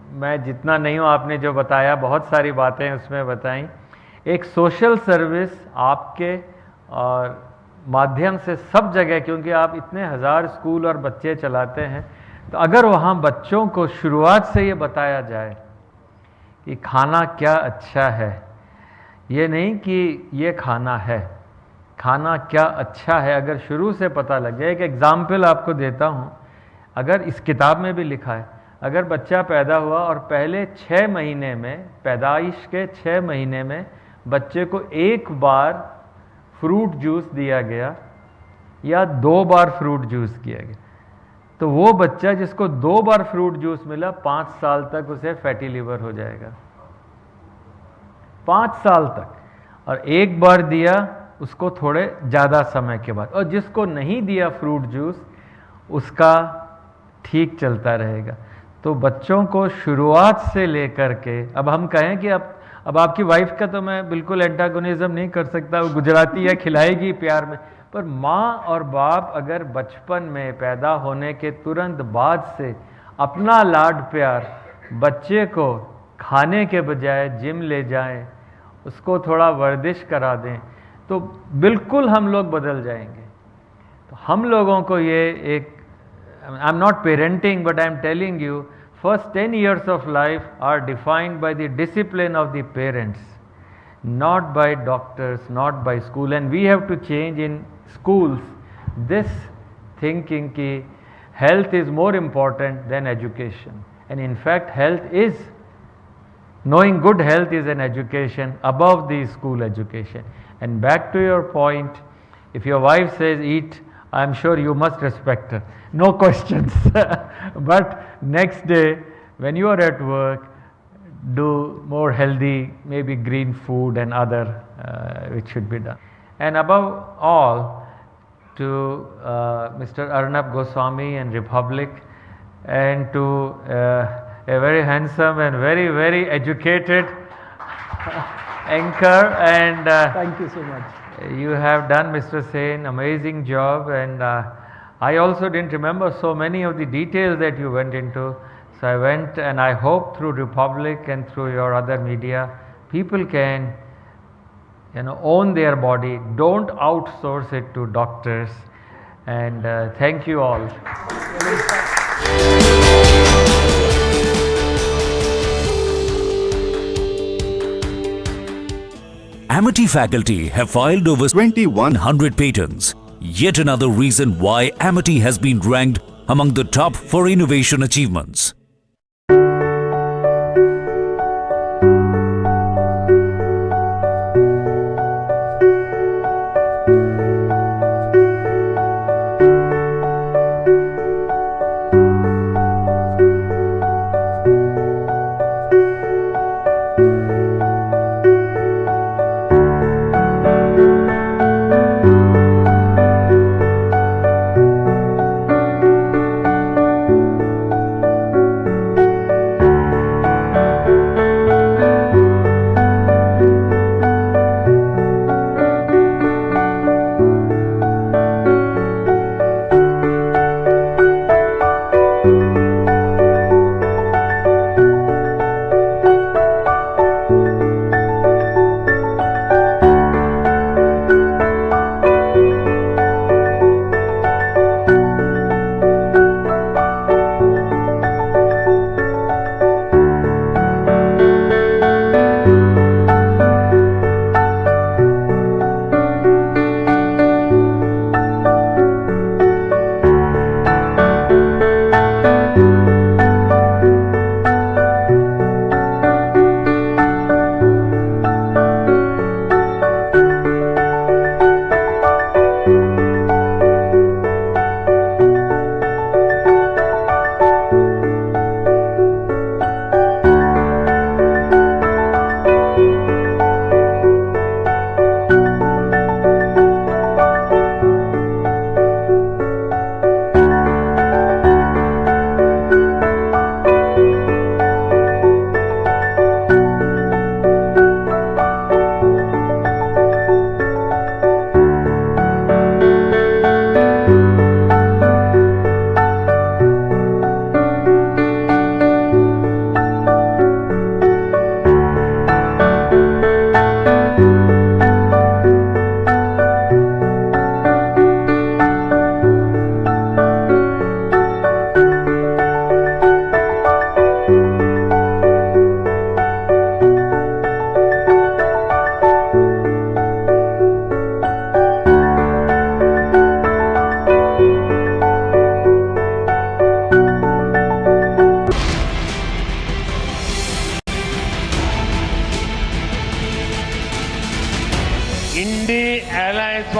मैं जितना नहीं हूँ, आपने जो बताया बहुत सारी बातें उसमें बताई. एक सोशल सर्विस आपके और माध्यम से सब जगह, क्योंकि आप इतने हज़ार स्कूल और बच्चे चलाते हैं, तो अगर वहाँ बच्चों को शुरुआत से ये बताया जाए कि खाना क्या अच्छा है, ये नहीं कि ये खाना है, खाना क्या अच्छा है, अगर शुरू से पता लग जाए. एक एग्ज़ाम्पल आपको देता हूँ. अगर इस किताब में भी लिखा है, अगर बच्चा पैदा हुआ और पहले 6 महीने में, पैदाइश के 6 महीने में बच्चे को 1 बार फ्रूट जूस दिया गया या 2 बार फ्रूट जूस किया गया, तो वो बच्चा जिसको 2 बार फ्रूट जूस मिला 5 साल तक उसे फैटी लिवर हो जाएगा. 5 साल तक. और 1 बार दिया उसको थोड़े ज़्यादा समय के बाद, और जिसको नहीं दिया फ्रूट जूस उसका ठीक चलता रहेगा. तो बच्चों को शुरुआत से लेकर के, अब हम कहें कि अब आपकी वाइफ का तो मैं बिल्कुल एंटागोनिज्म नहीं कर सकता, वो गुजराती है, खिलाएगी प्यार में, पर माँ और बाप अगर बचपन में पैदा होने के तुरंत बाद से अपना लाड प्यार बच्चे को खाने के बजाय जिम ले जाएं, उसको थोड़ा वर्जिश करा दें, तो बिल्कुल हम लोग बदल जाएंगे. तो हम लोगों को ये एक, I am not parenting, but I am telling you, first 10 years of life are defined by the discipline of the parents, not by doctors, not by school. And we have to change in schools this thinking ki health is more important than education. And in fact, knowing good health is an education above the school education. And back to your point, If your wife says eat, I'm sure you must respect her. No questions. But next day, when you are at work, do more healthy, maybe green food and other which should be done. And above all, to Mr. Arnab Goswami and Republic, and to a very handsome and very, very educated anchor. And thank you so much. You have done, Mr. Sen, amazing job. And I also didn't remember so many of the details that you went into. So I went, and I hope through Republic and through your other media, people can, own their body. Don't outsource it to doctors. And thank you all. Amity faculty have filed over 2,100 patents. Yet another reason why Amity has been ranked among the top for innovation achievements.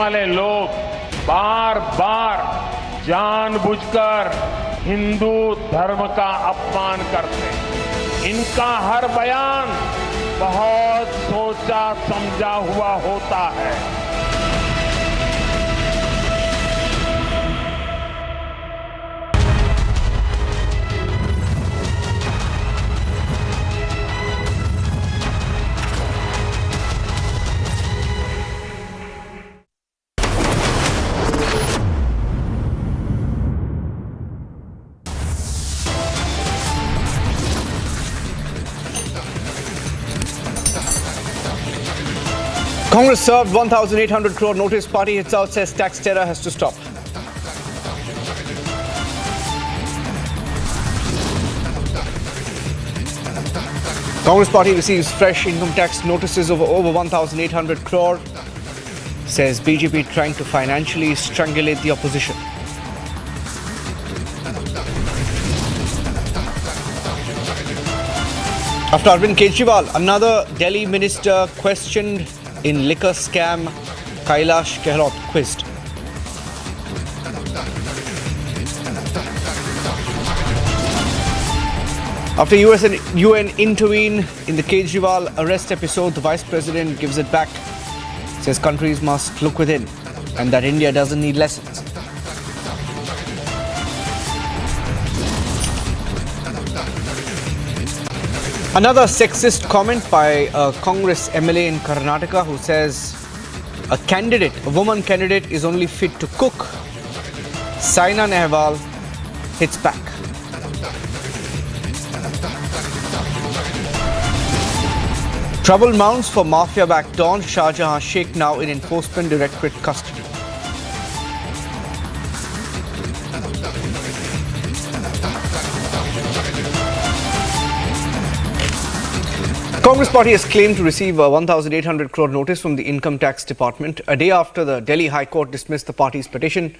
वाले लोग बार बार जानबूझकर हिंदू धर्म का अपमान करते हैं। इनका हर बयान बहुत सोचा समझा हुआ होता है। Congress served 1,800 crore notice. Party hits out, says tax terror has to stop. Congress party receives fresh income tax notices of over 1,800 crore. Says BJP trying to financially strangulate the opposition. After Arvind Kejriwal, another Delhi minister questioned in liquor scam Kailash Gehlot quizzed. After US and UN intervene in the Kejriwal arrest episode, the Vice President gives it back. Says countries must look within and that India doesn't need lessons. Another sexist comment by a Congress MLA in Karnataka who says a woman candidate is only fit to cook. Saina Nehwal hits back. Trouble mounts for mafia-backed Don Shah Jahan Sheikh, now in Enforcement Directorate custody. Congress party has claimed to receive a 1,800 crore notice from the Income Tax Department a day after the Delhi High Court dismissed the party's petition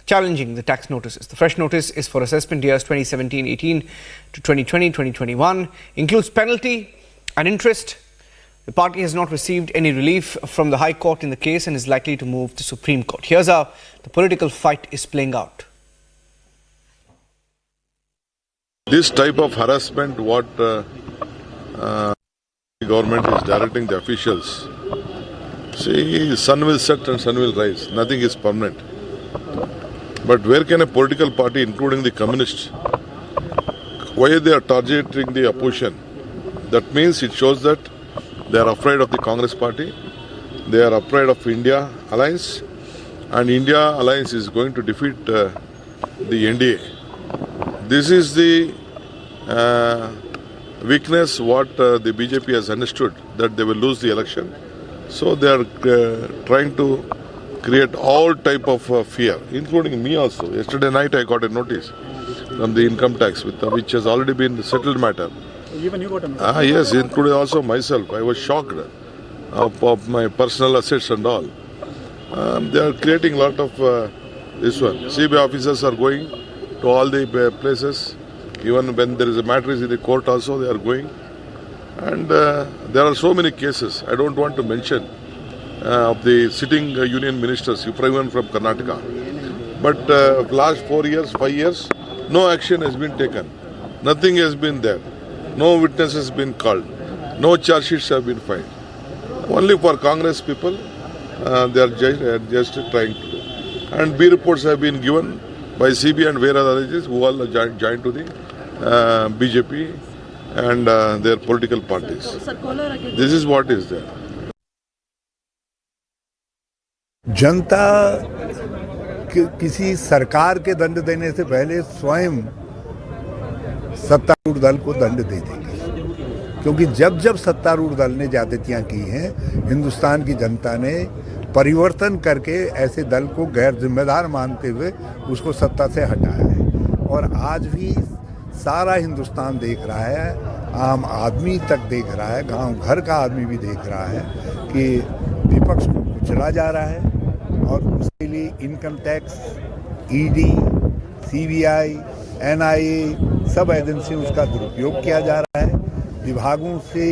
challenging the tax notices. The fresh notice is for assessment years 2017-18 to 2020-2021, includes penalty and interest. The party has not received any relief from the High Court in the case and is likely to move to Supreme Court. Here's how the political fight is playing out. This type of harassment, what government is directing the officials. See, sun will set and sun will rise. Nothing is permanent. But where can a political party, including the communists, why they are targeting the opposition? That means it shows that they are afraid of the Congress party. They are afraid of India alliance. And India alliance is going to defeat the NDA. This is the weakness what the BJP has understood, that they will lose the election. So they are trying to create all type of fear, including me also. Yesterday night I got a notice from the income tax, which has already been settled matter. Even you got a notice? Yes, including also myself. I was shocked of my personal assets and all. They are creating a lot of this one. CBI officers are going to all the places. Even when there is a matter in the court also, they are going. And there are so many cases. I don't want to mention of the sitting union ministers, even from Karnataka. But last 4 years, 5 years, no action has been taken. Nothing has been there. No witness has been called. No charge sheets have been filed. Only for Congress people, they are just trying to do. And B reports have been given by CBI and various other agencies who all joined to the BJP and their political parties. This is what is there. जनता किसी सरकार के दंड देने से पहले स्वयं सत्तारूढ़ दल को दंड दे देगी, क्योंकि जब जब सत्तारूढ़ दल ने ज्यादतियां की हैं, हिंदुस्तान की जनता ने परिवर्तन करके ऐसे दल को गैर जिम्मेदार मानते हुए उसको सत्ता से हटाया है। और आज भी सारा हिंदुस्तान देख रहा है, आम आदमी तक देख रहा है, गांव घर का आदमी भी देख रहा है कि विपक्ष को कुचला जा रहा है और उसके लिए income tax, ED, CBI, NIA सब एजेंसियों उसका दुरुपयोग किया जा रहा है। विभागों से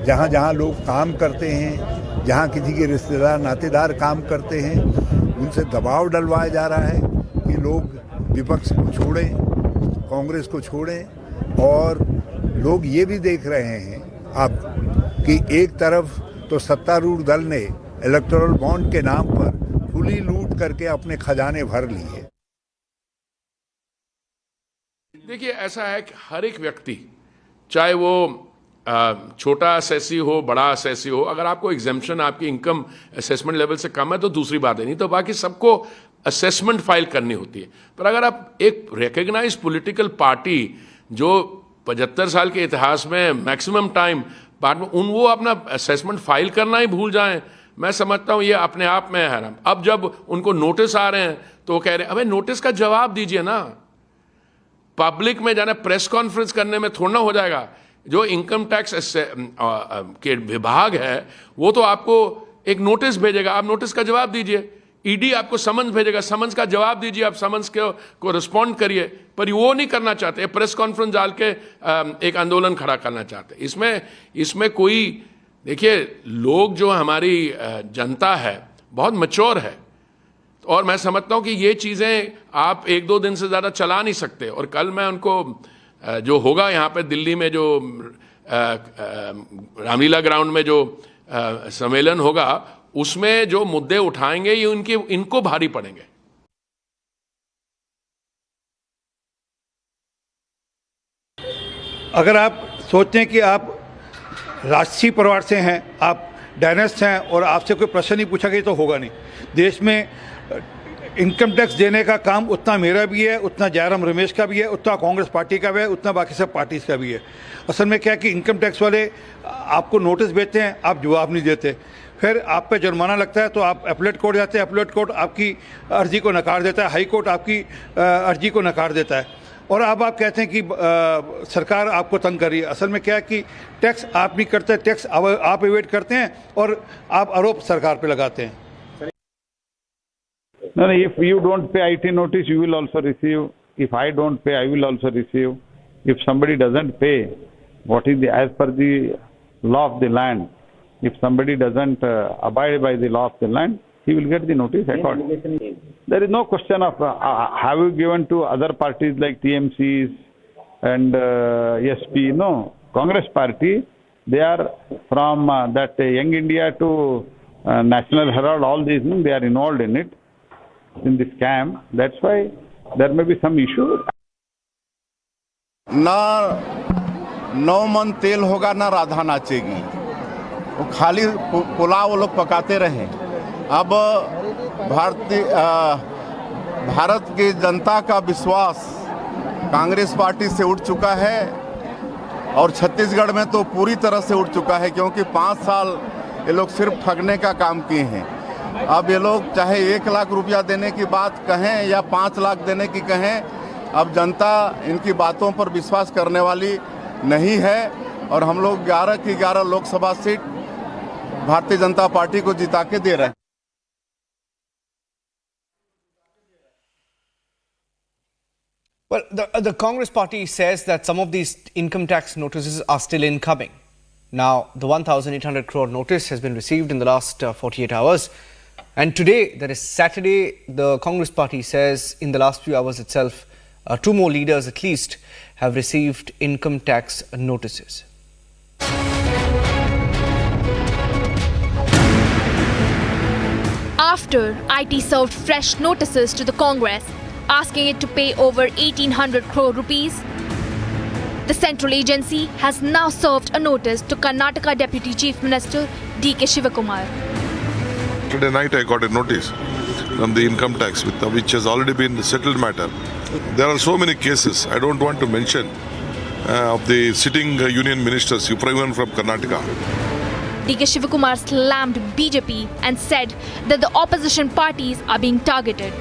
जहां जहां लोग काम करते हैं, जहां किसी के रिश्तेदार नातेदार काम करते हैं, उनसे दबाव डलवाया जा रहा है कि लोग विपक्ष को छोड़ें, कांग्रेस को छोड़ें। और लोग ये भी देख रहे हैं अब कि एक तरफ तो सत्तारूढ़ दल ने इलेक्टोरल बॉन्ड के नाम पर खुली लूट करके अपने खजाने भर लिए। देखिए, ऐसा है कि हर एक व्यक्ति, चाहे वो छोटा असेसी हो, बड़ा असेसी हो, अगर आपको एग्जेम्पशन आपकी इनकम असेसमेंट लेवल से कम है तो दूसरी बात है, नहीं तो बाकी सबको असेसमेंट फाइल करनी होती है। पर अगर आप एक रिकग्नाइज पॉलिटिकल पार्टी जो 75 साल के इतिहास में मैक्सिमम टाइम वो अपना असेसमेंट फाइल करना ही भूल जाएं, मैं समझता हूं ये अपने आप में है ना। अब जब उनको नोटिस आ रहे हैं तो वो कह रहे हैं अबे नोटिस का जवाब दीजिए ना, पब्लिक में जाना, प्रेस कॉन्फ्रेंस करने में थोड़ा ना हो जाएगा। जो इनकम टैक्स के विभाग है वो तो आपको एक नोटिस भेजेगा, आप नोटिस का जवाब दीजिए। ईडी आपको समन्स भेजेगा, समन्स का जवाब दीजिए, आप समन्स को रिस्पॉन्ड करिए। पर वो नहीं करना चाहते, प्रेस कॉन्फ्रेंस डाल के एक आंदोलन खड़ा करना चाहते। इसमें कोई, देखिए, लोग जो हमारी जनता है बहुत मैच्योर है। और मैं समझता हूं कि ये चीज़ें आप 1-2 दिन से ज़्यादा चला नहीं सकते। और कल मैं उनको जो होगा यहाँ पे दिल्ली में जो रामलीला ग्राउंड में जो सम्मेलन होगा, उसमें जो मुद्दे उठाएंगे ये इनको भारी पड़ेंगे। अगर आप सोचते हैं कि आप राजसी परिवार से हैं, आप डायनेस्ट हैं और आपसे कोई प्रश्न नहीं पूछा गया तो होगा नहीं। देश में इनकम टैक्स देने का काम उतना मेरा भी है, उतना जयराम रमेश का भी है, उतना कांग्रेस पार्टी का भी है, उतना बाकी सब पार्टीज का भी है। असल में क्या है कि इनकम टैक्स वाले आपको नोटिस भेजते हैं, आप जवाब नहीं देते, फिर आप पे जुर्माना लगता है तो आप अपीलेट कोर्ट जाते हैं, अपीलेट कोर्ट आपकी अर्जी को नकार देता है, हाई कोर्ट आपकी अर्जी को नकार देता है, और अब आप कहते हैं कि सरकार आपको तंग कर रही है। असल में क्या है कि टैक्स आप नहीं करते, टैक्स आप एवेट करते हैं और आप आरोप सरकार पे लगाते हैं। No, if you don't pay IT notice, you will also receive. If I don't pay, I will also receive. If somebody doesn't pay, what is as per the law of the land, if somebody doesn't abide by the law of the land, he will get the notice accordingly. There is no question of have you given to other parties like TMCs and SP. No, Congress party, they are from that Young India to National Herald, all these, they are involved in it, in the scam. That's why there may be some issue. ना 9 मन तेल होगा ना राधा नाचेगी, वो खाली पुलाव वो लोग पकाते रहे। अब भारत की जनता का विश्वास कांग्रेस पार्टी से उठ चुका है और छत्तीसगढ़ में तो पूरी तरह से उठ चुका है, क्योंकि 5 साल ये लोग सिर्फ ठगने का काम किए हैं। अब ये लोग चाहे 1 लाख रुपया देने की बात कहें या 5 लाख देने की कहें, अब जनता इनकी बातों पर विश्वास करने वाली नहीं है और हम लोग 11 की 11 लोकसभा सीट भारतीय जनता पार्टी को जिता के दे रहे हैं। Well, the Congress party says that some of these income tax notices are still incoming. Now, the 1,800 crore notice has been received in the last 48 hours. And today, that is Saturday, the Congress party says in the last few hours itself, 2 more leaders at least have received income tax notices. After IT served fresh notices to the Congress, asking it to pay over 1,800 crore rupees, the central agency has now served a notice to Karnataka Deputy Chief Minister D.K. Shivakumar. Today night I got a notice from the income tax which has already been settled matter. There are so many cases I don't want to mention of the sitting union ministers, even from Karnataka. D.K. Shivakumar slammed BJP and said that the opposition parties are being targeted.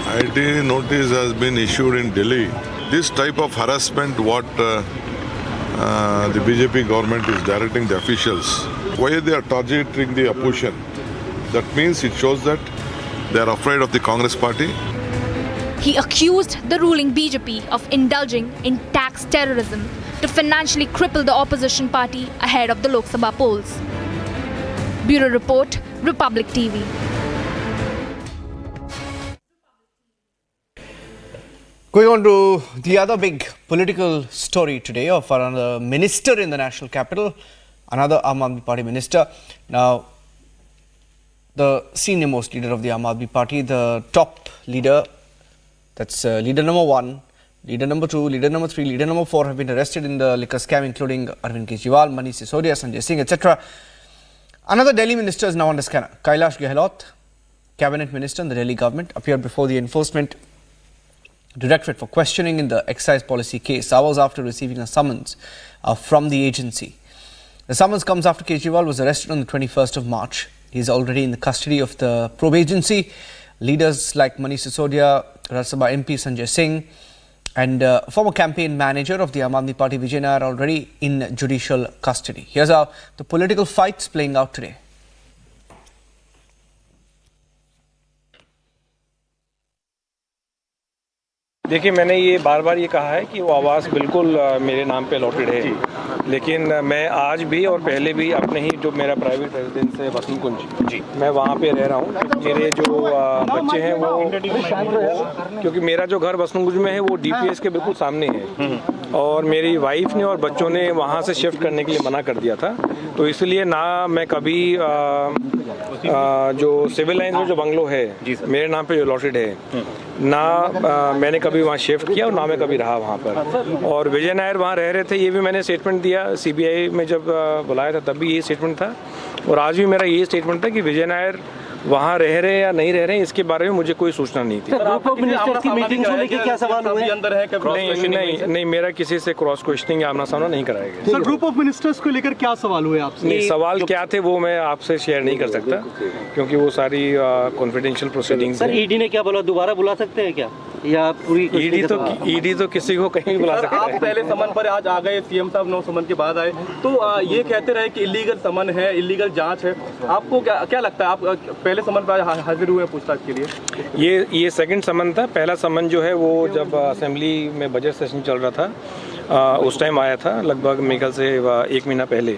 IT notice has been issued in Delhi. This type of harassment what the BJP government is directing the officials, why they are targeting the opposition, that means it shows that they are afraid of the Congress party. He accused the ruling BJP of indulging in tax terrorism to financially cripple the opposition party ahead of the Lok Sabha polls. Bureau Report, Republic TV. Going on to the other big political story today of another minister in the national capital, another Aam Aadmi Party minister. Now, the senior most leader of the Aam Aadmi Party, the top leader, that's leader number 1, leader number 2, leader number 3, leader number 4 have been arrested in the liquor scam, including Arvind Kejriwal, Manish Sisodia, Sanjay Singh, etc. Another Delhi minister is now under scanner. Kailash Gehlot, cabinet minister in the Delhi government, appeared before the enforcement directorate for questioning in the excise policy case hours after receiving a summons from the agency. The summons comes after Kejriwal was arrested on the 21st of March. He is already in the custody of the probe agency. Leaders like Manish Sisodia, Rajya Sabha MP Sanjay Singh and former campaign manager of the Aam Aadmi Party Vijay Nair are already in judicial custody. Here's how the political fights playing out today. देखिए, मैंने ये बार बार ये कहा है कि वो आवाज़ बिल्कुल मेरे नाम पे अलॉटेड है, लेकिन मैं आज भी और पहले भी अपने ही जो मेरा प्राइवेट रेजिडेंस है वसंत कुंज जी, मैं वहाँ पे रह रहा हूँ। मेरे जो बच्चे हैं वो, क्योंकि मेरा जो घर वसंत कुंज में है वो DPS के बिल्कुल सामने है, और मेरी वाइफ ने और बच्चों ने वहाँ से शिफ्ट करने के लिए मना कर दिया था। तो इसलिए ना मैं कभी जो सिविल लाइन में जो बंगलो है मेरे नाम पे जो अलॉटेड है, ना मैंने कभी वहाँ शिफ्ट किया और ना मैं कभी रहा वहाँ पर। और विजय नायर वहाँ रह रहे थे, ये भी मैंने स्टेटमेंट दिया CBI में जब बुलाया था, तब भी ये स्टेटमेंट था, और आज भी मेरा ये स्टेटमेट था कि विजय नायर वहाँ रह रहे हैं या नहीं रह रहे हैं इसके बारे में मुझे कोई सूचना नहीं थी। ग्रुप ऑफ मिनिस्टर्स की मीटिंग को लेकर क्या सवाल हुए? नहीं, मेरा किसी से क्रॉस क्वेश्चनिंग आमना सामना नहीं कराया गया। सर, ग्रुप ऑफ मिनिस्टर्स को लेकर क्या सवाल हुए आपसे? नहीं, सवाल क्या थे वो मैं आपसे शेयर नहीं कर सकता, क्योंकि वो सारी कॉन्फिडेंशियल प्रोसीडिंग्स। सर, ED ने क्या बोला, दोबारा बुला सकते हैं क्या, या पूरी ED तो किसी को कहीं भी बुला सकता है। आप पहले समन पर आज आ गए, CM साहब 9 समन के बाद आए, तो ये कहते रहे कि इलीगल समन है, इलीगल जांच है। आपको क्या लगता है, आप पहले समन पर हाजिर हुए पूछताछ के लिए? ये सेकंड समन था। पहला समन जो है वो जब असेंबली में बजट सेशन चल रहा था उस टाइम आया था, लगभग मेरे ख्याल से 1 महीना पहले।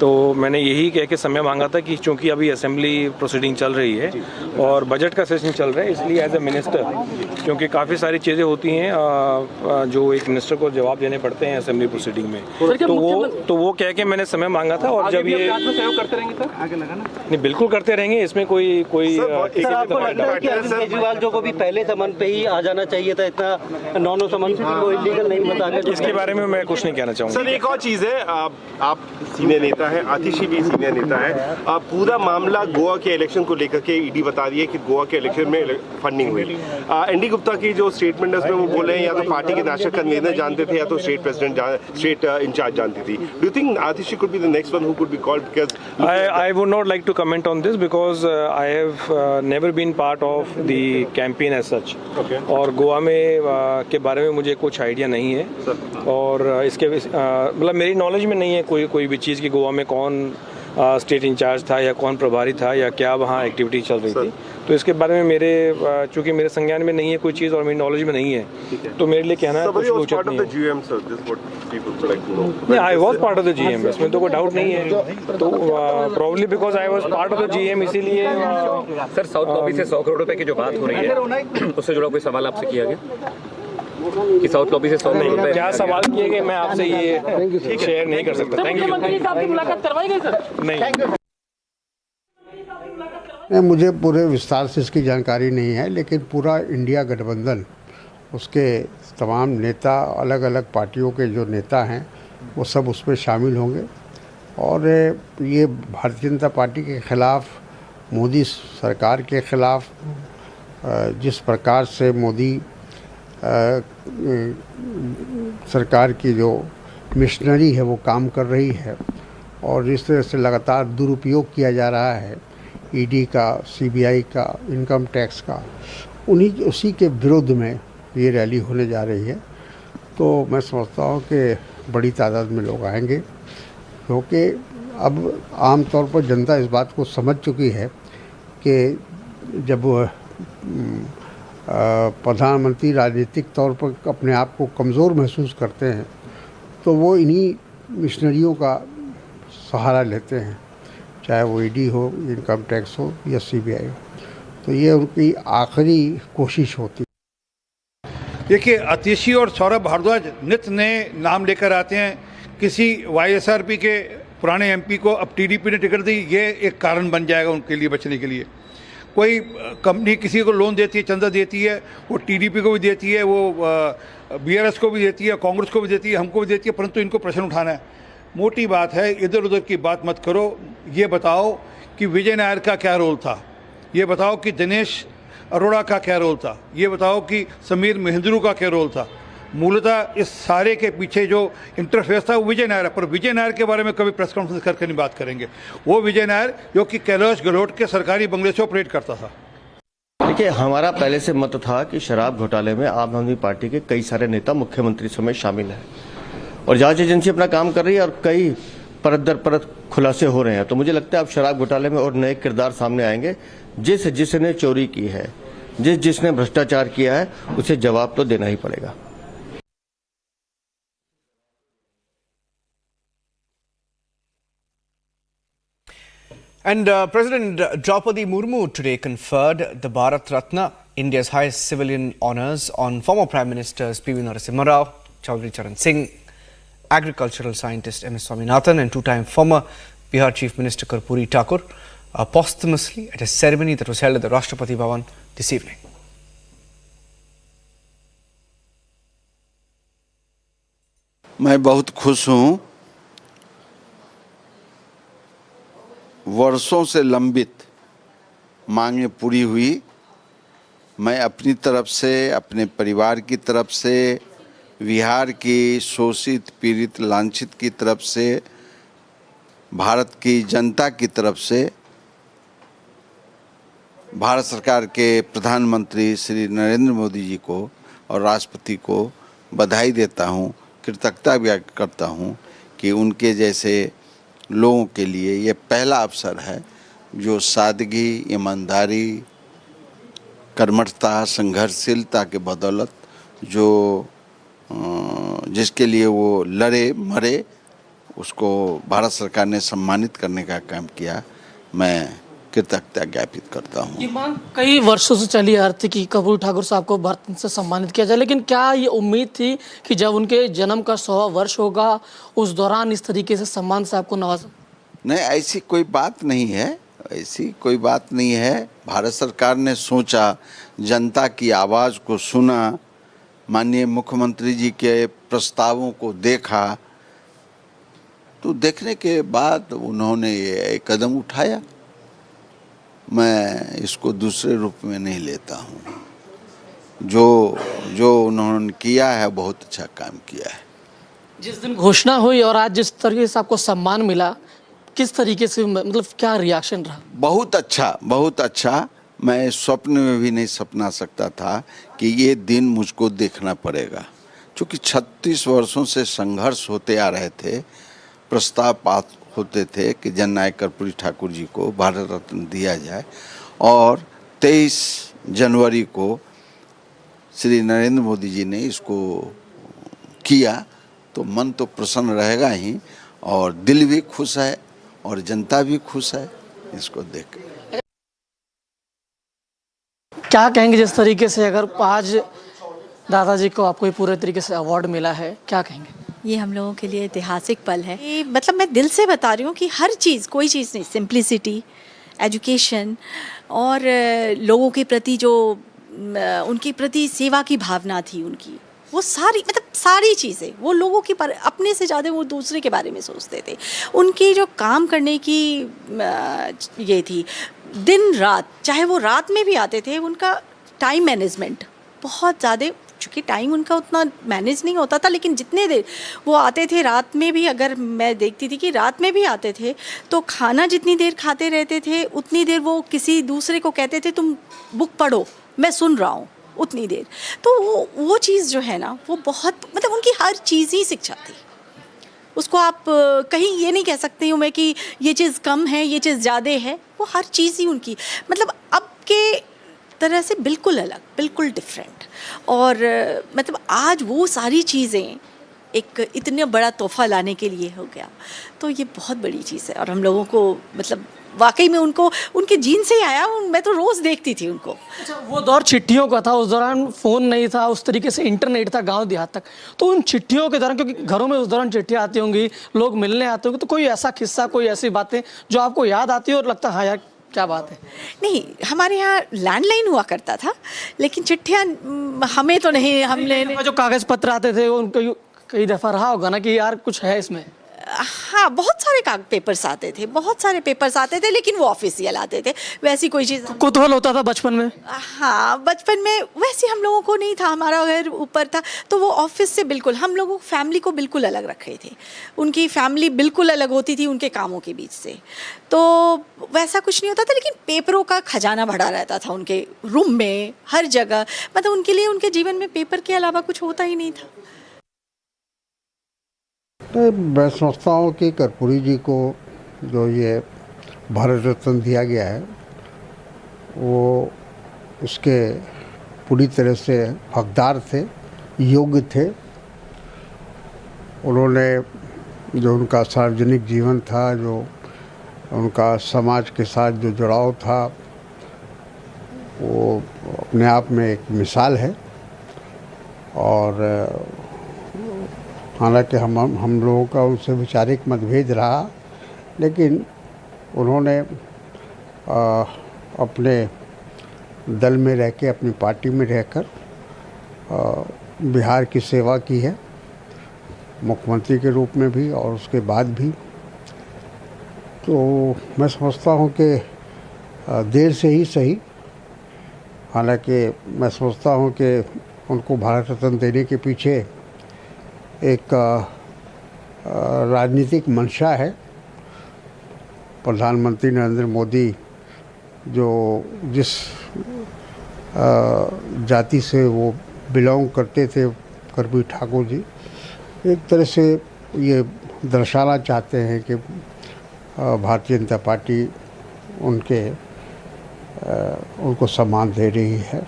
तो मैंने यही कह के समय मांगा था कि चूंकि अभी असेंबली प्रोसीडिंग चल रही है और बजट का सेशन चल रहा है, इसलिए एज ए मिनिस्टर, क्योंकि काफ़ी सारी चीज़ें होती हैं जो एक मिनिस्टर को जवाब देने पड़ते हैं असेंबली प्रोसीडिंग में, तो वो कह के मैंने समय मांगा था। और जब ये सहयोग करते रहेंगे सर, आगे लगाना? नहीं, बिल्कुल करते रहेंगे, इसमें कोई सर, आपको लगता है कि अरविंद केजरीवाल जो को भी पहले समन पे ही आ जाना चाहिए था, इतना 9 समन को इलीगल नहीं बताकर? इसके बारे में मैं कुछ नहीं कहना चाहूँगा। सर, एक और चीज़ है, आप सीनियर नेता है, आतिशी भी सीनियर नेता है, पूरा मामला गोवा के इलेक्शन को लेकर के ED बता रही है कि गोवा के इलेक्शन में फंडिंग हुई। ND गुप्ता की जो स्टेटमेंट है उसमें वो बोल रहे हैं या तो पार्टी के नेशनल कन्वीनर जानते थे या तो स्टेट प्रेसिडेंट, स्टेट इंचार्ज जानती थी। Do you think Atishi could be the next one who could be called? Because I would not like to comment on this because I have never been part of the campaign as such. और गोवा में के बारे में मुझे कुछ idea नहीं है, और इसके मतलब मेरी नॉलेज में नहीं है कोई भी चीज़ कि गोवा में कौन स्टेट इंचार्ज था या कौन प्रभारी था या क्या वहाँ एक्टिविटी चल रही थी। तो इसके बारे में चूंकि मेरे संज्ञान में नहीं है कोई चीज़ और मेरी नॉलेज में नहीं है, तो मेरे लिए कहना कुछ उचित नहीं है। I was part of the GM, इसमें तो कोई डाउट नहीं है। तो probably because I was part of the GM, इसीलिए। सर, साउथ लॉबी से 100 करोड़ रुपए की जो बात हो रही है उससे जुड़ा कोई सवाल आपसे किया गया कि साउथ लॉबी से 100 करोड़ रुपए? क्या सवाल किए गए मैं आपसे ये शेयर नहीं कर सकता। Thank you. मुलाकात करवाई गई सर? नहीं, मुझे पूरे विस्तार से इसकी जानकारी नहीं है, लेकिन पूरा इंडिया गठबंधन, उसके तमाम नेता, अलग अलग पार्टियों के जो नेता हैं वो सब उसमें शामिल होंगे, और ये भारतीय जनता पार्टी के ख़िलाफ़, मोदी सरकार के ख़िलाफ़ जिस प्रकार से मोदी सरकार की जो मिशनरी है वो काम कर रही है, और जिस तरह से लगातार दुरुपयोग किया जा रहा है ED का, CBI का, इनकम टैक्स का, उसी के विरुद्ध में ये रैली होने जा रही है। तो मैं समझता हूँ कि बड़ी तादाद में लोग आएंगे, क्योंकि अब आमतौर पर जनता इस बात को समझ चुकी है कि जब प्रधानमंत्री राजनीतिक तौर पर अपने आप को कमज़ोर महसूस करते हैं तो वो इन्हीं मिशनरियों का सहारा लेते हैं, चाहे वो ED हो, इनकम टैक्स हो या CBI हो। तो ये उनकी आखिरी कोशिश होती है। देखिए, आतिशी और सौरभ भारद्वाज नित्य नए नाम लेकर आते हैं। किसी YSRP के पुराने MP को अब TDP ने टिकट दी, ये एक कारण बन जाएगा उनके लिए बचने के लिए। कोई कंपनी किसी को लोन देती है, चंदा देती है, वो TDP को भी देती है, वो BRS को भी देती है, कांग्रेस को भी देती है, हमको भी देती है, परंतु इनको प्रश्न उठाना है। मोटी बात है, इधर उधर की बात मत करो। ये बताओ कि विजय नायर का क्या रोल था, ये बताओ कि दिनेश अरोड़ा का क्या रोल था, ये बताओ कि समीर महेंद्रू का क्या रोल था। मूलतः इस सारे के पीछे जो इंटरफेस था वो विजय नायर है, पर विजय नायर के बारे में कभी प्रेस कॉन्फ्रेंस करके नहीं बात करेंगे। वो विजय नायर जो कि कैलाश गहलोत के सरकारी बंगले से ऑपरेट करता था। देखिए, हमारा पहले से मत था कि शराब घोटाले में आम आदमी पार्टी के कई सारे नेता मुख्यमंत्री समेत शामिल हैं, और जांच एजेंसी अपना काम कर रही है और कई परत दर परत खुलासे हो रहे हैं। तो मुझे लगता है अब शराब घोटाले में और नए किरदार सामने आएंगे। जिसने चोरी की है, जिसने भ्रष्टाचार किया है, उसे जवाब तो देना ही पड़ेगा। And President Droupadi Murmu today conferred the Bharat Ratna, India's highest civilian honours, on former Prime Ministers P.V. Narsimha Rao, Chaudhary Charan Singh, agricultural scientist M.S. Swaminathan and two-time former Bihar Chief Minister Karpoori Thakur posthumously at a ceremony that was held at the Rashtrapati Bhavan this evening. मैं बहुत खुश हूँ। वर्षों से लंबित मांगें पूरी हुई। मैं अपनी तरफ से, अपने परिवार की तरफ से, बिहार की शोषित, पीड़ित, लांछित की तरफ से, भारत की जनता की तरफ से भारत सरकार के प्रधानमंत्री श्री नरेंद्र मोदी जी को और राष्ट्रपति को बधाई देता हूँ, कृतज्ञता व्यक्त करता हूँ कि उनके जैसे लोगों के लिए ये पहला अवसर है जो सादगी, ईमानदारी, कर्मठता, संघर्षशीलता के बदौलत जो जिसके लिए वो लड़े मरे उसको भारत सरकार ने सम्मानित करने का काम किया। मैं कृतज्ञता ज्ञापित करता हूँ। ये मांग कई वर्षों से चली आ रही थी कि कर्पूरी ठाकुर साहब को भारत रत्न से सम्मानित किया जाए, लेकिन क्या ये उम्मीद थी कि जब उनके जन्म का 100वां वर्ष होगा उस दौरान इस तरीके से सम्मान से आपको नवाजा? नहीं, ऐसी कोई बात नहीं है, ऐसी कोई बात नहीं है। भारत सरकार ने सोचा, जनता की आवाज़ को सुना, माननीय मुख्यमंत्री जी के प्रस्तावों को देखा, तो देखने के बाद उन्होंने ये कदम उठाया। मैं इसको दूसरे रूप में नहीं लेता हूँ। जो उन्होंने किया है बहुत अच्छा काम किया है। जिस दिन घोषणा हुई और आज जिस तरीके से आपको सम्मान मिला, किस तरीके से, मतलब क्या रिएक्शन रहा? बहुत अच्छा, बहुत अच्छा। मैं स्वप्न में भी नहीं सपना सकता था कि ये दिन मुझको देखना पड़ेगा, क्योंकि 36 वर्षों से संघर्ष होते आ रहे थे। प्रस्ताव पास होते थे कि जननायक कर्पूरी ठाकुर जी को भारत रत्न दिया जाए और 23 जनवरी को श्री नरेंद्र मोदी जी ने इसको किया, तो मन तो प्रसन्न रहेगा ही और दिल भी खुश है और जनता भी खुश है इसको देख। क्या कहेंगे जिस तरीके से अगर आज दादाजी को आपको पूरे तरीके से अवार्ड मिला है, क्या कहेंगे? ये हम लोगों के लिए ऐतिहासिक पल है। ये मतलब मैं दिल से बता रही हूँ कि हर चीज़, कोई चीज़ नहीं, सिंप्लिसिटी, एजुकेशन और लोगों के प्रति जो उनके प्रति सेवा की भावना थी उनकी, वो सारी, मतलब सारी चीज़ें, वो लोगों की पर अपने से ज़्यादा वो दूसरे के बारे में सोचते थे। उनकी जो काम करने की ये थी, दिन रात, चाहे वो रात में भी आते थे, उनका टाइम मैनेजमेंट बहुत ज़्यादा, चूँकि टाइम उनका उतना मैनेज नहीं होता था, लेकिन जितने देर वो आते थे रात में भी, अगर मैं देखती थी कि रात में भी आते थे तो खाना जितनी देर खाते रहते थे उतनी देर वो किसी दूसरे को कहते थे तुम बुक पढ़ो, मैं सुन रहा हूँ, उतनी देर। तो वो चीज़ जो है ना, वो बहुत, मतलब उनकी हर चीज़ ही शिक्षा थी। उसको आप कहीं ये नहीं कह सकती हूँ मैं कि ये चीज़ कम है, ये चीज़ ज़्यादा है। वो हर चीज़ ही उनकी, मतलब अब के तरह से बिल्कुल अलग, बिल्कुल डिफरेंट। और मतलब आज वो सारी चीज़ें एक इतने बड़ा तोहफा लाने के लिए हो गया, तो ये बहुत बड़ी चीज़ है। और हम लोगों को मतलब वाकई में उनको, उनके जीन से ही आया। मैं तो रोज़ देखती थी उनको। अच्छा, वो दौर चिट्ठियों का था, उस दौरान फ़ोन नहीं था, उस तरीके से इंटरनेट था गांव देहात तक। तो उन चिट्ठियों के दौरान, क्योंकि घरों में उस दौरान चिट्ठियाँ आती होंगी, लोग मिलने आते होंगे, तो कोई ऐसा किस्सा, कोई ऐसी बातें जो आपको याद आती है और लगता है हाँ यार क्या बात है? नहीं, हमारे यहाँ लैंडलाइन हुआ करता था, लेकिन चिट्ठियाँ हमें तो नहीं, हमने जो कागज़ पत्र आते थे उनको कई दफ़ा रहा होगा ना कि यार कुछ है इसमें। हाँ, बहुत सारे पेपर्स आते थे, बहुत सारे पेपर्स आते थे, लेकिन वो ऑफिशियल आते थे। वैसी कोई चीज़, कुतूहल होता था बचपन में। हाँ, बचपन में वैसे हम लोगों को नहीं था, हमारा घर ऊपर था, तो वो ऑफिस से बिल्कुल, हम लोगों फैमिली को बिल्कुल अलग रखे थे। उनकी फैमिली बिल्कुल अलग होती थी उनके कामों के बीच से, तो वैसा कुछ नहीं होता था। लेकिन पेपरों का खजाना भरा रहता था उनके रूम में, हर जगह। मतलब उनके लिए, उनके जीवन में पेपर के अलावा कुछ होता ही नहीं था। तो मैं समझता हूँ कि कर्पूरी जी को जो ये भारत रत्न दिया गया है वो उसके पूरी तरह से हकदार थे, योग्य थे। उन्होंने जो उनका सार्वजनिक जीवन था, जो उनका समाज के साथ जो जुड़ाव था वो अपने आप में एक मिसाल है। और हालांकि हम लोगों का उनसे वैचारिक मतभेद रहा, लेकिन उन्होंने अपने दल में रह के, अपनी पार्टी में रहकर बिहार की सेवा की है, मुख्यमंत्री के रूप में भी और उसके बाद भी। तो मैं समझता हूँ कि देर से ही सही, हालांकि मैं समझता हूँ कि उनको भारत रत्न देने के पीछे एक राजनीतिक मंशा है। प्रधानमंत्री नरेंद्र मोदी जो जिस जाति से वो बिलोंग करते थे, कर्पूरी ठाकुर जी, एक तरह से ये दर्शाना चाहते हैं कि भारतीय जनता पार्टी उनको सम्मान दे रही है।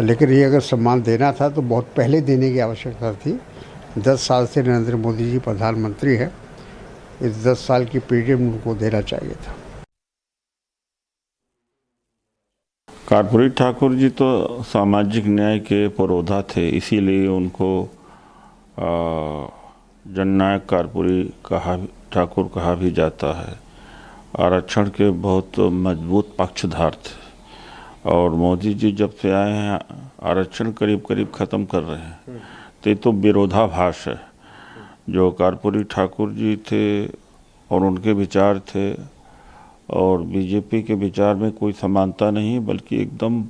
लेकिन ये अगर सम्मान देना था तो बहुत पहले देने की आवश्यकता थी। 10 साल से नरेंद्र मोदी जी प्रधानमंत्री हैं, इस 10 साल की पीरियड में उनको देना चाहिए था। कर्पूरी ठाकुर जी तो सामाजिक न्याय के पुरोधा थे, इसीलिए उनको जननायक कर्पूरी ठाकुर कहा भी जाता है। आरक्षण के बहुत मजबूत पक्षधार थे और मोदी जी जब से आए हैं आरक्षण करीब करीब ख़त्म कर रहे हैं। तो ये तो विरोधाभास है। जो कर्पूरी ठाकुर जी थे और उनके विचार थे और बीजेपी के विचार में कोई समानता नहीं, बल्कि एकदम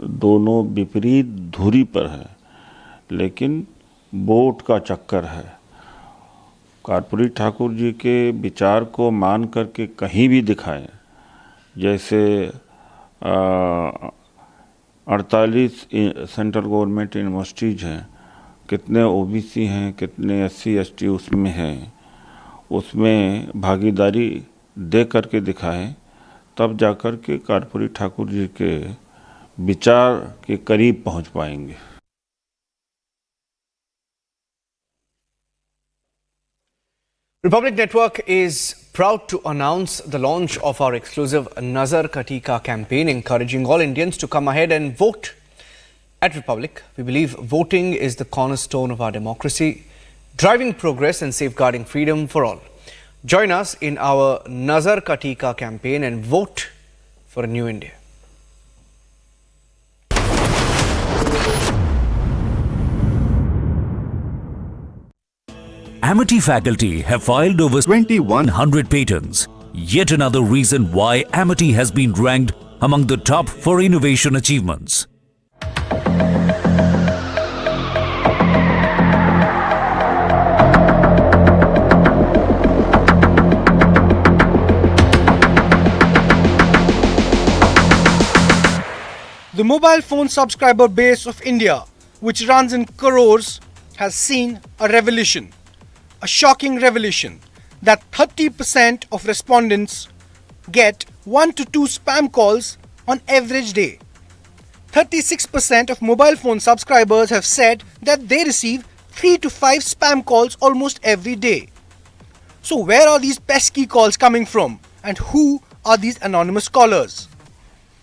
दोनों विपरीत धुरी पर है। लेकिन वोट का चक्कर है। कर्पूरी ठाकुर जी के विचार को मान करके कहीं भी दिखाएं, जैसे 48 सेंट्रल गवर्नमेंट यूनिवर्सिटीज़ हैं, कितने ओबीसी हैं, कितने SC ST उसमें हैं, उसमें भागीदारी दे करके दिखाएं, तब जाकर के कर्पूरी ठाकुर जी के विचार के करीब पहुंच पाएंगे। Republic Network is proud to announce the launch of our exclusive Nazar Ka Tika campaign, encouraging all Indians to come ahead and vote. At Republic, we believe voting is the cornerstone of our democracy, driving progress and safeguarding freedom for all. Join us in our Nazar Ka Tika campaign and vote for a new India. Amity faculty have filed over 2,100 patents. Yet another reason why Amity has been ranked among the top for innovation achievements. The mobile phone subscriber base of India, which runs in crores, has seen a revolution. A shocking revelation that 30% of respondents get 1 to 2 spam calls on average day. 36% of mobile phone subscribers have said that they receive 3 to 5 spam calls almost every day. So where are these pesky calls coming from and who are these anonymous callers?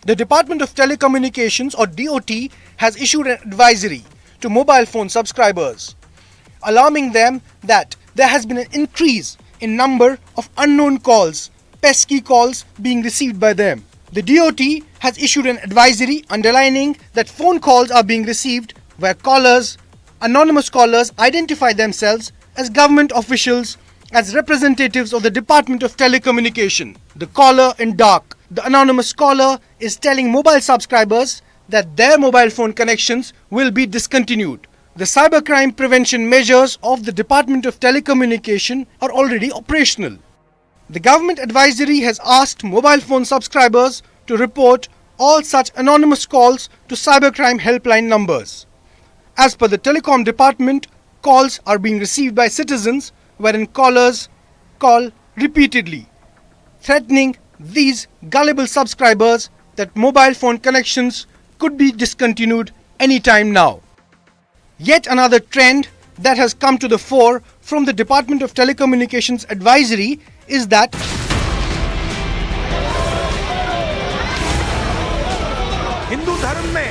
The Department of Telecommunications or DOT has issued an advisory to mobile phone subscribers, alarming them that there has been an increase in number of unknown calls, pesky calls being received by them. The DOT has issued an advisory underlining that phone calls are being received where callers, anonymous callers, identify themselves as government officials, as representatives of the Department of Telecommunication. The caller in dark, the anonymous caller, is telling mobile subscribers that their mobile phone connections will be discontinued. The cybercrime prevention measures of the Department of Telecommunication are already operational. The government advisory has asked mobile phone subscribers to report all such anonymous calls to cybercrime helpline numbers. As per the Telecom department, calls are being received by citizens wherein callers call repeatedly, threatening these gullible subscribers that mobile phone connections could be discontinued anytime now. Yet another trend that has come to the fore from the Department of Telecommunications advisory is that Hindu धर्म में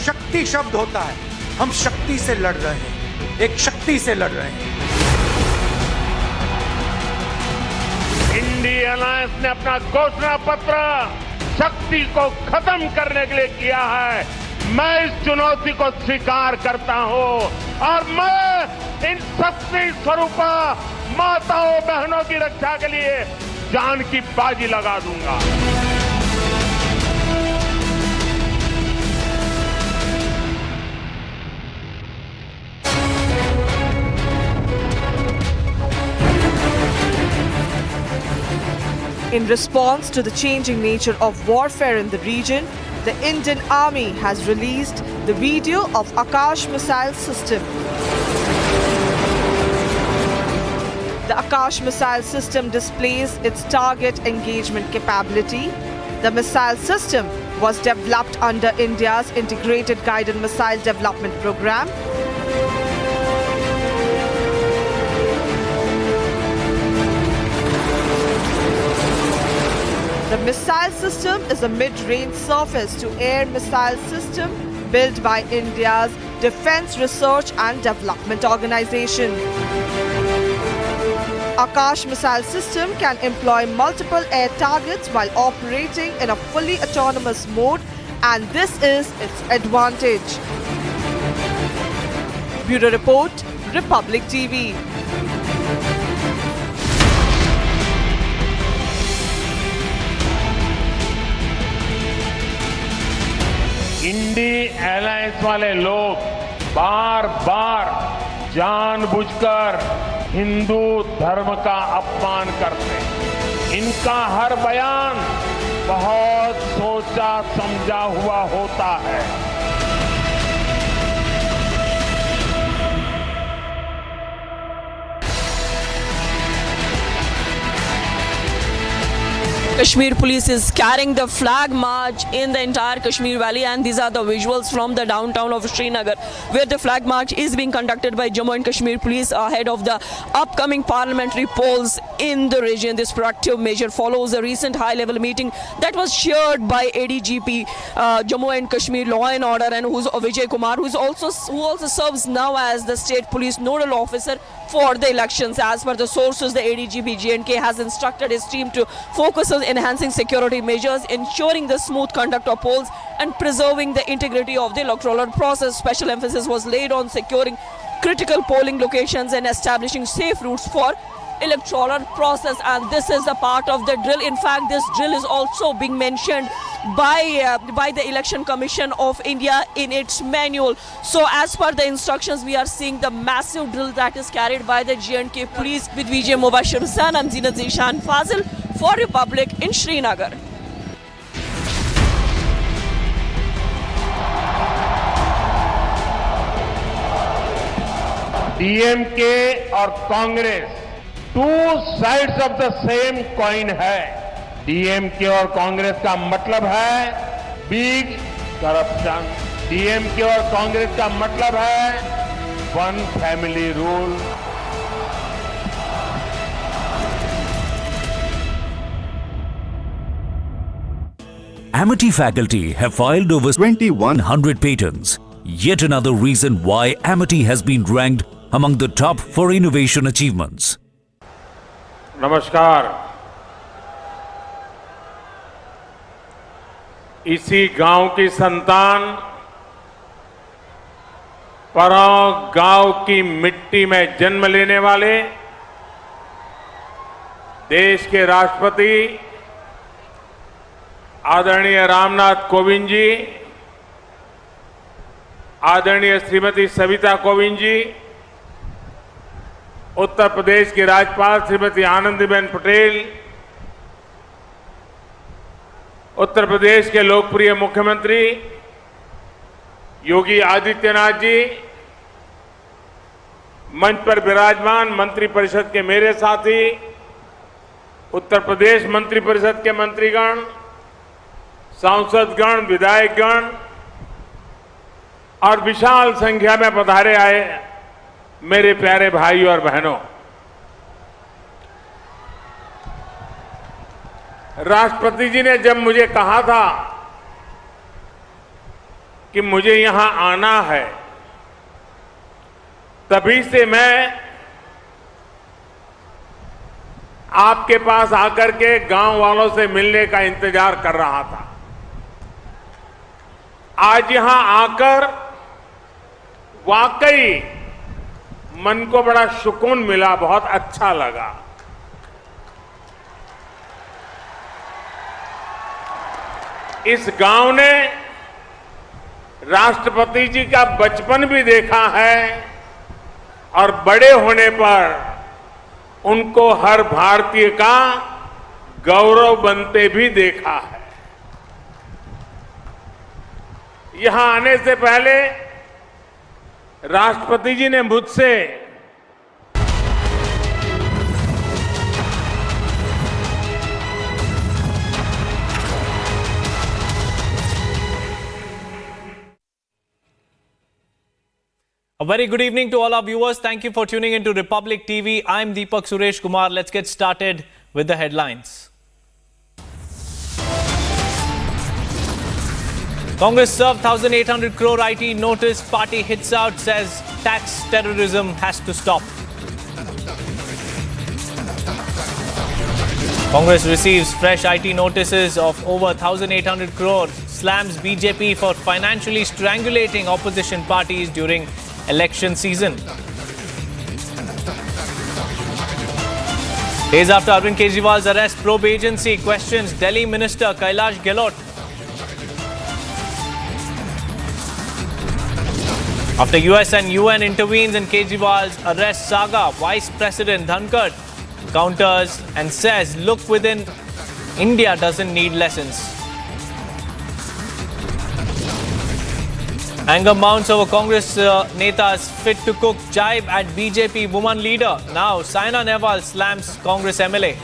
शक्ति शब्द होता है। हम शक्ति से लड़ रहे हैं, एक शक्ति से लड़ रहे हैं। इंडी अलायंस ने अपना घोषणा पत्र शक्ति को खत्म करने के लिए किया है। मैं इस चुनौती को स्वीकार करता हूं और मैं इन शक्ति स्वरूपा माताओं बहनों की रक्षा के लिए जान की बाजी लगा दूंगा। In response to the changing nature of warfare in the region, the Indian Army has released the video of Akash missile system. The Akash missile system displays its target engagement capability. The missile system was developed under India's Integrated Guided Missile Development Program. The missile system is a mid-range surface-to-air missile system built by India's Defence Research and Development Organization. Akash missile system can employ multiple air targets while operating in a fully autonomous mode, and this is its advantage. Bureau Report, Republic TV. INDI alliance वाले लोग बार बार जानबूझकर हिंदू धर्म का अपमान करते हैं। इनका हर बयान बहुत सोचा समझा हुआ होता है। Kashmir police is carrying the flag march in the entire Kashmir Valley, and these are the visuals from the downtown of Srinagar, where the flag march is being conducted by Jammu and Kashmir police ahead of the upcoming parliamentary polls in the region. This proactive measure follows a recent high-level meeting that was chaired by ADGP Jammu and Kashmir Law and Order, and who's Vijay Kumar, who also serves now as the state police nodal officer for the elections. As per the sources, the ADGP J&K has instructed his team to focus on enhancing security measures, ensuring the smooth conduct of polls and preserving the integrity of the electoral process. Special emphasis was laid on securing critical polling locations and establishing safe routes for electoral process, and this is a part of the drill. In fact, this drill is also being mentioned by the Election Commission of India in its manual. So as per the instructions, we are seeing the massive drill that is carried by the J&K police. With Vijay Mubashir Hussain, I'm Zinat Zishan Fazil for Republic in Srinagar. DMK और Congress two sides of the same coin है। डीएमके और कांग्रेस का मतलब है big corruption. DMK और कांग्रेस का मतलब है one family rule. Amity faculty have filed over 2,100 patents. Yet another reason why Amity has been ranked among the top for innovation achievements. नमस्कार। इसी गांव की संतान पराव गांव की मिट्टी में जन्म लेने वाले देश के राष्ट्रपति आदरणीय रामनाथ कोविंद जी, आदरणीय श्रीमती सविता कोविंद जी, उत्तर प्रदेश की राज्यपाल श्रीमती आनंदीबेन पटेल, उत्तर प्रदेश के लोकप्रिय मुख्यमंत्री योगी आदित्यनाथ जी, मंच पर विराजमान मंत्रिपरिषद के मेरे साथी, उत्तर प्रदेश मंत्रिपरिषद के मंत्रीगण, सांसदगण, विधायकगण और विशाल संख्या में पधारे आए मेरे प्यारे भाई और बहनों, राष्ट्रपति जी ने जब मुझे कहा था कि मुझे यहां आना है, तभी से मैं आपके पास आकर के गांव वालों से मिलने का इंतजार कर रहा था। आज यहां आकर वाकई मन को बड़ा सुकून मिला, बहुत अच्छा लगा। इस गांव ने राष्ट्रपति जी का बचपन भी देखा है और बड़े होने पर उनको हर भारतीय का गौरव बनते भी देखा है। यहां आने से पहले राष्ट्रपति जी ने मुझसे A very good evening to all our viewers. Thank you for tuning into Republic TV. I'm Deepak Suresh Kumar. Let's get started with the headlines. Congress served 1,800 crore IT notice. Party hits out, says tax terrorism has to stop. Congress receives fresh IT notices of over 1,800 crore. Slams BJP for financially strangulating opposition parties during election season. Days after Arvind Kejriwal's arrest, probe agency questions Delhi Minister Kailash Gehlot. After US and UN intervenes in Kejriwal's arrest saga, Vice President Dhankar counters and says, look within, India doesn't need lessons. Anger mounts over Congress Netas fit to cook jibe at BJP woman leader. Now, Saina Nehwal slams Congress MLA.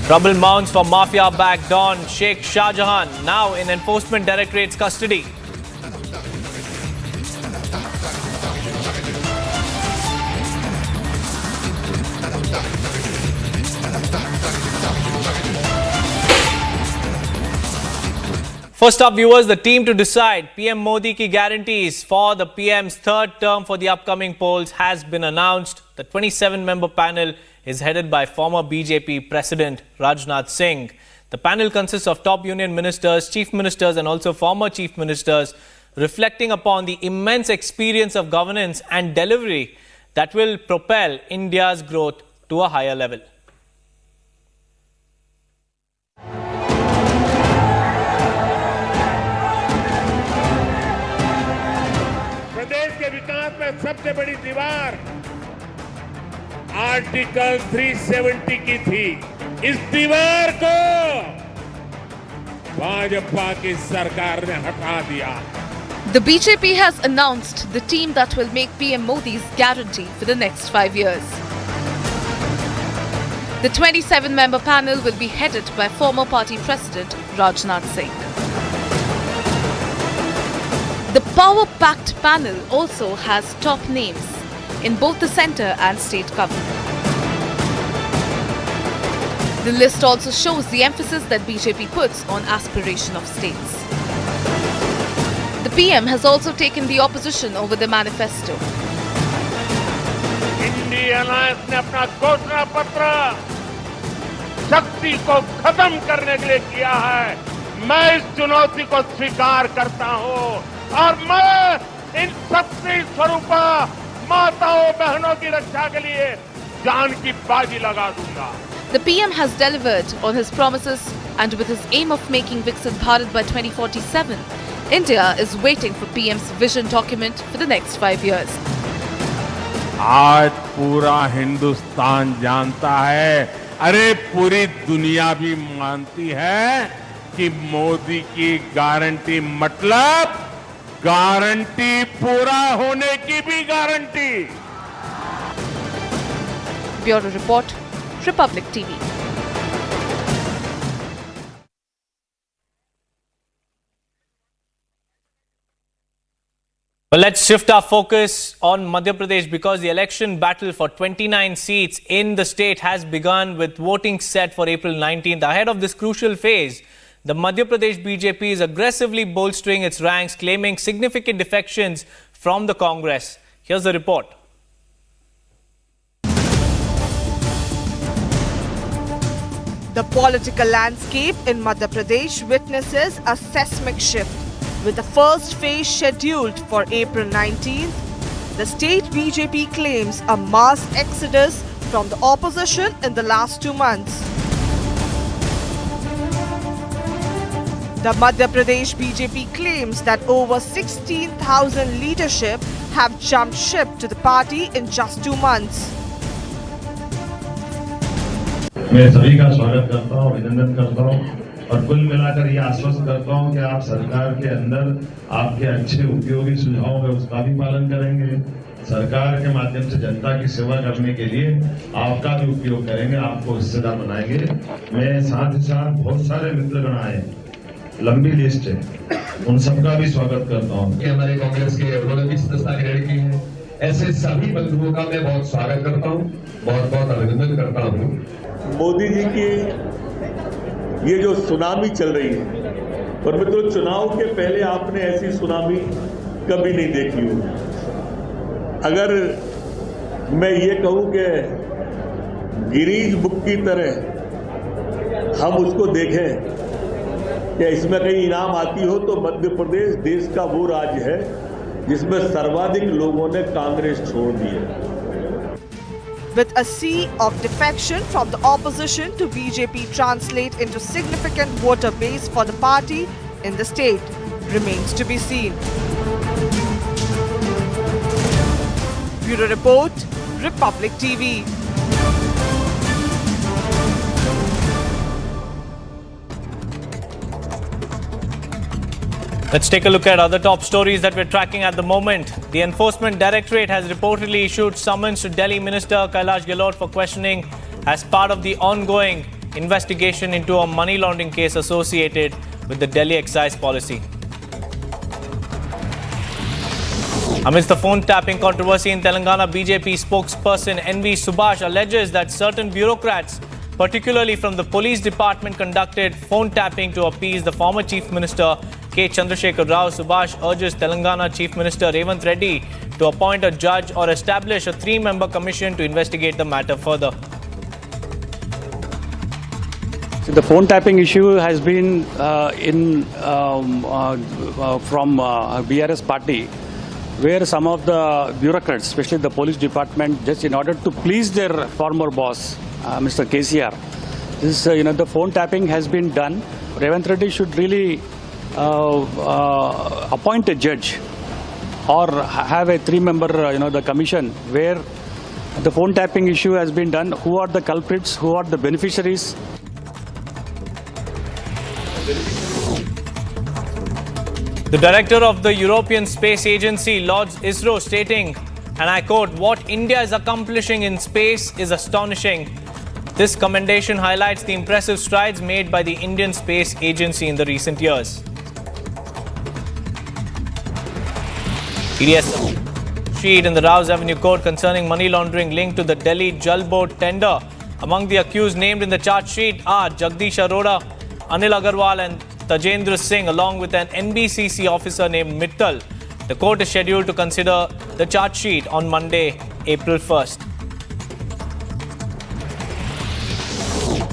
Trouble mounts for mafia-backed Don Sheikh Shah Jahan, now in Enforcement Directorate's custody. First up, viewers, the team to decide PM Modi ki guarantees for the PM's third term for the upcoming polls has been announced. The 27-member panel is headed by former BJP President Rajnath Singh. The panel consists of top union ministers, chief ministers and also former chief ministers, reflecting upon the immense experience of governance and delivery that will propel India's growth to a higher level. विकास में सबसे बड़ी दीवार article 370 की थी। इस दीवार को भाजपा की सरकार ने हटा दिया। The BJP has announced the team that will make PM Modi's guarantee for the next 5 years. The 27-member panel will be headed by former party president Rajnath Singh. The power-packed panel also has top names in both the centre and state government. The list also shows the emphasis that BJP puts on aspiration of states. The PM has also taken the opposition over the manifesto. India alliance ने अपना घोषणा पत्र शक्ति को खत्म करने के लिए किया है। मैं इस चुनौती को स्वीकार करता हूं और मैं इन शक्ति स्वरूपा माताओं बहनों की रक्षा के लिए जान की बाजी लगा दूंगा। The PM has delivered on his promises, and with his aim of making Viksit Bharat by 2047, India is waiting for PM's vision document for the next 5 years. आज पूरा हिंदुस्तान जानता है, अरे पूरी दुनिया भी मानती है कि मोदी की गारंटी मतलब गारंटी पूरा होने की भी guarantee. Bureau Report, Republic TV. Well, let's shift our focus on Madhya Pradesh because the election battle for 29 seats in the state has begun with voting set for April 19th. Ahead of this crucial phase, the Madhya Pradesh BJP is aggressively bolstering its ranks, claiming significant defections from the Congress. Here's the report. The political landscape in Madhya Pradesh witnesses a seismic shift. With the first phase scheduled for April 19th, the state BJP claims a mass exodus from the opposition in the last 2 months. The Madhya Pradesh BJP claims that over 16,000 leadership have jumped ship to the party in just 2 months. मैं सभी का स्वागत करता हूं, अभिनंदन करता हूं और कुल मिलाकर ये आश्वस्त करता हूं कि आप सरकार के अंदर आपके अच्छे उपयोगी सुझावों का उसका भी पालन करेंगे। सरकार के माध्यम से जनता की सेवा करने के लिए आपका भी उपयोग करेंगे, आपको हिस्सेदार बनाएंगे। मैं साथ ही साथ बहुत सारे मित्रगण आए, लंबी लिस्ट है, उन सबका भी स्वागत करता हूँ। हमारे कांग्रेस के उन्होंने भी सदस्यता ग्रहण की है। ऐसे सभी बंधुओं का मैं बहुत स्वागत करता हूँ, बहुत बहुत अभिनंदन करता हूँ। मोदी जी की ये जो सुनामी चल रही है, और मित्रों चुनाव के पहले आपने ऐसी सुनामी कभी नहीं देखी होगी। अगर मैं ये कहूँ कि गिनीज बुक की तरह हम उसको देखें कि इसमें कहीं इनाम आती हो तो मध्य प्रदेश देश का वो राज्य है जिसमें सर्वाधिक लोगों ने कांग्रेस छोड़ दी है। With a sea of defection from the opposition to BJP translate into significant voter base for the party in the state remains to be seen. Bureau Report, Republic TV. Let's take a look at other top stories that we're tracking at the moment. The Enforcement Directorate has reportedly issued summons to Delhi Minister Kailash Gehlot for questioning as part of the ongoing investigation into a money laundering case associated with the Delhi excise policy. Amidst the phone tapping controversy in Telangana, BJP spokesperson NV Subhash alleges that certain bureaucrats, particularly from the police department, conducted phone tapping to appease the former Chief Minister K. Chandrasekhar Rao. Subhash urges Telangana Chief Minister Revanth Reddy to appoint a judge or establish a 3-member commission to investigate the matter further. So the phone tapping issue has been from BRS party, where some of the bureaucrats, especially the police department, just in order to please their former boss, Mr. KCR, this the phone tapping has been done. Revanth Reddy should really appoint a judge or have a 3-member the commission where the phone tapping issue has been done. Who are the culprits? Who are the beneficiaries? The director of the European Space Agency lauds ISRO, stating, and I quote, "What India is accomplishing in space is astonishing." This commendation highlights the impressive strides made by the Indian Space Agency in the recent years. EDS sheet in the Rouse Avenue Court concerning money laundering linked to the Delhi Jal Board tender. Among the accused named in the charge sheet are Jagdish Arora, Anil Agarwal and Tajendra Singh, along with an NBCC officer named Mittal. The court is scheduled to consider the charge sheet on Monday, April 1st.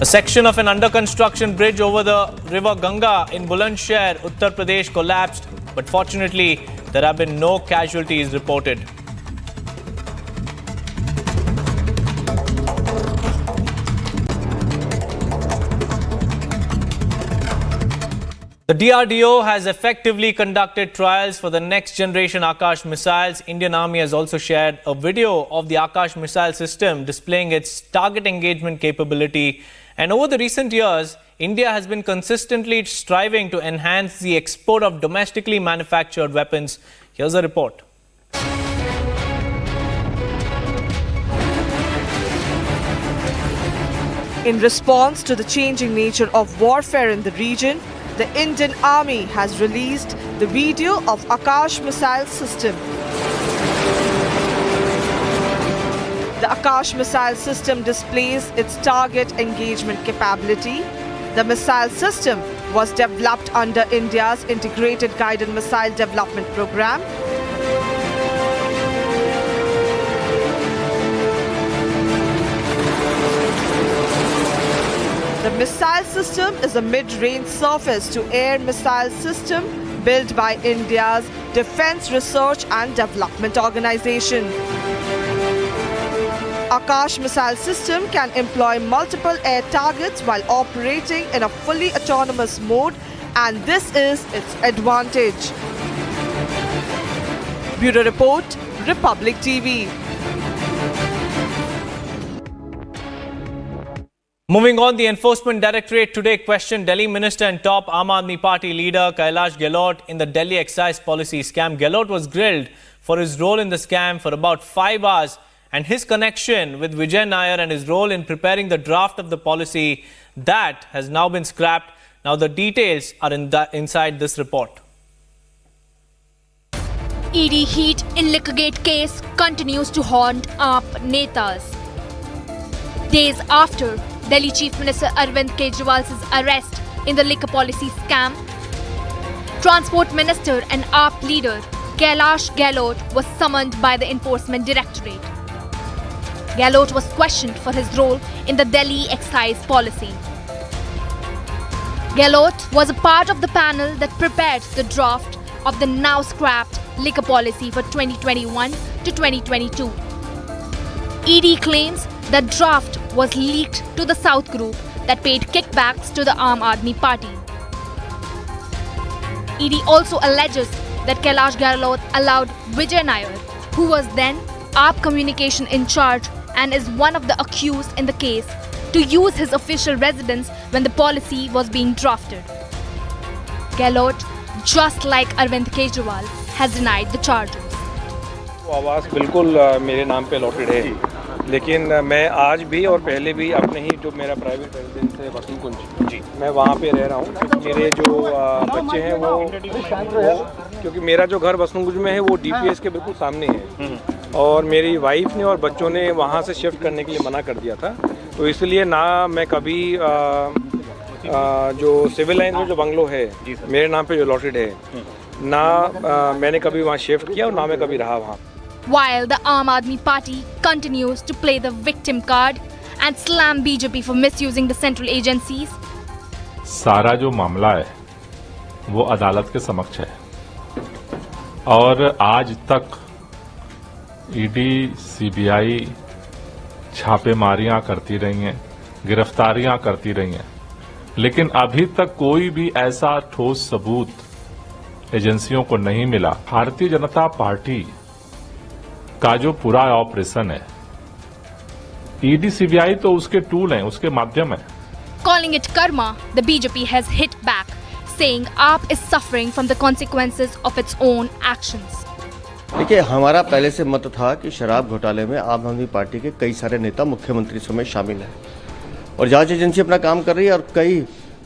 A section of an under-construction bridge over the river Ganga in Bulandshahr, Uttar Pradesh collapsed, but fortunately, there have been no casualties reported. The DRDO has effectively conducted trials for the next generation Akash missiles. Indian Army has also shared a video of the Akash missile system displaying its target engagement capability. And over the recent years, India has been consistently striving to enhance the export of domestically manufactured weapons. Here's a report. In response to the changing nature of warfare in the region, the Indian Army has released the video of Akash missile system. The Akash missile system displays its target engagement capability. The missile system was developed under India's Integrated Guided Missile Development Program. The missile system is a mid-range surface-to-air missile system built by India's Defence Research and Development Organization. Akash missile system can employ multiple air targets while operating in a fully autonomous mode, and this is its advantage. Bureau Report, Republic TV. Moving on, the Enforcement Directorate today questioned Delhi Minister and top Aam Aadmi Party leader Kailash Gehlot in the Delhi excise policy scam. Gehlot was grilled for his role in the scam for about 5 hours and his connection with Vijay Nair and his role in preparing the draft of the policy that has now been scrapped. Now the details are inside this report. ED heat in Liquorgate case continues to haunt AAP netas. Days after Delhi Chief Minister Arvind Kejriwal's arrest in the liquor policy scam, Transport Minister and AAP leader Kailash Gehlot was summoned by the Enforcement Directorate. Gehlot was questioned for his role in the Delhi excise policy. Gehlot was a part of the panel that prepared the draft of the now scrapped liquor policy for 2021 to 2022. ED claims that draft was leaked to the South Group that paid kickbacks to the Aam Aadmi Party. ED also alleges that Kailash Gehlot allowed Vijay Nair, who was then AAP communication in charge and is one of the accused in the case, to use his official residence when the policy was being drafted. Gehlot, just like Arvind Kejriwal, has denied the charges. आवाज़ बिल्कुल मेरे नाम पे allotted है, लेकिन मैं आज भी और पहले भी अपने ही जो मेरा प्राइवेट रेजिडेंस है वकील जी, मैं वहाँ पे रह रहा हूँ। मेरे जो बच्चे हैं वो क्योंकि मेरा जो घर वसंतकुंज में है वो डीपीएस के बिल्कुल सामने है और मेरी वाइफ ने और बच्चों ने वहाँ से शिफ्ट करने के लिए मना कर दिया था, तो इसलिए ना मैं कभी जो सिविल लाइन में जो बंगलो है मेरे नाम पे जो लॉटेड है, ना मैंने कभी वहाँ शिफ्ट किया और ना मैं कभी रहा वहाँ। While the Aam Aadmi Party continues to play the victim card and slam BJP for misusing the central agencies, सारा जो मामला है वो अदालत के समक्ष है और आज तक ईडी सीबीआई छापेमारियां करती रही हैं, गिरफ्तारियां करती रही हैं, लेकिन अभी तक कोई भी ऐसा ठोस सबूत एजेंसियों को नहीं मिला। भारतीय जनता पार्टी का जो पूरा ऑपरेशन है, ईडी सीबीआई तो उसके टूल हैं, उसके माध्यम है। calling it karma, the BJP has hit back, saying AAP is suffering from the consequences of its own actions. देखिए, हमारा पहले से मत था कि शराब घोटाले में आम आदमी पार्टी के कई सारे नेता मुख्यमंत्री समेत शामिल हैं और जांच एजेंसी अपना काम कर रही है और कई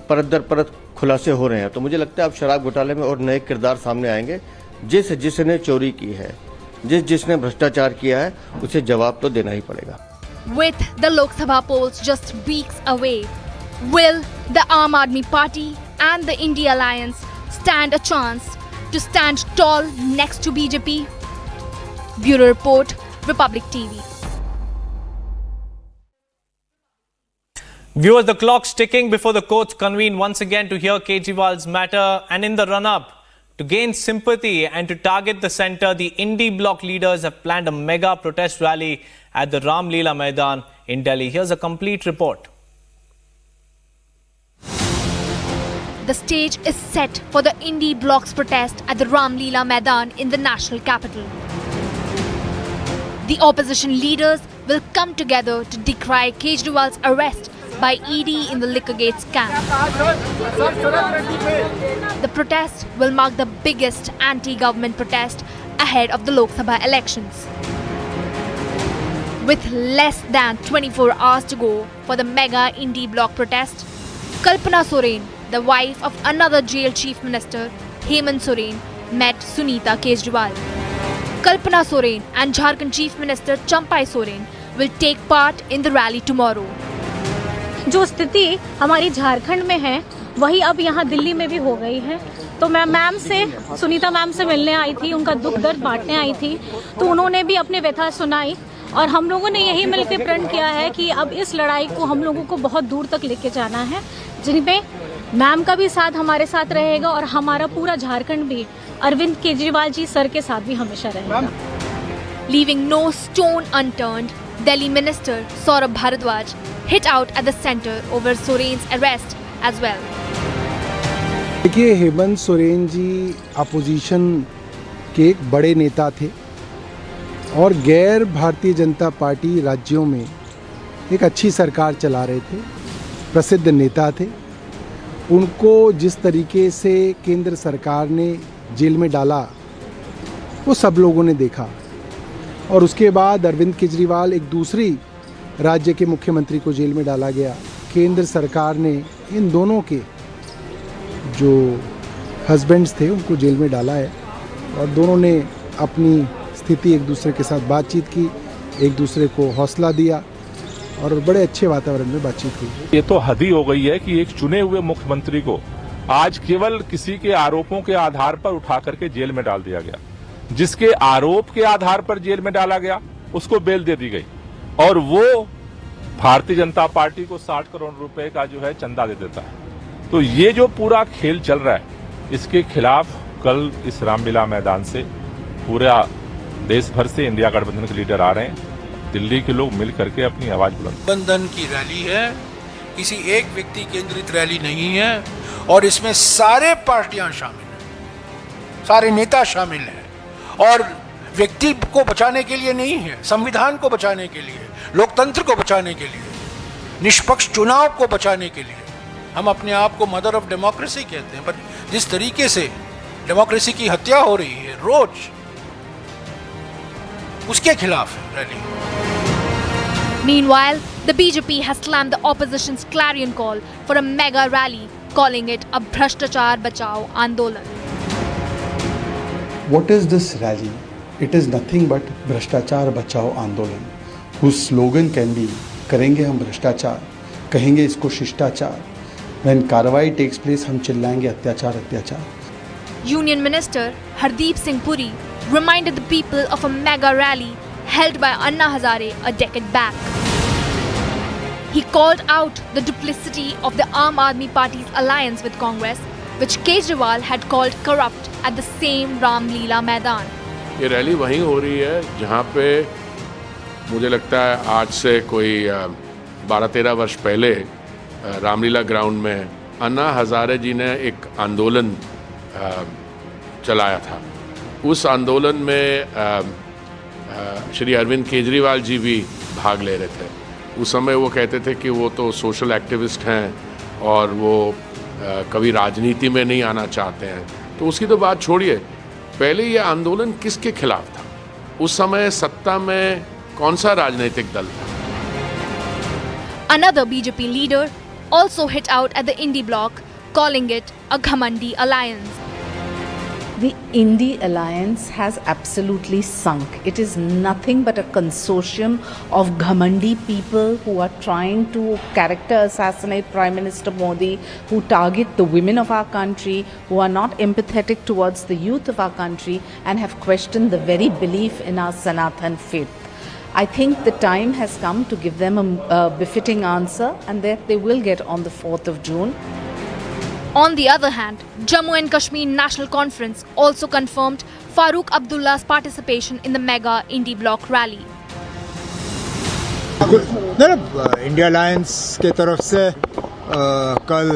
परत दर परत खुलासे हो रहे हैं, तो मुझे लगता है अब शराब घोटाले में और नए किरदार सामने आएंगे। जिसने चोरी की है, जिसने भ्रष्टाचार किया है, उसे जवाब तो देना ही पड़ेगा। With the Lok Sabha polls just weeks away, will the Aam Aadmi Party and the India Alliance stand a chance to stand tall next to BJP? Bureau Report, Republic TV. Viewers, the clock's ticking before the courts convene once again to hear Kejriwal's matter, and in the run-up to gain sympathy and to target the centre, the Indie bloc leaders have planned a mega protest rally at the Ram Leela Maidan in Delhi. Here's a complete report. The stage is set for the Indie bloc's protest at the Ram Leela Maidan in the national capital. The opposition leaders will come together to decry Kejriwal's arrest by ED in the Liquorgate scam. The protest will mark the biggest anti-government protest ahead of the Lok Sabha elections. With less than 24 hours to go for the mega Indie bloc protest, Kalpana Soren, the wife of another jail chief minister, Hemant Soren, met Sunita Kejriwal. Kalpana Soren and Jharkhand Chief Minister Champai Soren will take part in the rally tomorrow. जो स्थिति हमारी झारखंड में है वही अब यहाँ दिल्ली में भी हो गई है। तो मैं मैम से, सुनीता मैम से मिलने आई थी, उनका दुख दर्द बांटने आई थी, तो उन्होंने भी अपनी व्यथा सुनाई और हम लोगों ने यही मिलकर प्रण किया है कि अब इस लड़ाई को हम लोगों को बहुत दूर तक लेके जाना है, जिनमें मैम का भी साथ हमारे साथ रहेगा और हमारा पूरा झारखंड भी अरविंद केजरीवाल जी सर के साथ भी हमेशा रहेगा। Leaving no stone unturned, Delhi Minister Saurabh Bharadwaj hit out at the center over Soren's arrest as well. देखिए, हेमंत सोरेन जी अपोजिशन के एक बड़े नेता थे और गैर भारतीय जनता पार्टी राज्यों में एक अच्छी सरकार चला रहे थे, प्रसिद्ध नेता थे। उनको जिस तरीके से केंद्र सरकार ने जेल में डाला वो सब लोगों ने देखा और उसके बाद अरविंद केजरीवाल, एक दूसरी राज्य के मुख्यमंत्री को जेल में डाला गया। केंद्र सरकार ने इन दोनों के जो हस्बैंड्स थे उनको जेल में डाला है और दोनों ने अपनी स्थिति एक दूसरे के साथ बातचीत की, एक दूसरे को हौसला दिया और बड़े अच्छे वातावरण में बातचीत हुई। ये तो हद ही हो गई है कि एक चुने हुए मुख्यमंत्री को आज केवल किसी के आरोपों के आधार पर उठा करके जेल में डाल दिया गया। जिसके आरोप के आधार पर जेल में डाला गया उसको बेल दे दी गई और वो भारतीय जनता पार्टी को 60 करोड़ रुपए का जो है चंदा दे देता है। तो ये जो पूरा खेल चल रहा है इसके खिलाफ कल इस रामलीला मैदान से पूरा देश भर से इंडिया गठबंधन के लीडर आ रहे हैं। दिल्ली के लोग मिल करके अपनी आवाज बुलंद। गठबंधन की रैली है, किसी एक व्यक्ति केंद्रित रैली नहीं है और इसमें सारे पार्टियां शामिल हैं, सारे नेता शामिल हैं और व्यक्ति को बचाने के लिए नहीं है, संविधान को बचाने के लिए, लोकतंत्र को बचाने के लिए, निष्पक्ष चुनाव को बचाने के लिए। हम अपने आप को मदर ऑफ डेमोक्रेसी कहते हैं, पर जिस तरीके से डेमोक्रेसी की हत्या हो रही है रोज, उसके खिलाफ है rally. Meanwhile, the BJP has slammed the opposition's clarion call for a mega rally, calling it a Bhrashtachar Bachao Andolan. What is this rally? It is nothing but Bhrashtachar Bachao Andolan, whose slogan can be करेंगे हम भ्रष्टाचार, कहेंगे इसको शिष्टाचार, when कार्रवाई takes place हम चिल्लाएंगे अत्याचार अत्याचार। Union Minister Hardeep Singh Puri reminded the people of a mega rally held by Anna Hazare a decade back. He called out the duplicity of the Aam Aadmi Party's alliance with Congress, which Kejriwal had called corrupt at the same Ramleela Maidan. ये rally वहीं हो रही है जहाँ पे मुझे लगता है आज से कोई 12-13 वर्ष पहले रामलीला ग्राउंड में अन्ना हजारे जी ने एक आंदोलन चलाया था। उस आंदोलन में श्री अरविंद केजरीवाल जी भी भाग ले रहे थे। उस समय वो कहते थे कि वो तो सोशल एक्टिविस्ट हैं और वो कभी राजनीति में नहीं आना चाहते हैं। तो उसकी तो बात छोड़िए, पहले ये आंदोलन किसके खिलाफ था? उस समय सत्ता में कौन सा राजनीतिक दल था? Another BJP leader also hit out at the Indie bloc, calling it a Ghamandi alliance. The Indie alliance has absolutely sunk. It is nothing but a consortium of Ghamandi people who are trying to character assassinate Prime Minister Modi, who target the women of our country, who are not empathetic towards the youth of our country and have questioned the very belief in our Sanatan faith. I think the time has come to give them a befitting answer, and that they will get on the 4th of June. On the other hand, Jammu and Kashmir National Conference also confirmed Farooq Abdullah's participation in the mega Indie bloc rally. India alliance के तरफ से कल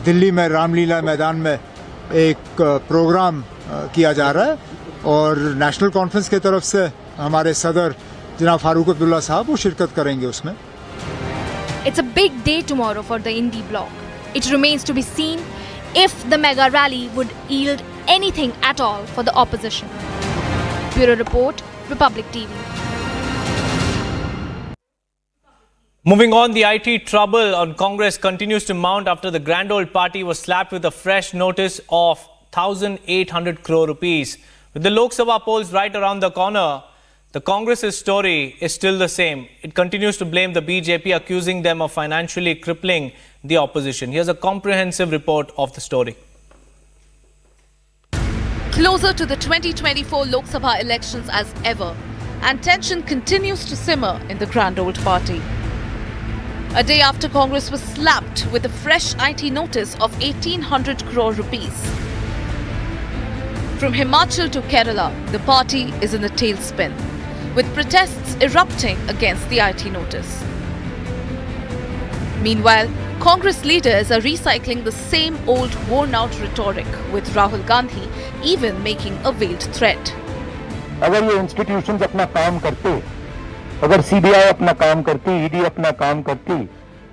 दिल्ली में रामलीला मैदान में एक programme किया जा रहा है और नेशनल कॉन्फ्रेंस के तरफ से हमारे सदर जनाब फारूक अब्दुल्ला साहब वो शिरकत करेंगे उसमें। It's a big day tomorrow for the Indie bloc. It remains to be seen if the mega rally would yield anything at all for the opposition. Bureau Report, Republic TV. Moving on, the IT trouble on Congress continues to mount after the grand old party was slapped with a fresh notice of 1,800 crore rupees. With the Lok Sabha polls right around the corner, the Congress's story is still the same. It continues to blame the BJP, accusing them of financially crippling the opposition. Here's a comprehensive report of the story. Closer to the 2024 Lok Sabha elections as ever, and tension continues to simmer in the grand old party. A day after Congress was slapped with a fresh IT notice of 1,800 crore rupees. From Himachal to Kerala, the party is in a tailspin, with protests erupting against the IT notice. Meanwhile, Congress leaders are recycling the same old worn-out rhetoric, with Rahul Gandhi even making a veiled threat. अगर ये institutions अपना काम करते, अगर CBI अपना काम करती, ED अपना काम करती,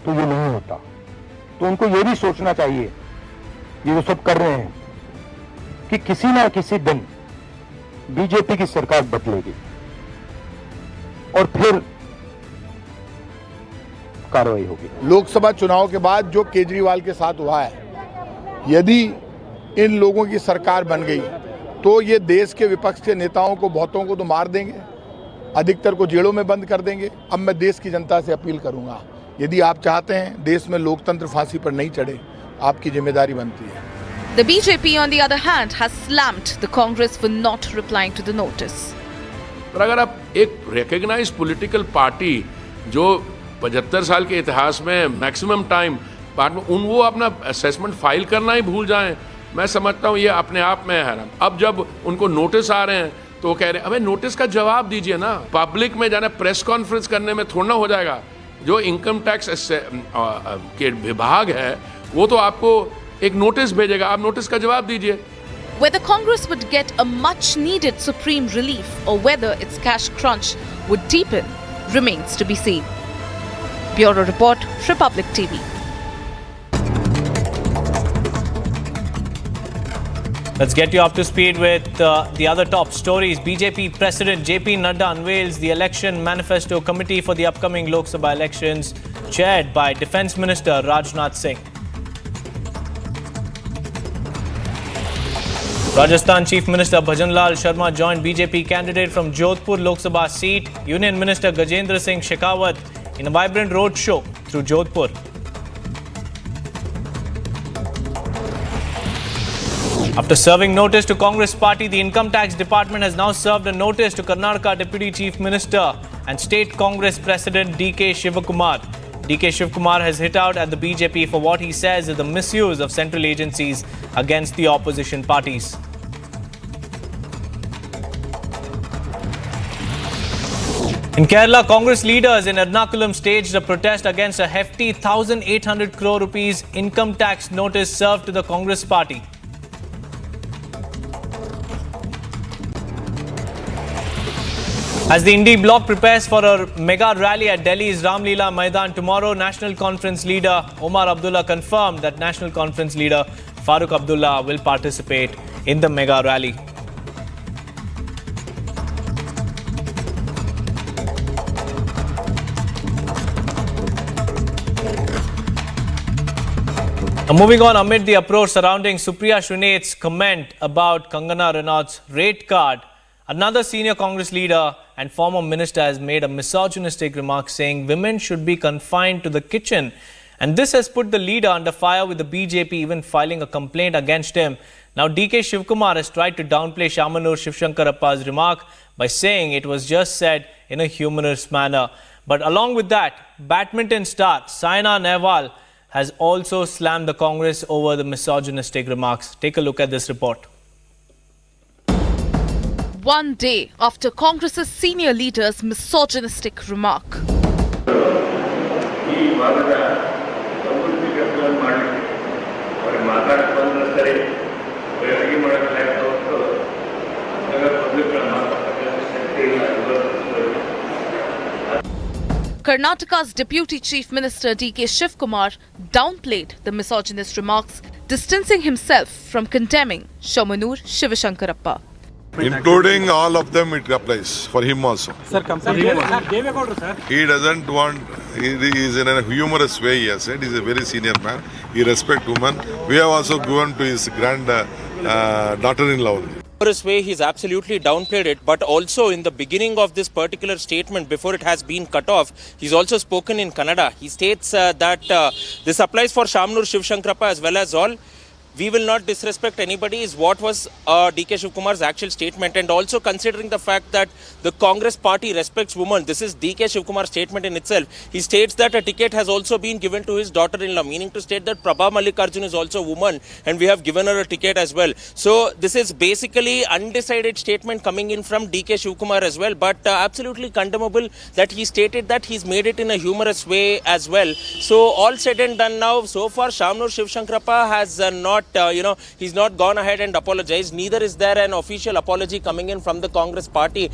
तो ये नहीं होता. तो उनको ये भी सोचना चाहिए, ये जो सब कर रहे हैं, कि किसी ना किसी दिन बीजेपी की सरकार बदलेगी और फिर कार्रवाई होगी. लोकसभा चुनाव के बाद जो केजरीवाल के साथ हुआ है, यदि इन लोगों की सरकार बन गई तो ये देश के विपक्ष के नेताओं को, बहुतों को तो मार देंगे, अधिकतर को जेलों में बंद कर देंगे. अब मैं देश की जनता से अपील करूंगा, यदि आप चाहते हैं देश में लोकतंत्र फांसी पर नहीं चढ़े, आपकी जिम्मेदारी बनती है. The BJP, on the other hand, has slammed the Congress for not replying to the notice. पर अगर आप एक रिकॉग्नाइज पॉलिटिकल पार्टी जो 75 साल के इतिहास में मैक्सिमम टाइम वो अपना असेसमेंट फाइल करना ही भूल जाएं, मैं समझता हूँ ये अपने आप में है. अब जब उनको नोटिस आ रहे हैं तो वो कह रहे हैं अबे नोटिस का जवाब दीजिए ना. पब्लिक में जाना, प्रेस कॉन्फ्रेंस करने में थोड़ा ना हो जाएगा. जो इनकम टैक्स के विभाग है वो तो आपको एक नोटिस भेजेगा, आप नोटिस का जवाब दीजिए. Whether Congress would get a much-needed supreme relief or whether its cash crunch would deepen remains to be seen. Bureau Report, Republic TV. Let's get you up to speed with the other top stories. BJP President JP Nadda unveils the election manifesto committee for the upcoming Lok Sabha elections, chaired by Defence Minister Rajnath Singh. Rajasthan Chief Minister Bhajanlal Sharma joined BJP candidate from Jodhpur Lok Sabha seat, Union Minister Gajendra Singh Shekhawat, in a vibrant road show through Jodhpur. After serving notice to Congress party, the Income Tax Department has now served a notice to Karnataka Deputy Chief Minister and State Congress President D.K. Shivakumar. D.K. Shivakumar has hit out at the BJP for what he says is the misuse of central agencies against the opposition parties. In Kerala, Congress leaders in Ernakulam staged a protest against a hefty 1,800 crore rupees income tax notice served to the Congress party. As the Indie bloc prepares for a mega rally at Delhi's Ramleela Maidan tomorrow, National Conference leader Omar Abdullah confirmed that National Conference leader Farooq Abdullah will participate in the mega rally. Moving on, amid the uproar surrounding Supriya Shunet's comment about Kangana Ranaut's rate card, another senior Congress leader and former minister has made a misogynistic remark saying women should be confined to the kitchen. And this has put the leader under fire, with the BJP even filing a complaint against him. Now, D.K. Shivkumar has tried to downplay Shamanur Shivshankarappa's remark by saying it was just said in a humorous manner. But along with that, badminton star Saina Nehwal has also slammed the Congress over the misogynistic remarks. Take a look at this report. One day after Congress's senior leader's misogynistic remark. Karnataka's Deputy Chief Minister D.K. Shivkumar downplayed the misogynist remarks, distancing himself from condemning Shamanur Shivshankarappa. Including all of them, it applies for him also. Sir, He doesn't want, he is in a humorous way, he has said. He is a very senior man. He respects women. We have also given to his grand daughter-in-law. humorous way, he's absolutely downplayed it, but also in the beginning of this particular statement, before it has been cut off, he's also spoken in Kannada. He states that this applies for Shamnur Shivshankarappa as well as all. We will not disrespect anybody is what was DK Shivkumar's actual statement, and also considering the fact that the Congress party respects women, this is DK Shivkumar's statement in itself. He states that a ticket has also been given to his daughter-in-law, meaning to state that Prabha Mallikarjun is also a woman and we have given her a ticket as well. So this is basically undecided statement coming in from DK Shivkumar as well, but absolutely condemnable that he stated that he's made it in a humorous way as well. So all said and done now, so far Shamnur Shivshankarappa has not he's not gone ahead and apologized. Neither is there an official apology coming in from the Congress party.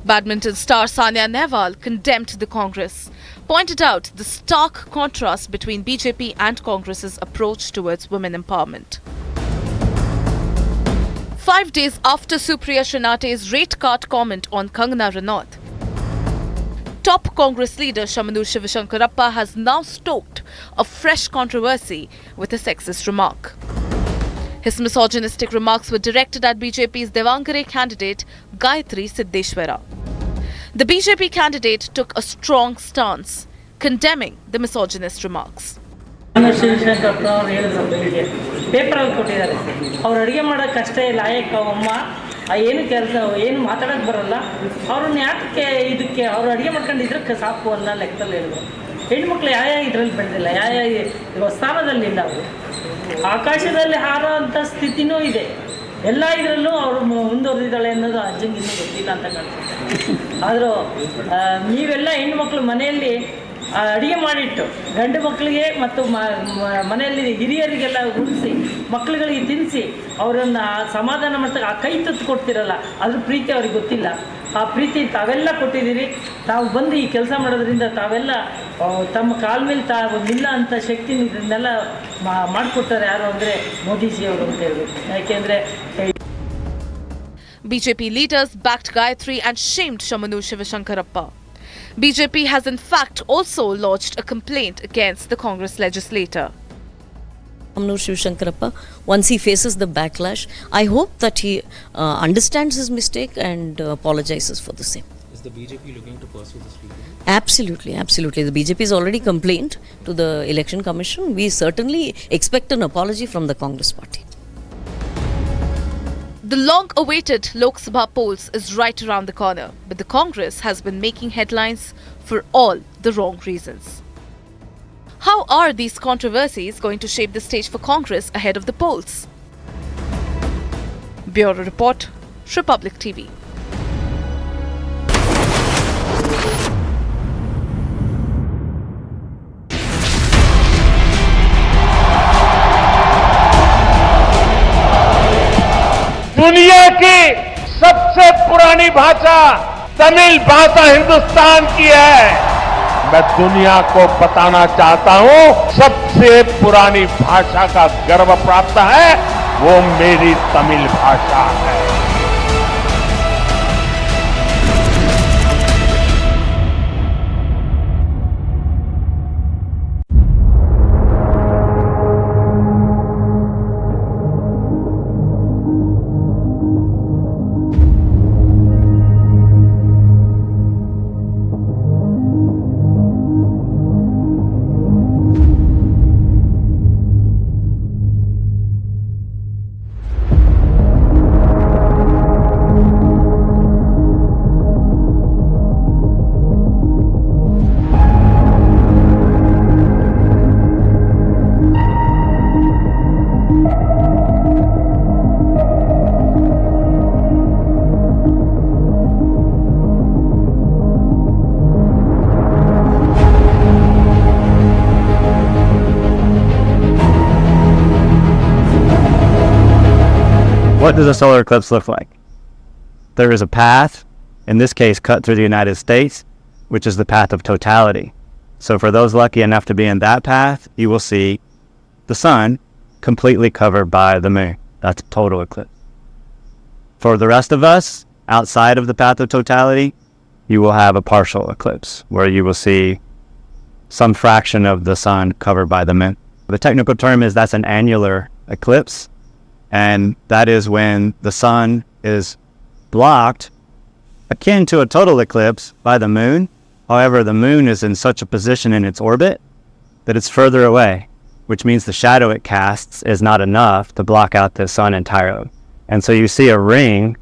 Badminton star Sania Nehwal condemned the Congress, pointed out the stark contrast between BJP and Congress's approach towards women empowerment. 5 days after Supriya Shinate's rate card comment on Kangana Ranaut, top Congress leader Shamnur Shivshankarappa has now stoked a fresh controversy with a sexist remark. His misogynistic remarks were directed at BJP's Devangare candidate Gayatri Siddeshwara. The BJP candidate took a strong stance, condemning the misogynist remarks. Shivashankarappa ಅವರು ಹೇಳಿದ್ರು ಬೆಳಿಗ್ಗೆ ಪೇಪರಲ್ಲಿ ಕೊಟ್ಟಿದ್ದಾರೆ ಅವ್ರು ಅಡುಗೆ ಮಾಡೋಕ್ಕೆ ಅಷ್ಟೇ ಲಾಯಕ ಅಮ್ಮ ಏನು ಕೆಲಸ ಏನು ಮಾತಾಡೋಕ್ಕೆ ಬರೋಲ್ಲ ಅವ್ರನ್ನ ಯಾಕೆ ಇದಕ್ಕೆ ಅವ್ರು ಅಡುಗೆ ಮಾಡ್ಕೊಂಡಿದ್ರೆ ಸಾಕು ಅನ್ನೋ ಲೆಕ್ಕದಲ್ಲಿ ಹೇಳಿದ್ರು. ಹೆಣ್ಮಕ್ಳು ಯಾವ ಇದರಲ್ಲಿ ಬೆಳೆದಿಲ್ಲ, ಯಾವ ಸ್ಥಾನದಲ್ಲಿಲ್ಲ. ಅವರು ಆಕಾಶದಲ್ಲಿ ಹಾರೋ ಅಂಥ ಸ್ಥಿತಿನೂ ಇದೆ. ಎಲ್ಲ ಇದರಲ್ಲೂ ಅವರು ಮುಂದುವರೆದಿದ್ದಾಳೆ ಅನ್ನೋದು ಅಜ್ಜಂಗೆ ಇನ್ನೂ ಗೊತ್ತಿಲ್ಲ ಅಂತ ಕಾಣಿಸುತ್ತೆ. ಆದರೂ ನೀವೆಲ್ಲ ಹೆಣ್ಮಕ್ಳು ಮನೆಯಲ್ಲಿ ಅಡುಗೆ ಮಾಡಿಟ್ಟು ಗಂಡು ಮಕ್ಕಳಿಗೆ ಮತ್ತು ಮನೆಯಲ್ಲಿ ಹಿರಿಯರಿಗೆಲ್ಲ ಉಳಿಸಿ ಮಕ್ಕಳುಗಳಿಗೆ ತಿನ್ನಿಸಿ ಅವರನ್ನು ಸಮಾಧಾನ ಮಾಡ್ತಾ ಆ ಕೈ ತುತ್ತು ಕೊಡ್ತಿರಲ್ಲ, ಅದ್ರ ಪ್ರೀತಿ ಅವ್ರಿಗೆ ಗೊತ್ತಿಲ್ಲ. ಆ ಪ್ರೀತಿ ತಾವೆಲ್ಲ ಕೊಟ್ಟಿದ್ದೀರಿ. ತಾವು ಬಂದು ಈ ಕೆಲಸ ಮಾಡೋದ್ರಿಂದ ತಾವೆಲ್ಲ ತಮ್ಮ ಕಾಲ ಮೇಲೆ ತಾವು ನಿಲ್ಲ ಅಂತ ಶಕ್ತಿ ಇದನ್ನೆಲ್ಲ ಮಾಡಿಕೊಡ್ತಾರೆ. ಯಾರು ಅಂದರೆ ಮೋದಿಜಿಯವರು ಅಂತ ಹೇಳ್ಬೇಕು. ಯಾಕೆಂದರೆ BJP leaders backed Gayatri and shamed Shamnur Shivshankarappa. BJP has in fact also lodged a complaint against the Congress legislator. Shamnur Shivshankarappa, once he faces the backlash, I hope that he understands his mistake and apologizes for the same. Is the BJP looking to pursue this review? Absolutely, absolutely. The BJP has already complained to the Election Commission. We certainly expect an apology from the Congress party. The long-awaited Lok Sabha polls is right around the corner, but the Congress has been making headlines for all the wrong reasons. How are these controversies going to shape the stage for Congress ahead of the polls? Bureau Report, Republic TV. दुनिया की सबसे पुरानी भाषा तमिल भाषा हिंदुस्तान की है। मैं दुनिया को बताना चाहता हूं, सबसे पुरानी भाषा का गर्व प्राप्त है, वो मेरी तमिल भाषा है। What does a solar eclipse look like? There is a path, in this case cut through the United States, which is the path of totality. So for those lucky enough to be in that path, you will see the sun completely covered by the moon. That's a total eclipse. For the rest of us, outside of the path of totality, you will have a partial eclipse where you will see some fraction of the sun covered by the moon. The technical term is that's an annular eclipse, and that is when the sun is blocked, akin to a total eclipse, by the moon. However, the moon is in such a position in its orbit that it's further away, which means the shadow it casts is not enough to block out the sun entirely. And so you see a ring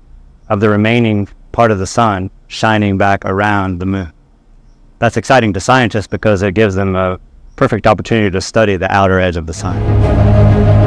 of the remaining part of the sun shining back around the moon. That's exciting to scientists because it gives them a perfect opportunity to study the outer edge of the sun.